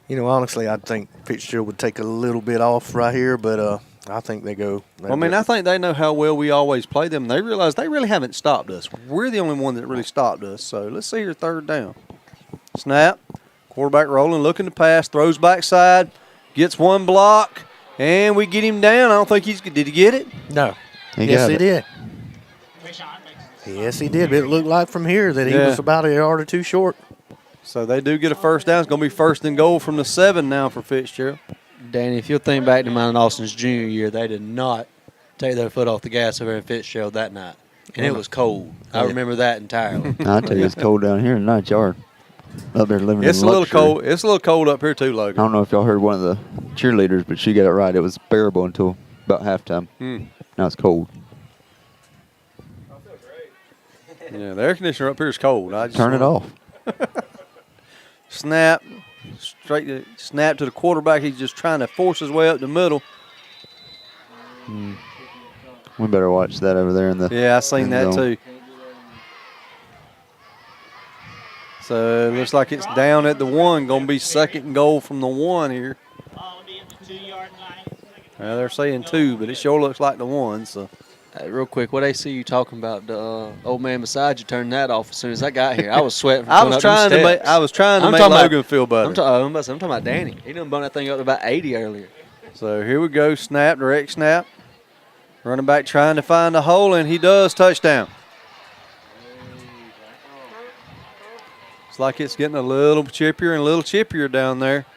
You know, honestly, I think Fitzgerald would take a little bit off right here, but I think they go. I mean, I think they know how well we always play them. They realize they really haven't stopped us. We're the only one that really stopped us. So let's see here, 3rd down. Snap. Quarterback rolling, looking to pass, throws backside, gets one block, and we get him down. I don't think did he get it? No. He Yes, got he it. did. Yes, he did. But it looked like from here that he was about a yard or two short. So they do get a 1st down. It's going to be 1st and goal from the 7 now for Fitzgerald. Danny, if you'll think back to mine and Austin's junior year, they did not take their foot off the gas over in Fitzgerald that night. And it was cold. I remember that entirely. I tell you, it's cold down here in the night yard. Up there living It's in a little luxury. cold. It's a little cold up here too, I Logan. don't know if y'all heard one of the cheerleaders, but she got it right. It was bearable until about halftime. Now it's cold. Yeah, the air conditioner up here is cold. I just Turn it off. Snap, snap to the quarterback. He's just trying to force his way up the middle. We better watch that over there in the. Yeah, I seen end that zone. too. So it looks like it's down at the 1. Going to be 2nd and goal from the 1 here. Well, they're saying 2, but it sure looks like the 1. So. Hey, real quick, what they see you talking about? The old man beside you turned that off as soon as I got here. I was sweating. From I was trying to make. Logan feel better. I'm talking about Danny. He done bumped that thing up to about 80 earlier. So here we go. Snap, direct snap. Running back trying to find a hole, and he does. Touchdown. It's like it's getting a little chippier and a little chippier down there.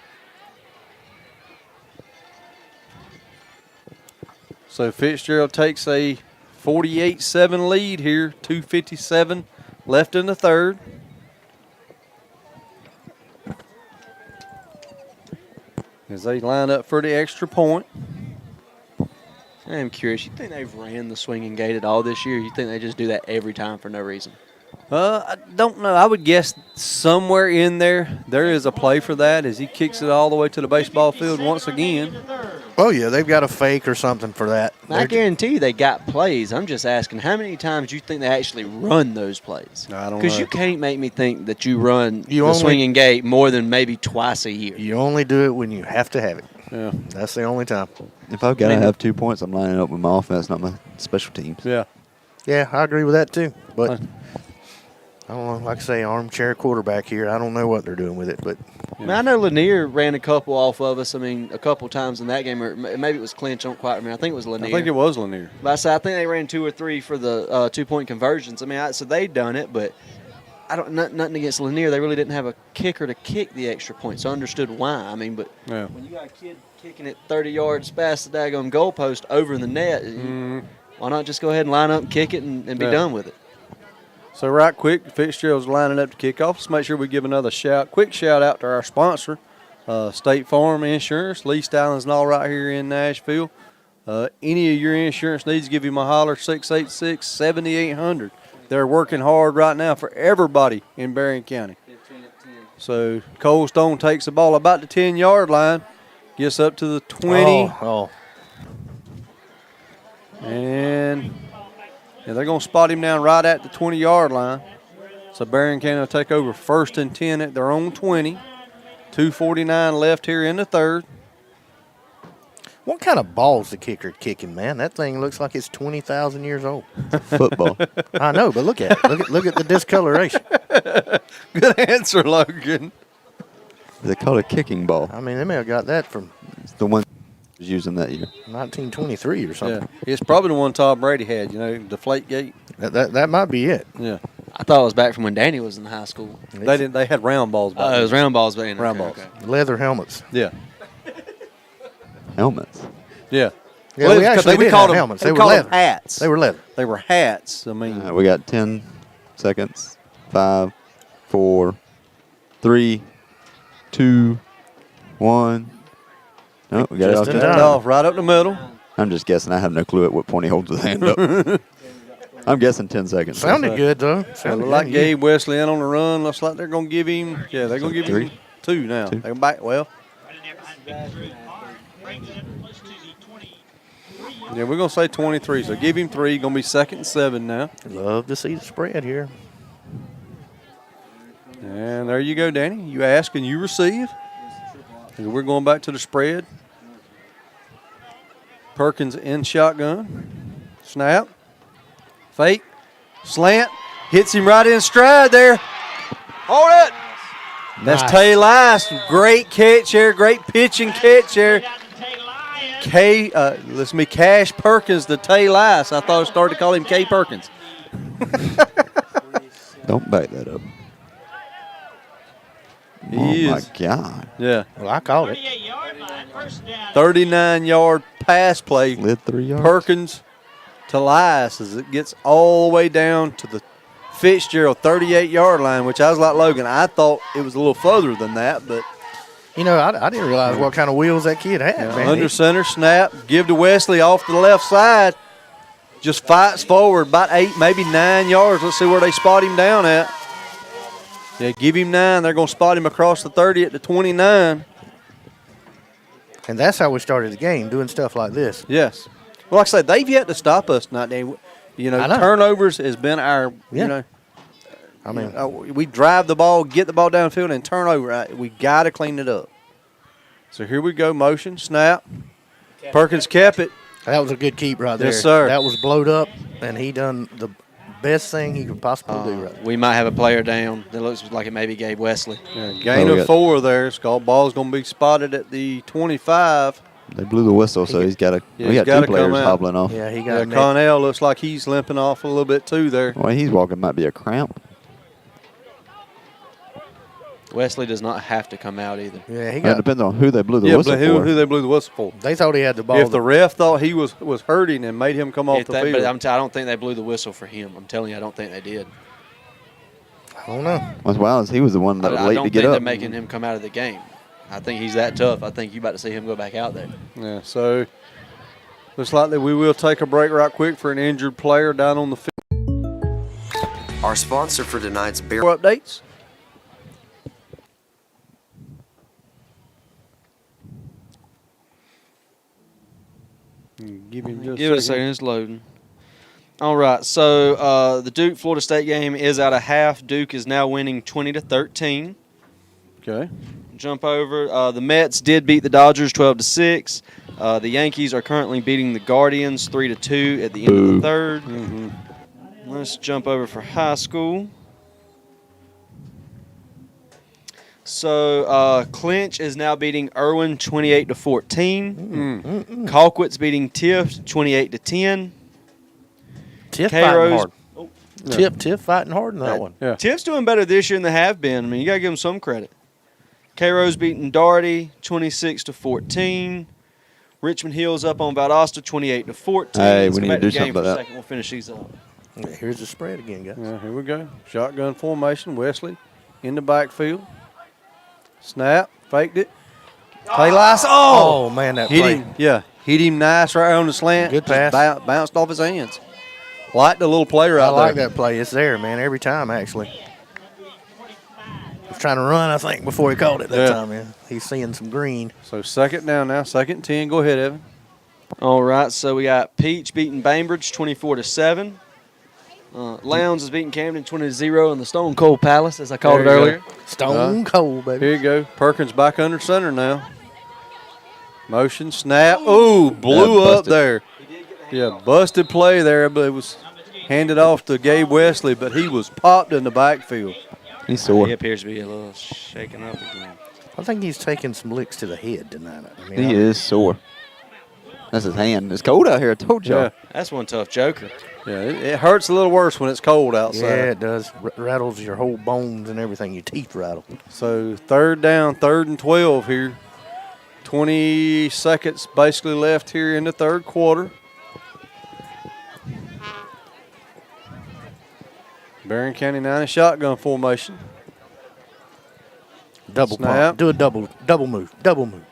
So Fitzgerald takes a 48-7 lead here. 2:57 left in the third. As they line up for the extra point. I am curious. You think they've ran the swinging gate at all this year? You think they just do that every time for no reason? I don't know. I would guess somewhere in there is a play for that as he kicks it all the way to the baseball field once again. Oh, yeah, they've got a fake or something for that. I guarantee you they got plays. I'm just asking, how many times do you think they actually run those plays? I don't know. Because you can't make me think that you run the swinging gate more than maybe twice a year. You only do it when you have to have it. Yeah. That's the only time. If I've got to have 2 points, I'm lining up with my offense, not my special teams. Yeah. Yeah, I agree with that too. But I don't know, like I say, armchair quarterback here. I don't know what they're doing with it, but I mean, I know Lanier ran a couple off of us. I mean, a couple times in that game, or maybe it was Clinch. I don't quite remember. I think it was Lanier. I think it was Lanier. But I think they ran 2 or 3 for the 2-point conversions. I mean, so they done it, but I don't nothing against Lanier. They really didn't have a kicker to kick the extra point, so I understood why. I mean, but when you got a kid kicking it 30 yards past the daggone goalpost over in the net, why not just go ahead and line up and kick it and be done with it? So right quick, Fitzgerald's lining up to kick off. Let's make sure we give another quick shout out to our sponsor, State Farm Insurance, Lee Stallings and all right here in Nashville. Any of your insurance needs, give him a holler, 686-7800. They're working hard right now for everybody in Berrien County. So Cole Stone takes the ball about the 10-yard line, gets up to the 20. And they're going to spot him down right at the 20-yard line. So Berrien County will take over 1st and 10 at their own 20. 2:49 left here in the third. what kind of ball's the kicker kicking, man? That thing looks like it's 20,000 years old. Football. I know, but look at it. Look at the discoloration. Good answer, Logan. They call it a kicking ball. I mean, they may have got that from It's the one was using that year. 1923 or something. Yeah, it's probably the one Tom Brady had, Deflate Gate. That might be it. Yeah. I thought it was back from when Danny was in high school. They didn't. They had round balls back Oh, it was round balls back then. Round Okay, balls. okay. Leather helmets. Yeah. Helmets. Yeah. Yeah, Well, we actually did called have them helmets. They They were called them leather. hats. They were leather. They were hats. I mean, We got 10 seconds. 5, 4, 3, 2, 1. No, we got it Just off in to time. off right up the middle. I'm just guessing. I have no clue at what point he holds his hand up. I'm guessing 10 seconds. Sounded good, though. Sounded Look like good. Gabe Wesley in on the run. Looks like they're going to give him. Yeah, they're going to give him 2 now. Two. They're back. Well, yeah, we're going to say 23. So give him 3. Going to be 2nd and 7 now. Love to see the spread here. And there you go, Danny. You ask and you receive. And we're going back to the spread. Perkins in shotgun. Snap. Fake. Slant. Hits him right in stride there. Hold it. That's Nice. Tay Lice. Great catch there. Great pitching catch there. Listen me, Cash Perkins to Tay Lice. I thought I started to call him K Perkins. Don't back that up. He my is. God. Yeah. Well, I called it. 39-yard pass play. Slid 3 yards. Perkins to Lice as it gets all the way down to the Fitzgerald 38-yard line, which I was like Logan. I thought it was a little further than that, but You know, I didn't realize what kind of wheels that kid had, man. under center snap, give to Wesley off to the left side. Just fights forward about 8, maybe 9 yards. Let's see where they spot him down at. Yeah, give him 9. They're going to spot him across the 30 at the 29. And that's how we started the game, doing stuff like this. Yes. Well, like I said, they've yet to stop us tonight, Danny. I know. Turnovers has been our, Yeah. I mean, we drive the ball, get the ball downfield, and turn over. We got to clean it up. So here we go, motion, snap. Perkins kept it. that was a good keep right there. Yes, sir. That was blowed up, and he done the best thing he could possibly do right there. We might have a player down. It looks like it may be Gabe Wesley. Yeah, gain we of got- 4 there. It's called ball's going to be spotted at the 25. They blew the whistle, so he's got to. Yeah, we he's got gotta 2 players come out. hobbling off. Yeah, he Yeah, got net. Connell looks like he's limping off a little bit too there. Well, he's walking might be a cramp. Wesley does not have to come out either. Yeah, he It got. depends on who they blew the Yeah, whistle but who for. they blew the whistle for. They thought he had the ball. If the ref thought he was hurting and made him come off the But field. I don't think they blew the whistle for him. I'm telling you, I don't think they did. I don't know. As well as he was the one that was I late don't to get think they're up. making him come out of the game. I think he's that tough. I think you're about to see him go back out there. Yeah, so looks like that we will take a break right quick for an injured player down on the field. Our sponsor for tonight's Bear More updates. Give him just Give it a second. It's loading. All right. So the Duke Florida State game is at a half. Duke is now winning 20-13. Okay. Jump over. The Mets did beat the Dodgers 12-6. The Yankees are currently beating the Guardians 3-2 at the end of the third. Mm-hmm. Let's jump over for high school. So Clinch is now beating Irwin 28-14. Colquitt's beating Tiff 28-10. Tiff Cairo's- fighting hard. Tiff fighting hard in that one. Yeah. Tiff's doing better this year than they have been. I mean, you got to give them some credit. Cairo's beating Darty 26-14. Richmond Hill's up on Valdosta 28-14. Hey, Let's we go need back to do the game something about for a that. second. We'll finish these up. Yeah, here's the spread again, guys. Yeah, here we go. Shotgun formation. Wesley in the backfield. Snap. Faked it. Play lice. Oh, man, that Hit play. him. Yeah. Hit him nice right on the slant. Good Just pass. Bounced off his hands. Like the little play right I like there. that play. It's there, man, every time, actually. He was trying to run, I think, before he called it that Yeah. time, man. He's seeing some green. So second down now. 2nd and 10. Go ahead, Evan. All right, so we got Peach beating Bainbridge 24-7. Lowndes is beating Camden 20-0 in the Stone Cold Palace, as I called it There you go. earlier. Stone cold, baby. Here you go. Perkins back under center now. Motion, snap. Ooh, blew up busted. there. Yeah, busted play there, but it was handed off to Gabe Wesley, but he was popped in the backfield. He's sore. He appears to be a little shaken up again. I think he's taking some licks to the head tonight. I mean, He is sore. That's his hand. It's cold out here. I told y'all. Yeah, That's one tough joker. yeah. It hurts a little worse when it's cold outside. Yeah, it does. Rattles your whole bones and everything. Your teeth rattle. So third down, 3rd and 12 here. 20 seconds basically left here in the third quarter. Berrien County 9 shotgun formation. Double Snap. pump. Do a double move. Double move.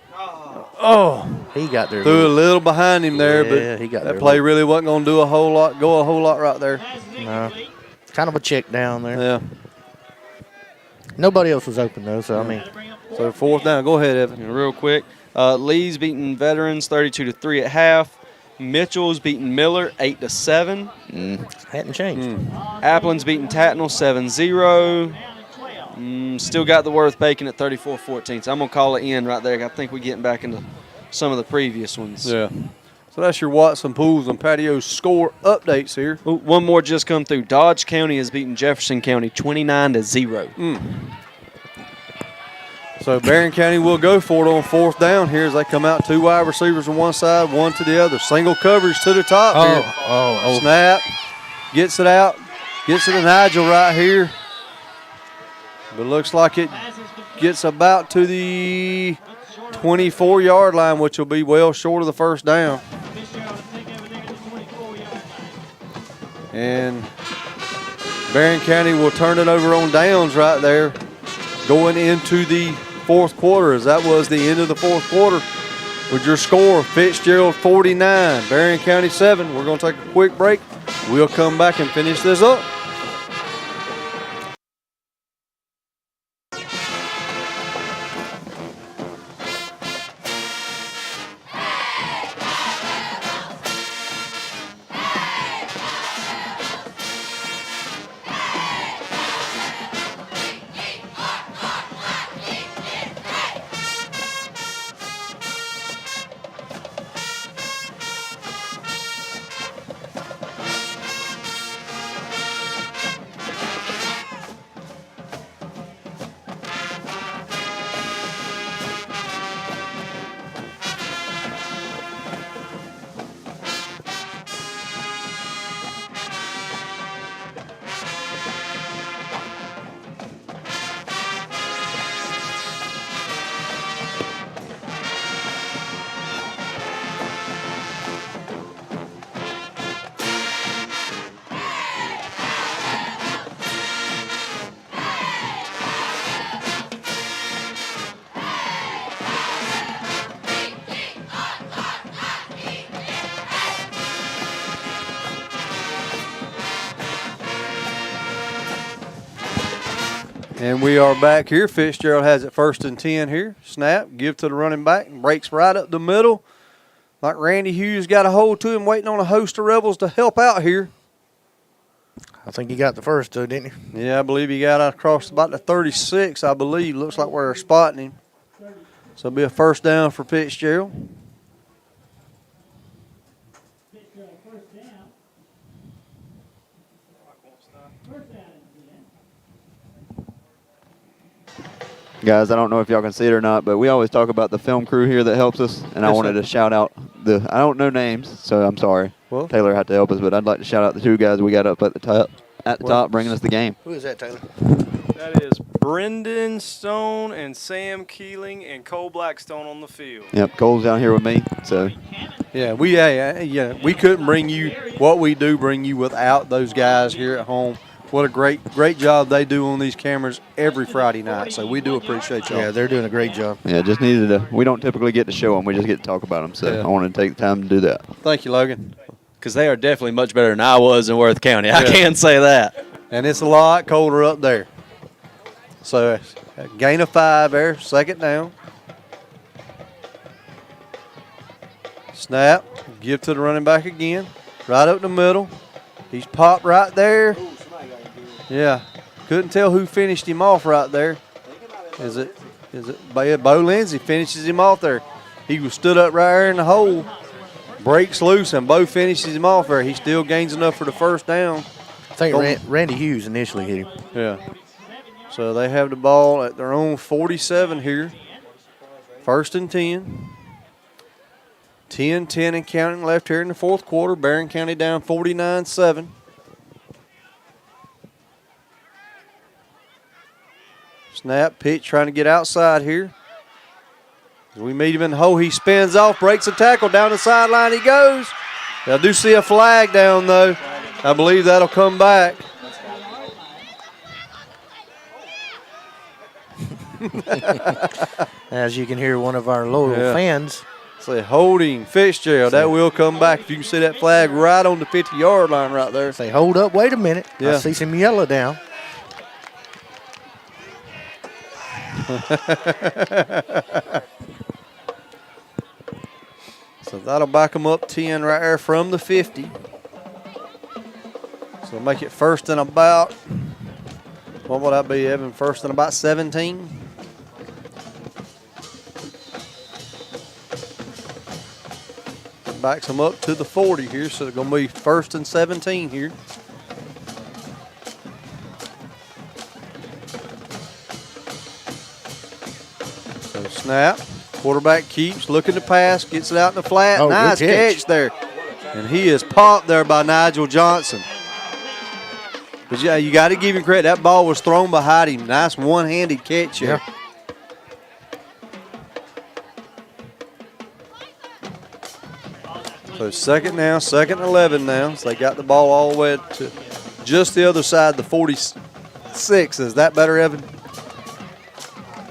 Oh, He got there. threw a little behind him there, Yeah, but he got that there play little. really wasn't going to do a whole lot right there. No. Kind of a check down there. Yeah. Nobody else was open, though, so, I mean. So 4th down. Go ahead, Evan. And real quick, Lee's beating Veterans 32-3 at half. Mitchell's beating Miller 8-7. Hadn't changed. Applin's beating Tatnall 7-0. Still got the Worth Bacon at 34-14. So I'm going to call it in right there. I think we're getting back into some of the previous ones. Yeah. So that's your Watson Pools and Patios score updates here. Ooh, one more just come through. Dodge County has beaten Jefferson County 29-0. So Berrien County will go for it on 4th down here as they come out 2 wide receivers on one side, 1 to the other. Single coverage to the top here. Snap. Gets it out. Gets it to Nigel right here. But looks like it gets about to the 24-yard line, which will be well short of the first down. And Berrien County will turn it over on downs right there, going into the 4th quarter, as that was the end of the 4th quarter. With your score, Fitzgerald 49, Berrien County 7. We're going to take a quick break. We'll come back and finish this up. And we are back here. Fitzgerald has it 1st and 10 here. Snap, give to the running back, breaks right up the middle. Like Randy Hughes got a hold to him, waiting on a host of Rebels to help out here. I think he got the first two, didn't he? Yeah, I believe he got across about the 36, I believe. Looks like we're spotting him. So it'll be a 1st down for Fitzgerald. Fitzgerald first down. First down and 10. Guys, I don't know if y'all can see it or not, but we always talk about the film crew here that helps us, and I Yes, wanted sir. to shout out I don't know names, so I'm sorry. Well- Taylor had to help us, but I'd like to shout out the 2 guys we got up at the top, Well- bringing us the game. Who is that, Taylor? That is Brendan Stone and Sam Keeling and Cole Blackstone on the field. Yep, Cole's down here with me, so Yeah, we couldn't bring you what we do bring you without those guys here at home. What a great job they do on these cameras every Friday night. So we do appreciate y'all. Yeah, they're doing a great job. yeah, just needed to. We don't typically get to show them; we just get to talk about them. So Yeah. I wanted to take the time to do that. Thank you, Logan. Because they are definitely much better than I was in Worth County. I Yeah. can say that. And it's a lot colder up there. So a gain of 5 there, 2nd down. Snap, give to the running back again, right up the middle. He's popped right there. Yeah, couldn't tell who finished him off right there. Is it Bo Lindsay finishes him off there? He was stood up right there in the hole, breaks loose, and Bo finishes him off there. He still gains enough for the 1st down. I think Randy Hughes initially hit him. Yeah. So they have the ball at their own 47 here. 1st and 10. 10-10 and counting left here in the 4th quarter. Berrien County down 49-7. Snap, pitch, trying to get outside here. As we meet him in the hole, he spins off, breaks a tackle, down the sideline he goes. I do see a flag down, though. I believe that'll come back. As you can hear, one of our loyal fans. Say holding Fitzgerald. That will come back. If you can see that flag right on the 50-yard line right there. Say, hold up, wait a minute. Yeah. I see some yellow down. So that'll back them up 10 right there from the 50. So make it 1st and about, what would that be, Evan? 1st and about 17. Backs them up to the 40 here, so it's going to be 1st and 17 here. So snap, quarterback keeps looking to pass, gets it out in the flat. Oh, nice good catch. catch there. And he is popped there by Nigel Johnson. But yeah, you got to give him credit. That ball was thrown behind him. Nice one-handed catch here. Yeah. So 2nd now, 2nd and 11 now. So they got the ball all the way to just the other side, the 46. Is that better, Evan?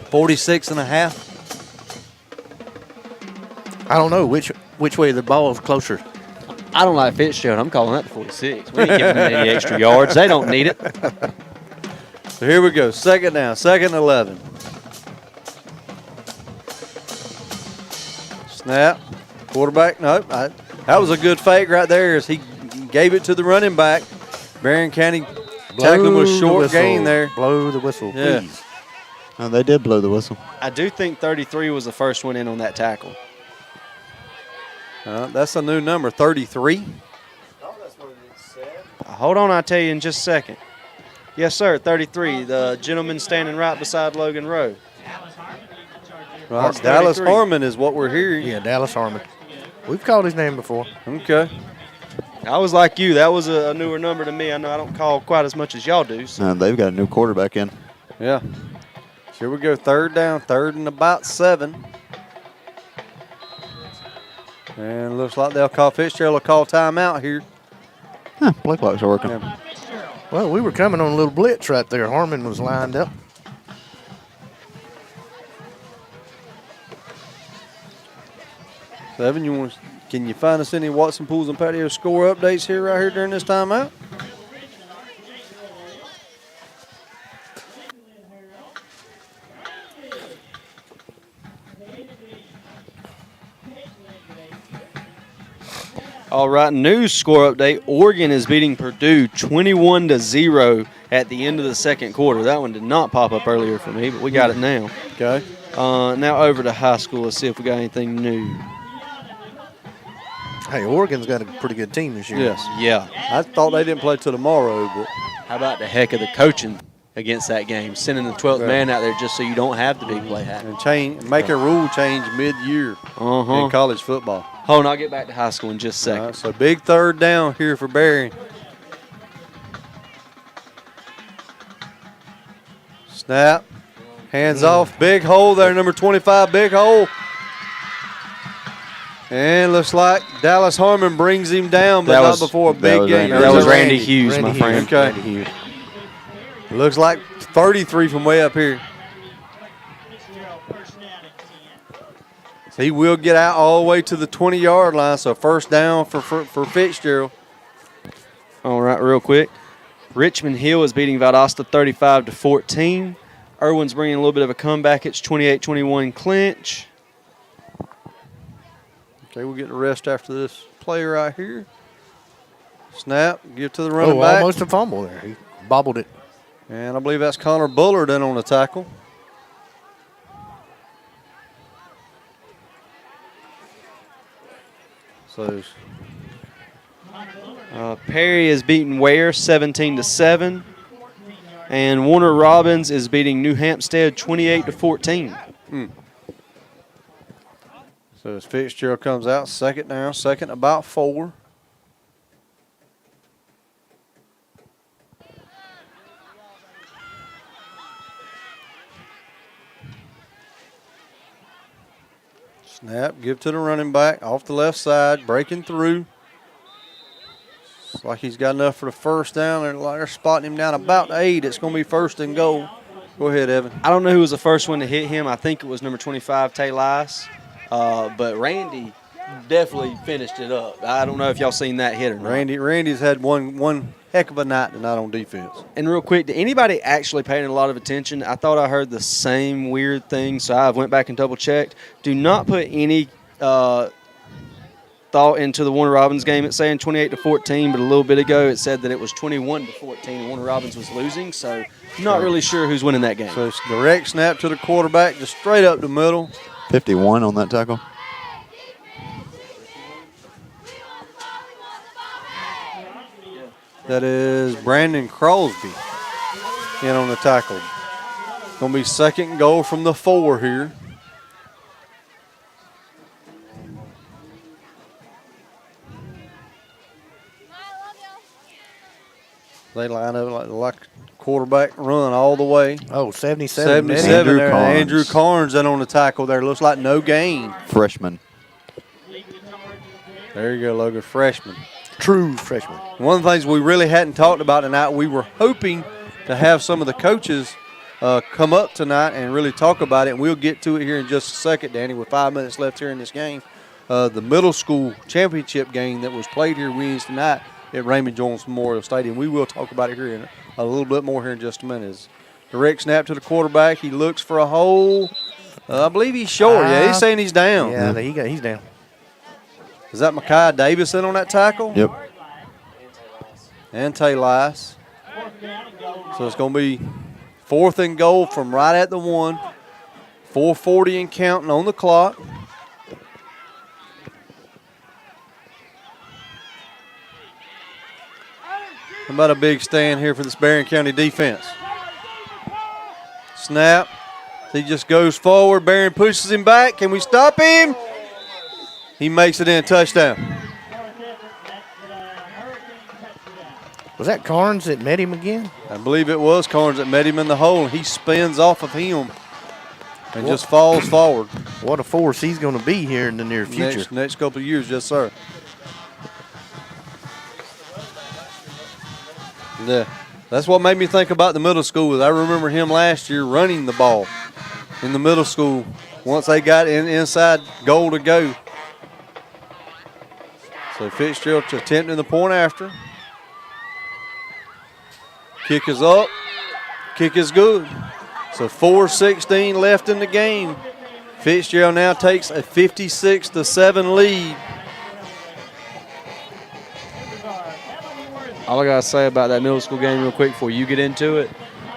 46 and a half. I don't know which way the ball is closer. I don't like Fitzgerald. I'm calling that the 46. We ain't giving them any extra yards. They don't need it. So here we go. 2nd down, 2nd and 11. Snap. Quarterback. Nope. That was a good fake right there as he gave it to the running back. Berrien County tackling with a short gain there. Blow the whistle, Yeah. please. Oh, they did blow the whistle. I do think 33 was the first one in on that tackle. That's a new number, 33. Hold on, I'll tell you in just a second. Yes, sir, 33. The gentleman standing right beside Logan Rowe. Right, That's Dallas 33. Harmon is what we're hearing. Yeah, Dallas Harmon. We've called his name before. Okay. I was like you. That was a newer number to me. I know I don't call quite as much as y'all do. So. They've got a new quarterback in. Yeah. Here we go, 3rd down, 3rd and about 7. And looks like Fitzgerald will call timeout here. Play clocks are working. Yeah. Well, we were coming on a little blitz right there. Harmon was lined up. So Evan, can you find us any Watson Pools and Patio score updates here right here during this timeout? All right, news score update. Oregon is beating Purdue 21-0 at the end of the second quarter. That one did not pop up earlier for me, but we got it now. Okay. Now over to high school. Let's see if we got anything new. Hey, Oregon's got a pretty good team this year. Yes. Yeah. I thought they didn't play till tomorrow, but How about the heck of the coaching against that game? Sending the 12th man out there just so you don't have the big play happen. and make a rule change mid-year in college football. Hold on, I'll get back to high school in just a second. All right, so big third down here for Berrien. Snap. Hands off. Big hole there, number 25, big hole. And looks like Dallas Harmon brings him down, but not before a big game. That was Randy Hughes, my friend. Okay. Randy Hughes. Looks like 33 from way up here. So he will get out all the way to the 20-yard line, so first down for Fitzgerald. All right, real quick. Richmond Hill is beating Valdosta 35-14. Irwin's bringing a little bit of a comeback. It's 28-21 clinch. Okay, we'll get the rest after this play right here. Snap, give to the running back. Almost a fumble there. He bobbled it. And I believe that's Connor Bullard in on the tackle. So Perry is beating Ware 17-7. And Warner Robins is beating New Hampstead 28-14. So as Fitzgerald comes out, second down, second about 4. Snap, give to the running back, off the left side, breaking through. Looks like he's got enough for the first down. They're spotting him down about 8. It's going to be first and goal. Go ahead, Evan. I don't know who was the first one to hit him. I think it was number 25, Tay Lice. But Randy definitely finished it up. I don't know if y'all seen that hit or not. Randy's had one heck of a night tonight on defense. And real quick, did anybody actually paying a lot of attention? I thought I heard the same weird thing, so I went back and double-checked. Do not put any thought into the Warner Robins game. It's saying 28-14, but a little bit ago it said that it was 21-14. Warner Robins was losing, so not really sure who's winning that game. So it's direct snap to the quarterback, just straight up the middle. 51 on that tackle. That is Brandon Crosby in on the tackle. Going to be second and goal from the 4 here. They line up like quarterback run all the way. Oh, 77 there. Andrew Carnes in on the tackle there. Looks like no gain. Freshman. There you go, Logan. Freshman. True freshman. One of the things we really hadn't talked about tonight, we were hoping to have some of the coaches come up tonight and really talk about it. And we'll get to it here in just a second, Danny, with 5 minutes left here in this game. The middle school championship game that was played here Wednesday night at Raymond Jones Memorial Stadium. We will talk about it here in a little bit more here in just a minute. It's direct snap to the quarterback. He looks for a hole. I believe he's short. Yeah, he's saying he's down. Yeah, he's down. Is that Mekhi Davis in on that tackle? Yep. And Tay Lice. So it's going to be fourth and goal from right at the 1. 4:40 and counting on the clock. How about a big stand here for this Berrien County defense? Snap. He just goes forward. Berrien pushes him back. Can we stop him? He makes it in. Touchdown. Was that Carnes that met him again? I believe it was Carnes that met him in the hole, and he spins off of him and just falls forward. What a force he's going to be here in the near future. Next couple of years, yes, sir. Yeah, that's what made me think about the middle school. I remember him last year running the ball in the middle school once they got inside goal to go. So Fitzgerald attempting the point after. Kick is up. Kick is good. So 4:16 left in the game. Fitzgerald now takes a 56-7 lead. All I got to say about that middle school game real quick before you get into it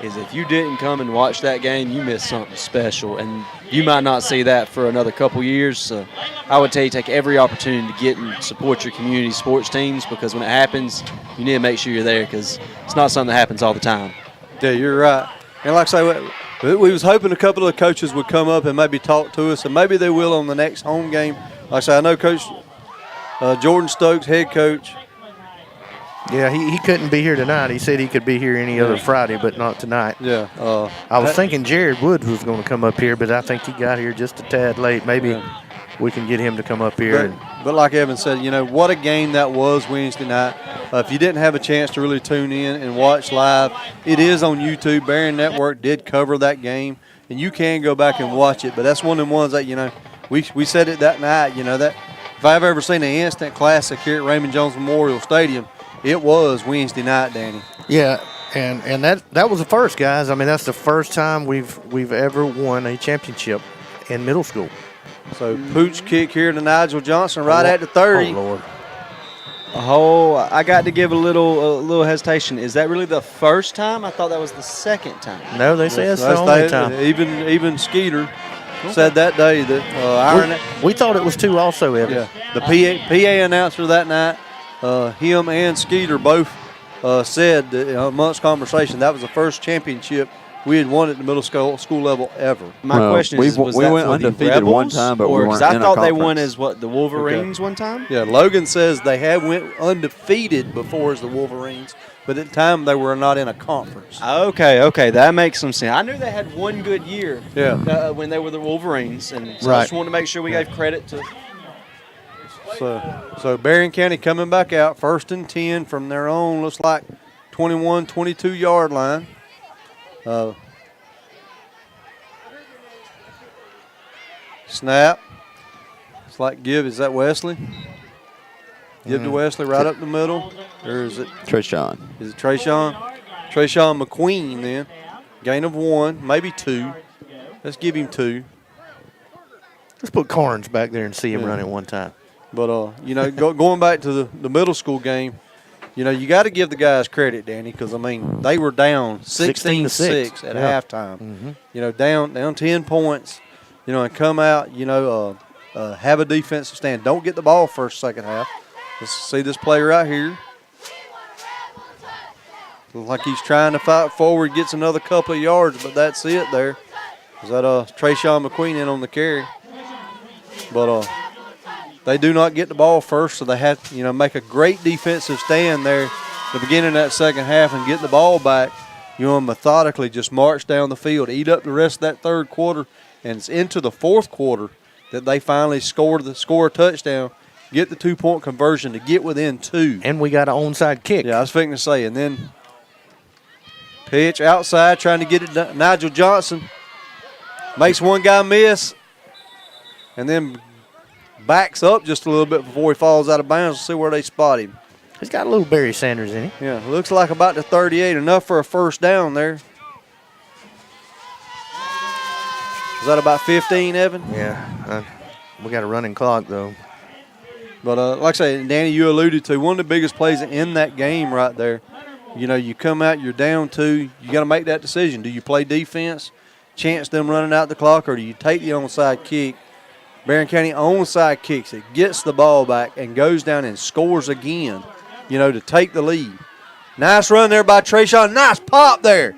is if you didn't come and watch that game, you missed something special. And you might not see that for another couple years. So I would tell you take every opportunity to get and support your community sports teams, because when it happens, you need to make sure you're there, because it's not something that happens all the time. Yeah, you're right. And like I say, we was hoping a couple of the coaches would come up and maybe talk to us, and maybe they will on the next home game. Like I say, I know Coach Jordan Stokes, head coach. Yeah, he couldn't be here tonight. He said he could be here any other Friday, but not tonight. Yeah. I was thinking Jared Woods was going to come up here, but I think he got here just a tad late. Maybe we can get him to come up here. But like Evan said, what a game that was Wednesday night. If you didn't have a chance to really tune in and watch live, it is on YouTube. Berrien Network did cover that game, and you can go back and watch it. But that's one of the ones that, we said it that night, that if I've ever seen an instant classic here at Raymond Jones Memorial Stadium, it was Wednesday night, Danny. Yeah, and that was the first, guys. I mean, that's the first time we've ever won a championship in middle school. So pooch kick here to Nigel Johnson right at the 30. Oh, Lord. I got to give a little hesitation. Is that really the first time? I thought that was the second time. No, they say it's the only time. Even Skeeter said that day that we thought it was two also, Evan. Yeah, the PA announcer that night, him and Skeeter both said that, amongst conversation, that was the first championship we had won at the middle school level ever. My question is, was we that went for undefeated the Rebels, one time, but we or weren't because I in thought a they won conference. as what, the Wolverines one time? Yeah, Logan says they had went undefeated before as the Wolverines, but at the time they were not in a conference. Okay, that makes some sense. I knew they had one good year when they were the Wolverines, and so I just wanted to make sure we gave credit to. So Berrien County coming back out, 1st and 10 from their own, looks like 21, 22-yard line. Snap. It's like give. Is that Wesley? Give to Wesley right up the middle. Or is it Trayshawn? Is it Trayshawn? Trayshawn McQueen then. Gain of 1, maybe 2. Let's give him 2. Let's put Carnes back there and see him run it one time. But, going back to the middle school game, you got to give the guys credit, Danny, because, they were down 16-6 at halftime. Mm-hmm. Down 10 points, and come out, have a defensive stand. Don't get the ball first, second half. Let's see this play right here. Looks like he's trying to fight forward, gets another couple of yards, but that's it there. Is that Trayshawn McQueen in on the carry? But they do not get the ball first, so they have to, make a great defensive stand there at the beginning of that second half and get the ball back. Methodically just march down the field, eat up the rest of that third quarter, and it's into the fourth quarter that they finally score a touchdown, get the 2-point conversion to get within 2. And we got an onside kick. Yeah, I was fixing to say. And then pitch outside, trying to get it done. Nigel Johnson makes one guy miss, and then backs up just a little bit before he falls out of bounds. Let's see where they spot him. He's got a little Barry Sanders in him. Yeah, looks like about the 38, enough for a first down there. Is that about 15, Evan? Yeah, we got a running clock, though. But like I say, Danny, you alluded to one of the biggest plays in that game right there. You come out, you're down 2. You got to make that decision. Do you play defense, chance them running out the clock, or do you take the onside kick? Berrien County onside kicks it, gets the ball back, and goes down and scores again, to take the lead. Nice run there by Trayshawn. Nice pop there.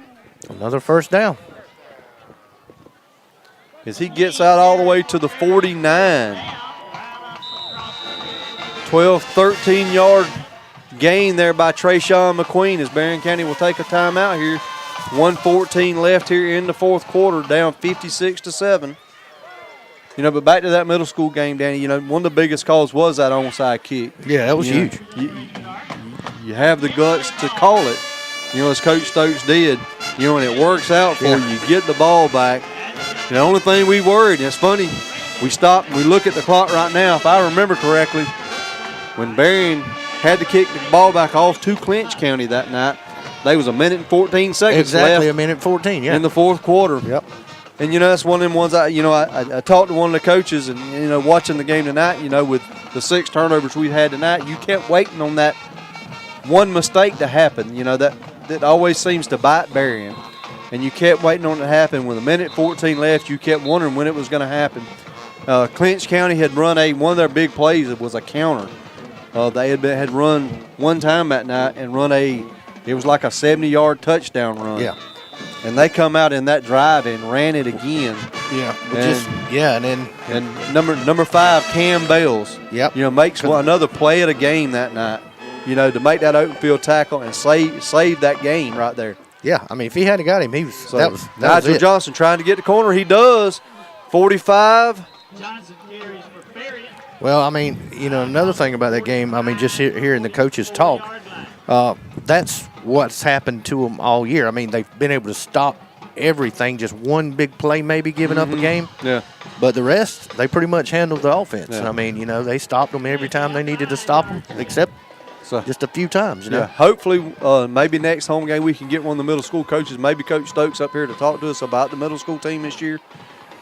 Another first down. As he gets out all the way to the 49. 12, 13-yard gain there by Trayshawn McQueen as Berrien County will take a timeout here. 1:14 left here in the fourth quarter, down 56-7. But back to that middle school game, Danny, one of the biggest calls was that onside kick. Yeah, that was huge. You have the guts to call it, as Coach Stokes did, and it works out for you. You get the ball back. The only thing we worried, and it's funny, we stop and we look at the clock right now. If I remember correctly, when Berrien had to kick the ball back off to Clinch County that night, there was 1 minute and 14 seconds exactly left. 1 minute 14, yeah. In the fourth quarter. Yep. And, that's one of them ones, I talked to one of the coaches and, watching the game tonight, with the 6 turnovers we had tonight, you kept waiting on that one mistake to happen, that always seems to bite Berrien. And you kept waiting on it to happen. With 1:14 left, you kept wondering when it was going to happen. Clinch County had run one of their big plays. It was a counter. They had run one time that night and it was like a 70-yard touchdown run. Yeah. And they come out in that drive and ran it again. Yeah. And number 5, Cam Bales. Yep. Makes another play of the game that night. To make that open field tackle and save that game right there. Yeah, I mean, if he hadn't got him, that was Nigel it. Johnson trying to get the corner. He does. 45. Johnson carries for Berrien. Well, I mean, another thing about that game, I mean, just hearing the coaches talk, that's what's happened to them all year. I mean, they've been able to stop everything, just one big play maybe giving up a game. Yeah. But the rest, they pretty much handled the offense. Yeah. I mean, they stopped them every time they needed to stop them, except just a few times. Yeah. Hopefully, maybe next home game we can get one of the middle school coaches, maybe Coach Stokes up here to talk to us about the middle school team this year.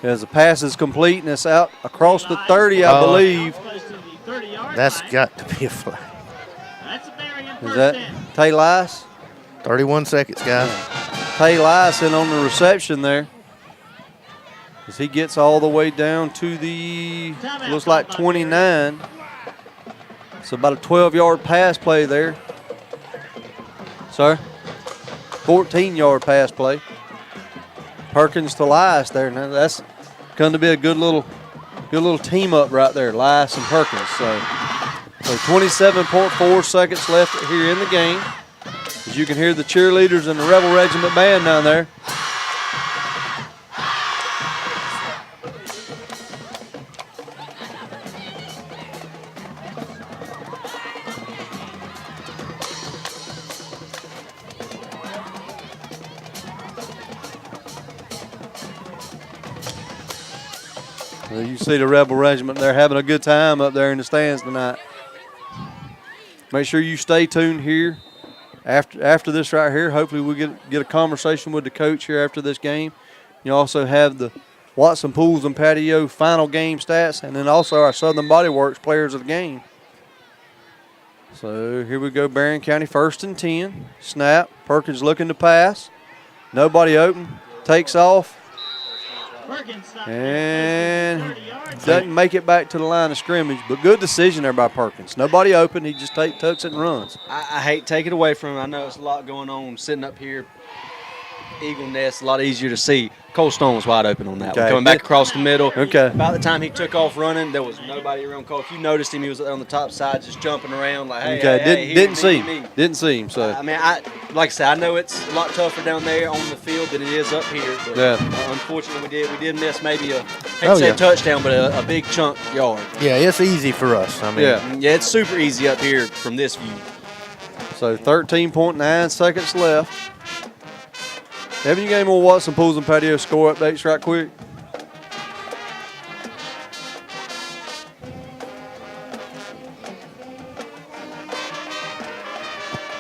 As the pass is complete and it's out across the 30, I believe. That's got to be a flag. That's a Berrien Is that Tay Lice? 31 seconds, guys. Tay Lice in on the reception there. As he gets all the way down to the, looks like 29. So about a 12-yard pass play there. Sir? 14-yard pass play. Perkins to Lice there. Now that's going to be a good little team up right there, Lice and Perkins. So 27.4 seconds left here in the game. As you can hear the cheerleaders and the Rebel Regiment band down there. Well, you see the Rebel Regiment, they're having a good time up there in the stands tonight. Make sure you stay tuned here after this right here. Hopefully we'll get a conversation with the coach here after this game. You also have the Watson Pools and Patio final game stats, and then also our Southern Body Works players of the game. So here we go, Berrien County 1st and 10. Snap, Perkins looking to pass. Nobody open, takes off. And doesn't make it back to the line of scrimmage, but good decision there by Perkins. Nobody open, he just tucks it and runs. I hate to take it away from him. I know it's a lot going on sitting up here. Eagle Nest, a lot easier to see. Cole Stone was wide open on that one. Coming back across the middle. Okay. About the time he took off running, there was nobody around Cole. If you noticed him, he was on the top side just jumping around like, hey, Didn't see him. Didn't see him. So I mean, like I said, I know it's a lot tougher down there on the field than it is up here. But unfortunately, we did miss maybe a touchdown, but a big chunk yard. Yeah, it's easy for us. I mean, yeah, it's super easy up here from this view. So 13.9 seconds left. Evan, you got any more Watson Pools and Patio score updates right quick?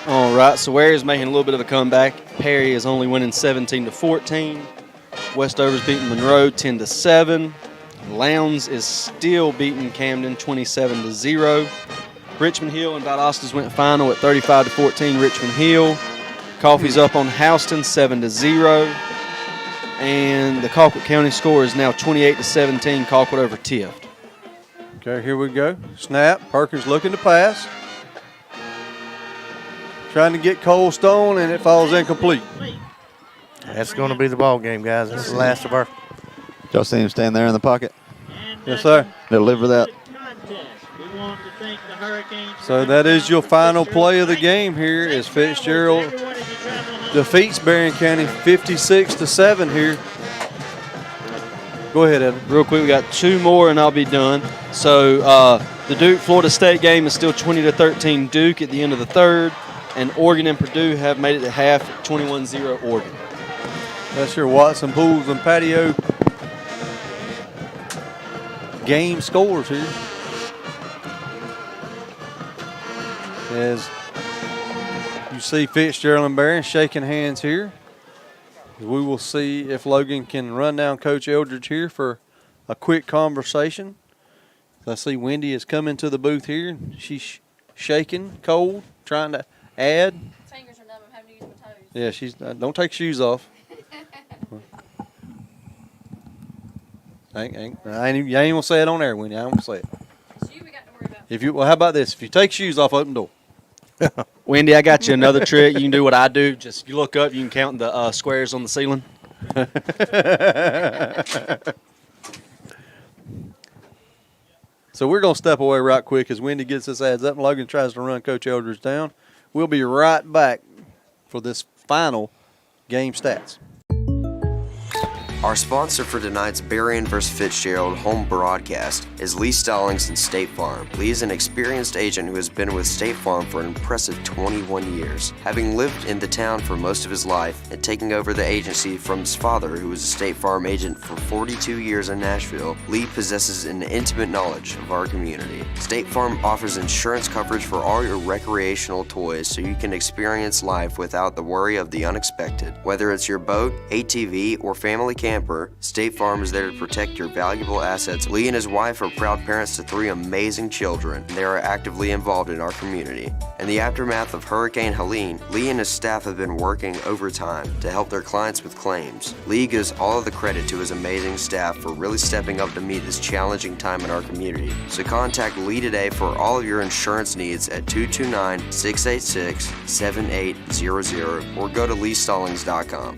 All right, so Ware is making a little bit of a comeback. Perry is only winning 17-14. Westover's beating Monroe 10-7. Lowndes is still beating Camden 27-0. Richmond Hill and Valdosta's went final at 35-14. Richmond Hill. Coffee's up on Houston 7-0. And the Colquitt County score is now 28-17. Colquitt over Tift. Okay, here we go. Snap. Perkins looking to pass. Trying to get Cole Stone, and it falls incomplete. That's going to be the ball game, guys. That's the last of our. Y'all see him stand there in the pocket? Yes, sir. Deliver that. So that is your final play of the game here as Fitzgerald defeats Berrien County 56-7 here. Go ahead, Evan. Real quick, we got two more and I'll be done. So the Duke-Florida State game is still 20-13 Duke at the end of the third. And Oregon and Purdue have made it to half at 21-0 Oregon. That's your Watson Pools and Patio game scores here. As you see Fitzgerald and Berrien shaking hands here. We will see if Logan can run down Coach Eldridge here for a quick conversation. I see Wendy has come into the booth here. She's shaking, cold, trying to add? Fingers are numb. I'm having to use my toes. Yeah, she's don't take shoes off. I ain't gonna say it on air, Winnie. I ain't gonna say it. It's you we got to worry about. If you how about this? If you take shoes off, open the door. Wendy, I got you another trick. You can do what I do. Just you look up, you can count the squares on the ceiling. So we're going to step away right quick as Wendy gets this ads up and Logan tries to run Coach Eldridge down. We'll be right back for this final game stats. Our sponsor for tonight's Berrien vs. Fitzgerald home broadcast is Lee Stallings and State Farm. Lee is an experienced agent who has been with State Farm for an impressive 21 years. Having lived in the town for most of his life and taking over the agency from his father, who was a State Farm agent for 42 years in Nashville, Lee possesses an intimate knowledge of our community. State Farm offers insurance coverage for all your recreational toys so you can experience life without the worry of the unexpected. Whether it's your boat, ATV, or family camper, State Farm is there to protect your valuable assets. Lee and his wife are proud parents to 3 amazing children, and they are actively involved in our community. In the aftermath of Hurricane Helene, Lee and his staff have been working overtime to help their clients with claims. Lee gives all of the credit to his amazing staff for really stepping up to meet this challenging time in our community. So contact Lee today for all of your insurance needs at 229-686-7800 or go to leestallings.com.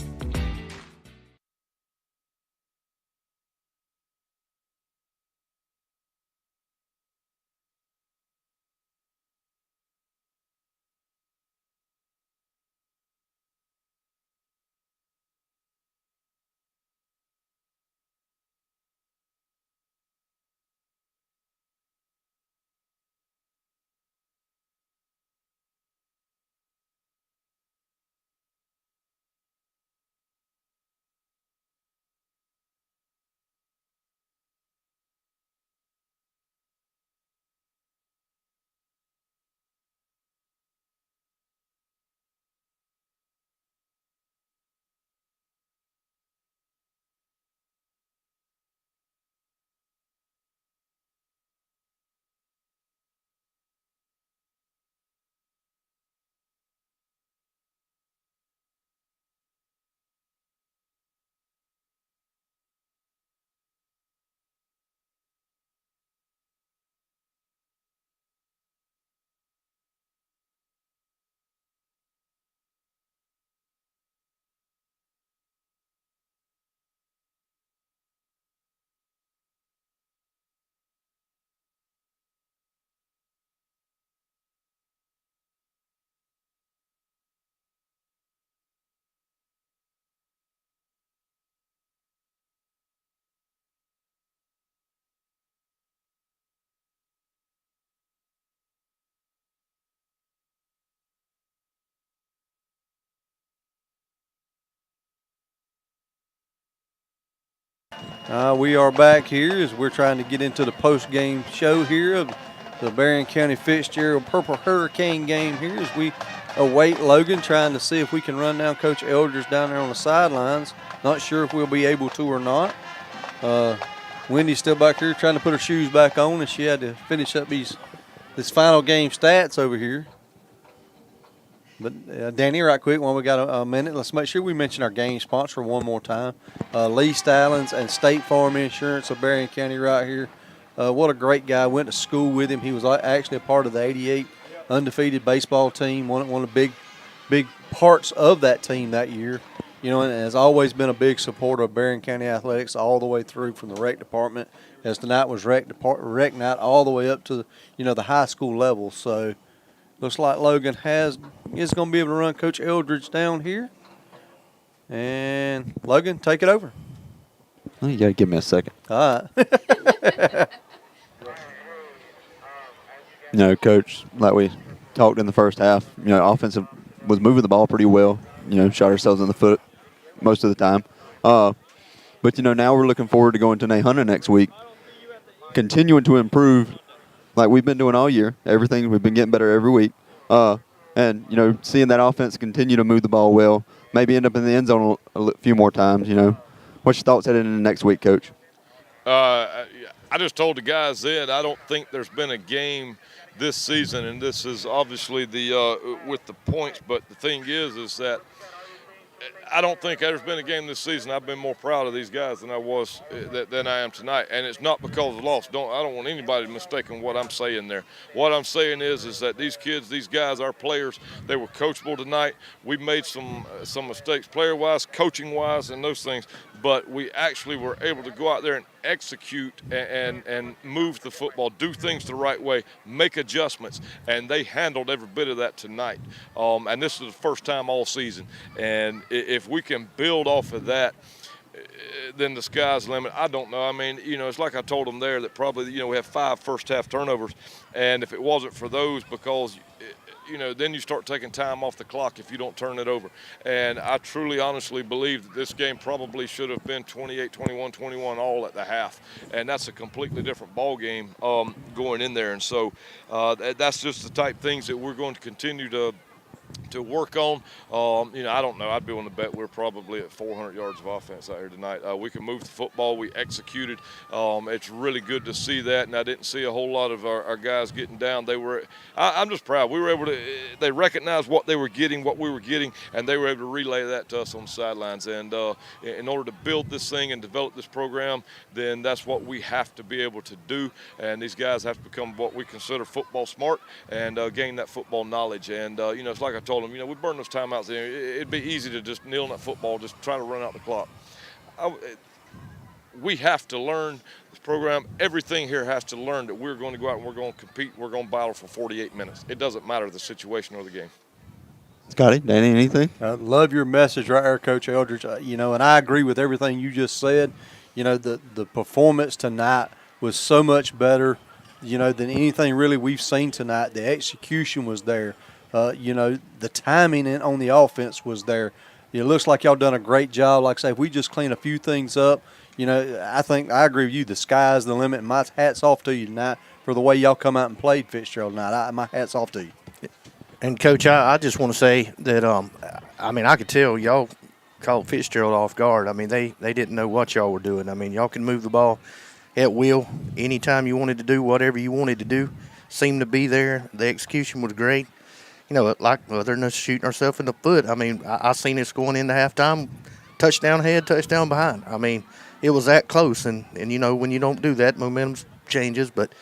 We are back here as we're trying to get into the post-game show here of the Berrien County Fitzgerald Purple Hurricane game here as we await Logan trying to see if we can run down Coach Eldridge down there on the sidelines. Not sure if we'll be able to or not. Wendy's still back here trying to put her shoes back on, and she had to finish up this final game stats over here. But Danny, right quick, while we got a minute, let's make sure we mention our game sponsor one more time. Lee Stallings and State Farm Insurance of Berrien County right here. What a great guy. Went to school with him. He was actually a part of the 88 undefeated baseball team, one of the big parts of that team that year. You know, and has always been a big supporter of Berrien County athletics all the way through from the rec department, as tonight was rec night all the way up to, the high school level. So looks like Logan is going to be able to run Coach Eldridge down here. And Logan, take it over. Well, you got to give me a second. All right. Coach, like we talked in the first half, offensive was moving the ball pretty well. Shot ourselves in the foot most of the time. But, now we're looking forward to going to Nahunta next week, continuing to improve like we've been doing all year. Everything, we've been getting better every week. And, seeing that offense continue to move the ball well, maybe end up in the end zone a few more times, What's your thoughts heading into next week, Coach? I I just told the guys then I don't think there's been a game this season, and this is obviously the with the points. But the thing is that I don't think there's been a game this season I've been more proud of these guys than I am tonight, and it's not because of the loss. I don't want anybody mistaking what I'm saying there. What I'm saying is that these kids, these guys, our players, they were coachable tonight. We made some mistakes player-wise, coaching-wise, and those things, but we actually were able to go out there and execute and move the football, do things the right way, make adjustments, and they handled every bit of that tonight. And this is the first time all season, and if we can build off of that, then the sky's the limit. I don't know. I mean, it's like I told them there that probably, we have 5 first-half turnovers, and if it wasn't for those, because then you start taking time off the clock if you don't turn it over. And I truly, honestly believe that this game probably should have been 28, 21, 21 all at the half. And that's a completely different ball game going in there. And so that's just the type of things that we're going to continue to work on. I don't know. I'd be willing to bet we're probably at 400 yards of offense out here tonight. We can move the football. We executed. It's really good to see that, and I didn't see a whole lot of our guys getting down. I'm just proud. We were able to. They recognized what they were getting, what we were getting, and they were able to relay that to us on the sidelines. And in order to build this thing and develop this program, then that's what we have to be able to do. And these guys have to become what we consider football smart and gain that football knowledge. And it's like I told them, we burn those timeouts. It'd be easy to just kneel in that football, just try to run out the clock. We have to learn this program. Everything here has to learn that we're going to go out and we're going to compete. We're going to battle for 48 minutes. It doesn't matter the situation or the game. Scotty, Danny, anything? I love your message right there, Coach Eldridge. And I agree with everything you just said. The performance tonight was so much better, than anything really we've seen tonight. The execution was there. The timing on the offense was there. It looks like y'all done a great job. Like I say, if we just clean a few things up, I think I agree with you. The sky's the limit. And my hat's off to you tonight for the way y'all come out and played Fitzgerald tonight. My hat's off to you. And, Coach, I just want to say that, I could tell y'all caught Fitzgerald off guard. They didn't know what y'all were doing. Y'all can move the ball at will anytime you wanted to do whatever you wanted to do. Seemed to be there. The execution was great. They're not shooting ourselves in the foot. I seen this going into halftime, touchdown ahead, touchdown behind. It was that close. And when you don't do that, momentum changes. But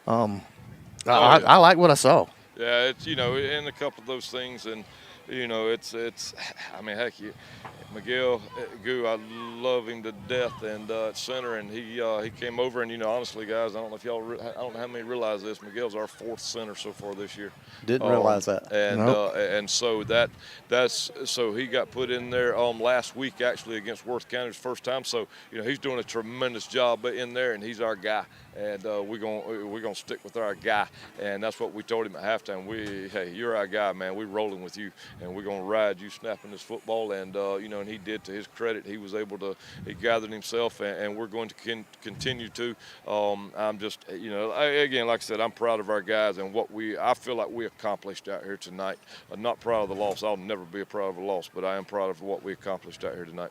I like what I saw. Yeah, it's, in a couple of those things. And, heck, Miguel Goo, I love him to death, and at center, and he came over, and honestly, guys, I don't know how many realize this. Miguel's our 4th center so far this year. Didn't realize that. And Nope. And so so he got put in there last week actually against Worth County's first time. So he's doing a tremendous job in there, and he's our guy. And we're gonna stick with our guy, and that's what we told him at halftime. Hey, you're our guy, man. We're rolling with you, and we're gonna ride you snapping this football. And and he did. To his credit, he was able to. He gathered himself, and we're going to continue to. I'm just, again, like I said, I'm proud of our guys and I feel like we accomplished out here tonight. I'm not proud of the loss. I'll never be proud of a loss, but I am proud of what we accomplished out here tonight.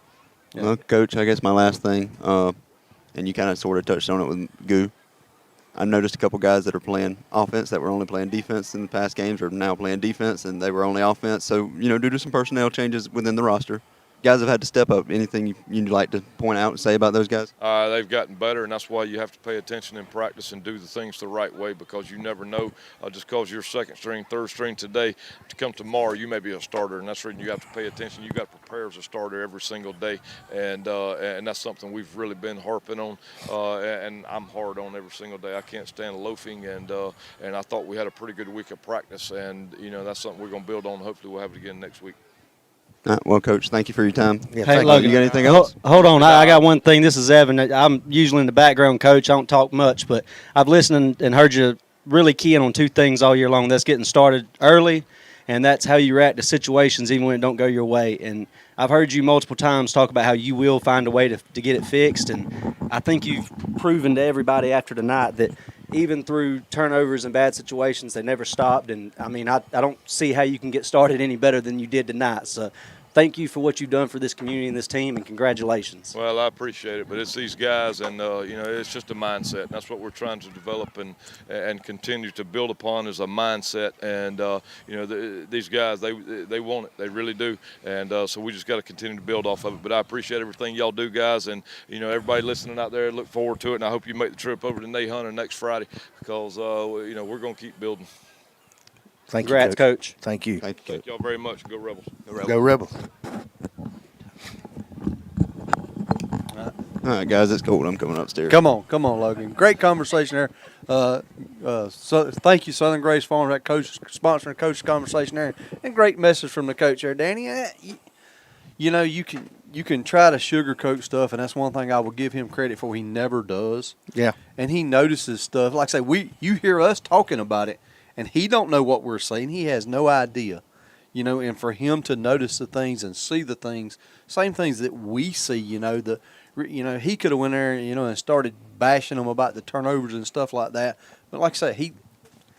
Yeah. Well, Coach, I guess my last thing. And you kind of sort of touched on it with Goo. I noticed a couple guys that are playing offense that were only playing defense in the past games are now playing defense, and they were only offense. So, due to some personnel changes within the roster, guys have had to step up. Anything you'd like to point out and say about those guys? They've gotten better, and that's why you have to pay attention in practice and do the things the right way, because you never know. Just because you're second string, third string today, to come tomorrow, you may be a starter, and that's the reason you have to pay attention. You got to prepare as a starter every single day, and that's something we've really been harping on, and I'm hard on every single day. I can't stand loafing, and I thought we had a pretty good week of practice, and that's something we're going to build on. Hopefully, we'll have it again next week. All right, well, Coach, thank you for your time. Yeah, hey, look, you got anything else? Hold on. I got one thing. This is Evan. I'm usually in the background, Coach. I don't talk much, but I've listened and heard you really keying on 2 things all year long. That's getting started early, and that's how you react to situations even when it don't go your way. And I've heard you multiple times talk about how you will find a way to get it fixed, and I think you've proven to everybody after tonight that even through turnovers and bad situations, they never stopped. And, I don't see how you can get started any better than you did tonight. So thank you for what you've done for this community and this team, and congratulations. Well, I appreciate it, but it's these guys, and it's just a mindset. And that's what we're trying to develop and continue to build upon is a mindset. And these guys, they want it, they really do. And so we just got to continue to build off of it. But I appreciate everything y'all do, guys, and everybody listening out there. Look forward to it, and I hope you make the trip over to Nahunter next Friday because we're going to keep building. Congrats, Coach. Thank you. Thank you, Thank y'all very much. Go Rebels. Go Rebels. All right, guys, it's cold. I'm coming upstairs. Come on, Logan. Great conversation there. So thank you, Southern Grace Farms, that coach sponsoring coach conversation there, and great message from the coach there, Danny. You can try to sugarcoat stuff, and that's one thing I will give him credit for. He never does. Yeah. And he notices stuff. Like I say, you hear us talking about it, and he don't know what we're saying. He has no idea. And for him to notice the things and see the things, same things that we see, he could have went there, and started bashing them about the turnovers and stuff like that. But like I say,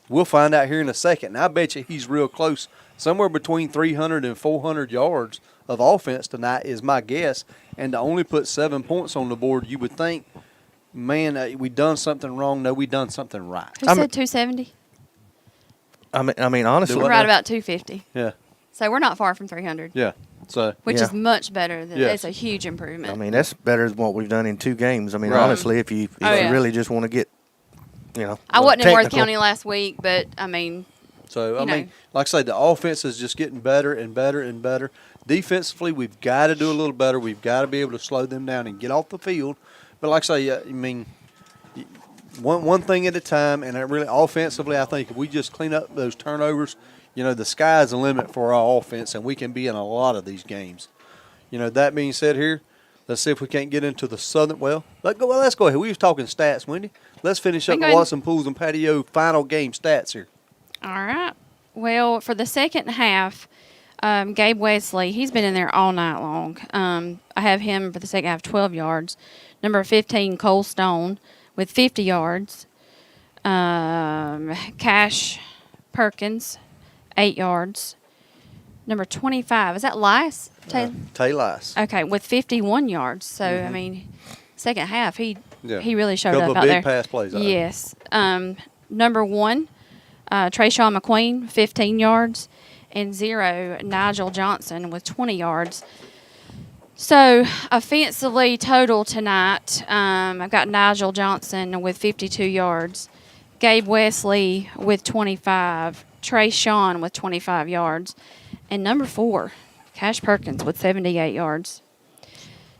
we'll find out here in a second. And I bet you he's real close. Somewhere between 300 and 400 yards of offense tonight is my guess. And to only put 7 points on the board, you would think, man, we done something wrong. No, we done something right. Who said 270? I mean, honestly. We're right about 250. Yeah. So we're not far from 300. Yeah. So which is much better. It's a huge improvement. I mean, that's better than what we've done in 2 games. I mean, Right. honestly, if you really just want to get, I wasn't in Worth technical. County last week, but I mean. So, like I say, the offense is just getting better and better and better. Defensively, we've got to do a little better. We've got to be able to slow them down and get off the field. But like I say, one thing at a time. And really, offensively, I think if we just clean up those turnovers, the sky's the limit for our offense, and we can be in a lot of these games. That being said here, let's see if we can't get into the Southern. Let's go ahead. We was talking stats, Wendy. Let's finish up the Watson Pools and Patio final game stats here. All right. Well, for the second half, Gabe Wesley, he's been in there all night long. I have him for the second half, 12 yards. Number 15, Cole Stone, with 50 yards. Cash Perkins, 8 yards. Number 25, is that Lice? Tay Lice. Okay, with 51 yards. So, I mean, second half, he really showed Couple up out of there. big pass plays out there. Yes. Number 1, Trayshawn McQueen, 15 yards. And 0, Nigel Johnson with 20 yards. So, offensively, total tonight, I've got Nigel Johnson with 52 yards. Gabe Wesley with 25. Trayshawn with 25 yards. And number 4, Cash Perkins with 78 yards.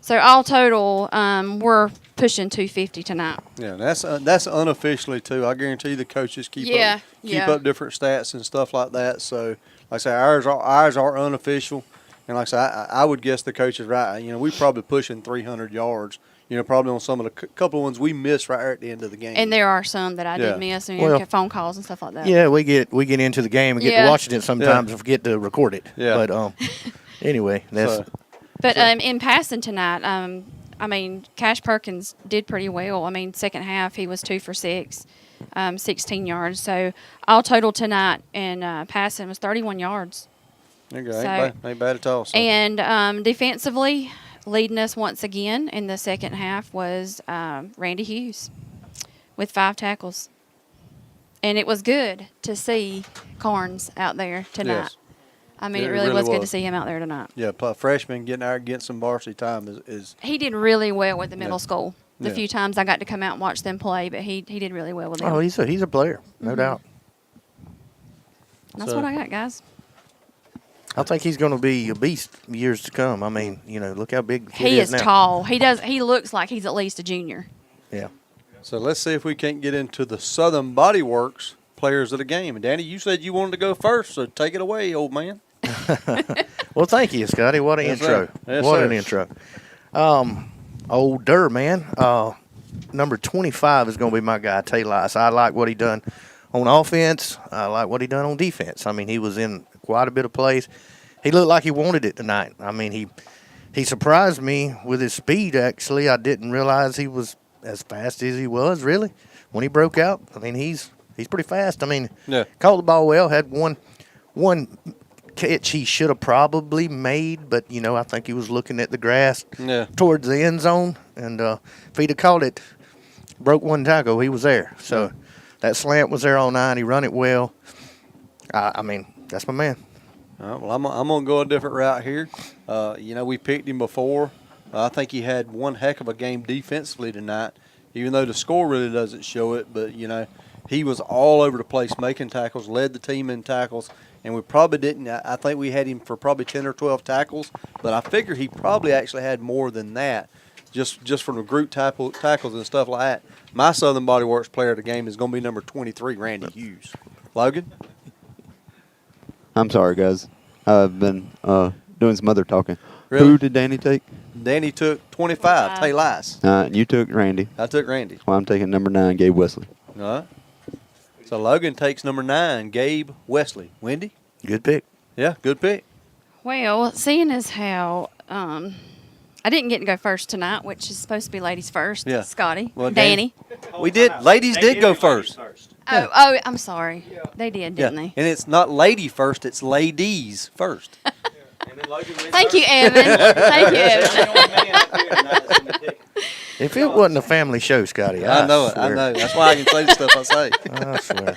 So all total, we're pushing 250 tonight. Yeah, that's unofficially too. I guarantee you the coaches keep up different stats and stuff like that. So, like I say, ours are unofficial, and like I say, I would guess the coach is right. We probably pushing 300 yards. Probably on some of the couple of ones we missed right at the end of the game. And there are some that I did miss, and get phone calls and stuff like that. Yeah, we get into the game and get to watching it sometimes and forget to record it. Yeah. But anyway, that's. But in passing tonight, Cash Perkins did pretty well. Second half he was 2 for 6, 16 yards. So all total tonight in passing was 31 yards. Okay, ain't bad at all. So. And defensively, leading us once again in the second half was Randy Hughes with 5 tackles. And it was good to see Carnes out there tonight. Yes. It really was good to see him out there tonight. Yeah, freshman getting out getting some varsity time is. He did really well with the middle school. The few times I got to come out and watch them play, but he did really well with them. Oh, he's a player, no doubt. That's what I got, guys. I think he's going to be a beast years to come. Look how big the kid he is now. tall. He looks like he's at least a junior. Yeah. So let's see if we can't get into the Southern Body Works players of the game. And Danny, you said you wanted to go first, so take it away, old man. Well, thank you, Scotty. What an intro. An intro. Old Durr, man. Number 25 is going to be my guy, Tay Lice. I like what he done on offense. I like what he done on defense. He was in quite a bit of plays. He looked like he wanted it tonight. He surprised me with his speed, actually. I didn't realize he was as fast as he was, really, when he broke out. He's pretty fast. Caught the ball well, had one catch he should have probably made, but, I think he was looking at the grass Yeah. towards the end zone. And if he'd have caught it, broke one tackle, he was there. So that slant was there all night. He run it well. I mean, that's my man. All right, well, I'm going to go a different route here. We picked him before. I think he had one heck of a game defensively tonight, even though the score really doesn't show it. But, he was all over the place making tackles, led the team in tackles, and we probably didn't. I think we had him for probably 10 or 12 tackles, but I figure he probably actually had more than that just from the group tackles and stuff like that. My Southern Body Works player of the game is going to be number 23, Randy Hughes. Logan? I'm sorry, guys. I've been doing some other talking. Really? Who did Danny take? Danny took 25, Tay Lice. And you took Randy. I took Randy. Well, I'm taking number 9, Gabe Wesley. All right. So Logan takes number 9, Gabe Wesley. Wendy? Good pick. Yeah, good pick. Well, seeing as how I didn't get to go first tonight, which is supposed to be ladies first. Yeah. Scotty, Well, Danny. We did. Ladies did go first. Oh, I'm sorry. They did, didn't they? And it's not lady first, it's ladies first. Thank you, Evan. Thank you, Evan. If it wasn't a family show, Scotty, I know it. swear. I know. That's why I can say the stuff I say. I swear.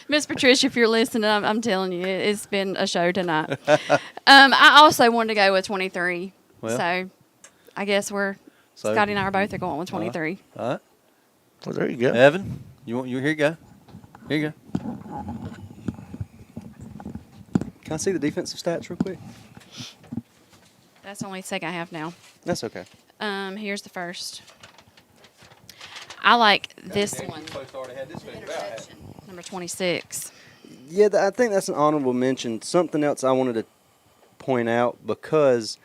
Miss Patricia, if you're listening, I'm telling you, it's been a show tonight. I also wanted to go with 23. Well. So I guess Scotty and I are both going with 23. All right. Well, there you go. Evan, here you go. Here you go. Can I see the defensive stats real quick? That's only the second half now. That's okay. Here's the first. I like this one. Number 26. Yeah, I think that's an honorable mention. Something else I wanted to point out because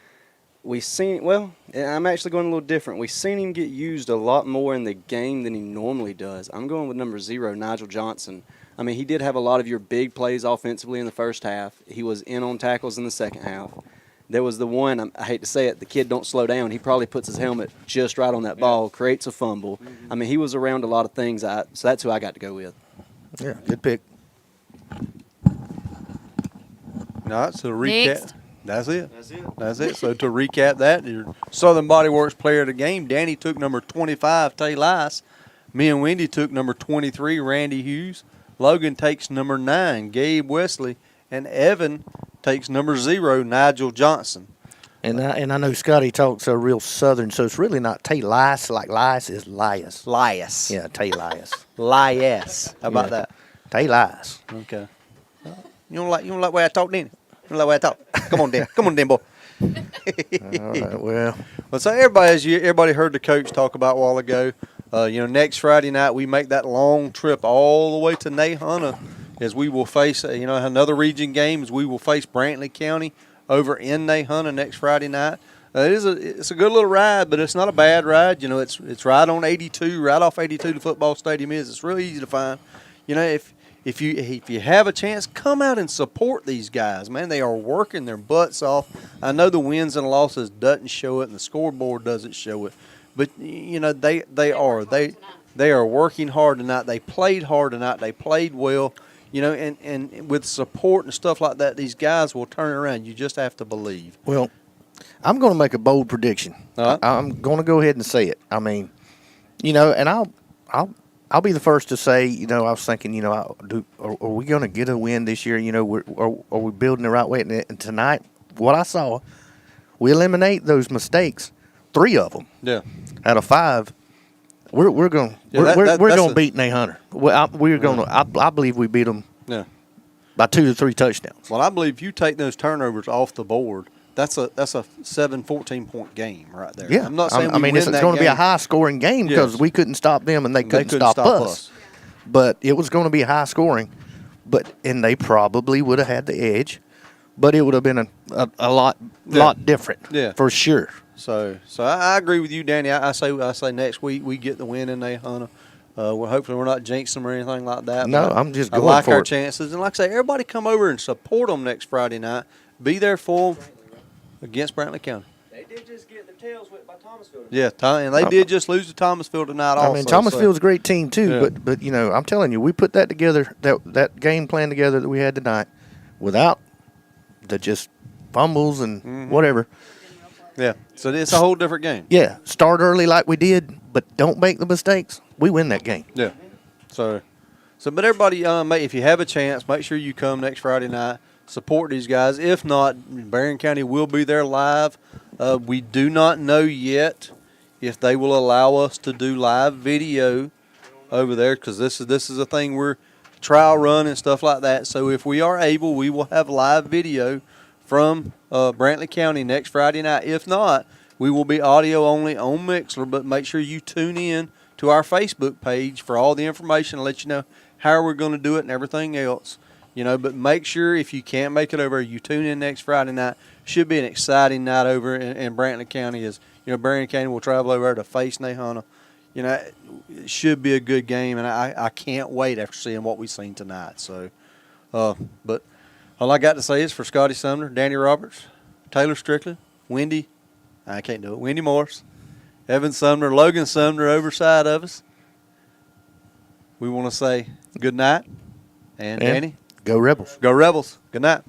we seen, well, I'm actually going a little different. We've seen him get used a lot more in the game than he normally does. I'm going with number 0, Nigel Johnson. I mean, he did have a lot of your big plays offensively in the first half. He was in on tackles in the second half. There was the one, I hate to say it, the kid don't slow down. He probably puts his helmet just right on that ball, creates a fumble. I mean, he was around a lot of things, so that's who I got to go with. Yeah, good pick. All right, so to recap. Next. That's it. So to recap that, your Southern Body Works player of the game, Danny took number 25, Tay Lice. Me and Wendy took number 23, Randy Hughes. Logan takes number 9, Gabe Wesley. And Evan takes number 0, Nigel Johnson. And I know Scotty talks a real Southern, so it's really not Tay Lice. Like Lice is Lias. Lias. Yeah, Tay Lias. Lias. How about that? Tay Lice. Okay. You don't like the way I talk, then? You don't like the way I talk? Come on, Dan. Come on, Dan, boy. All right, well, So everybody heard the coach talk about a while ago. Next Friday night we make that long trip all the way to Nahunta, as we will face another region game. As we will face Brantley County over in Nahunta next Friday night. It's a good little ride, but it's not a bad ride. It's right on 82, right off 82. The football stadium is. It's really easy to find. If you have a chance, come out and support these guys, man. They are working their butts off. I know the wins and losses doesn't show it, and the scoreboard doesn't show it, but they are working hard tonight. They played hard tonight. They played well, and with support and stuff like that, these guys will turn around. You just have to believe. well, I'm going to make a bold prediction. I'm going to go ahead and say it. I mean, and I'll be the first to say, I was thinking, are we going to get a win this year? Are we building the right way? And tonight, what I saw, we eliminate those mistakes, 3 of them. Yeah. Out of 5, we're going to beat Nahunta. I believe we beat them. Yeah. By 2 to 3 touchdowns. Well, I believe if you take those turnovers off the board, that's a 14-point game right there. Yeah, I'm not saying it's going to be a high-scoring game because we couldn't stop them and they couldn't stop us. But it was going to be high scoring, and they probably would have had the edge, but it would have been a lot different, for sure. So I agree with you, Danny. I say next week we get the win in Nahunta. Hopefully we're not jinxing them or anything like that. No, I'm just going I like for our it. chances, and like I say, everybody come over and support them next Friday night. Be there for them against Brantley County. They did just get their tails whipped by Thomasville. Yeah, and they did just lose to Thomasville tonight also. I mean, Thomasville's a great team too, but I'm telling you, we put that together, that game plan together that we had tonight, without the just fumbles and whatever. Yeah, so it's a whole different game. Yeah, start early like we did, but don't make the mistakes. We win that game. Yeah. So but everybody, if you have a chance, make sure you come next Friday night. Support these guys. If not, Berrien County will be there live. We do not know yet if they will allow us to do live video over there, because this is a thing we're trial run and stuff like that. So if we are able, we will have live video from Brantley County next Friday night. If not, we will be audio only on Mixler, but make sure you tune in to our Facebook page for all the information and let you know how we're going to do it and everything else. But make sure if you can't make it over, you tune in next Friday night. Should be an exciting night over in Brantley County. As Berrien County will travel over there to face Nahana. It should be a good game, and I can't wait after seeing what we've seen tonight. So, but all I got to say is for Scotty Sumner, Danny Roberts, Taylor Strickland, Wendy Morris, Evan Sumner, Logan Sumner over side of us. We want to say good night, and Danny. Go Rebels. Go Rebels. Good night.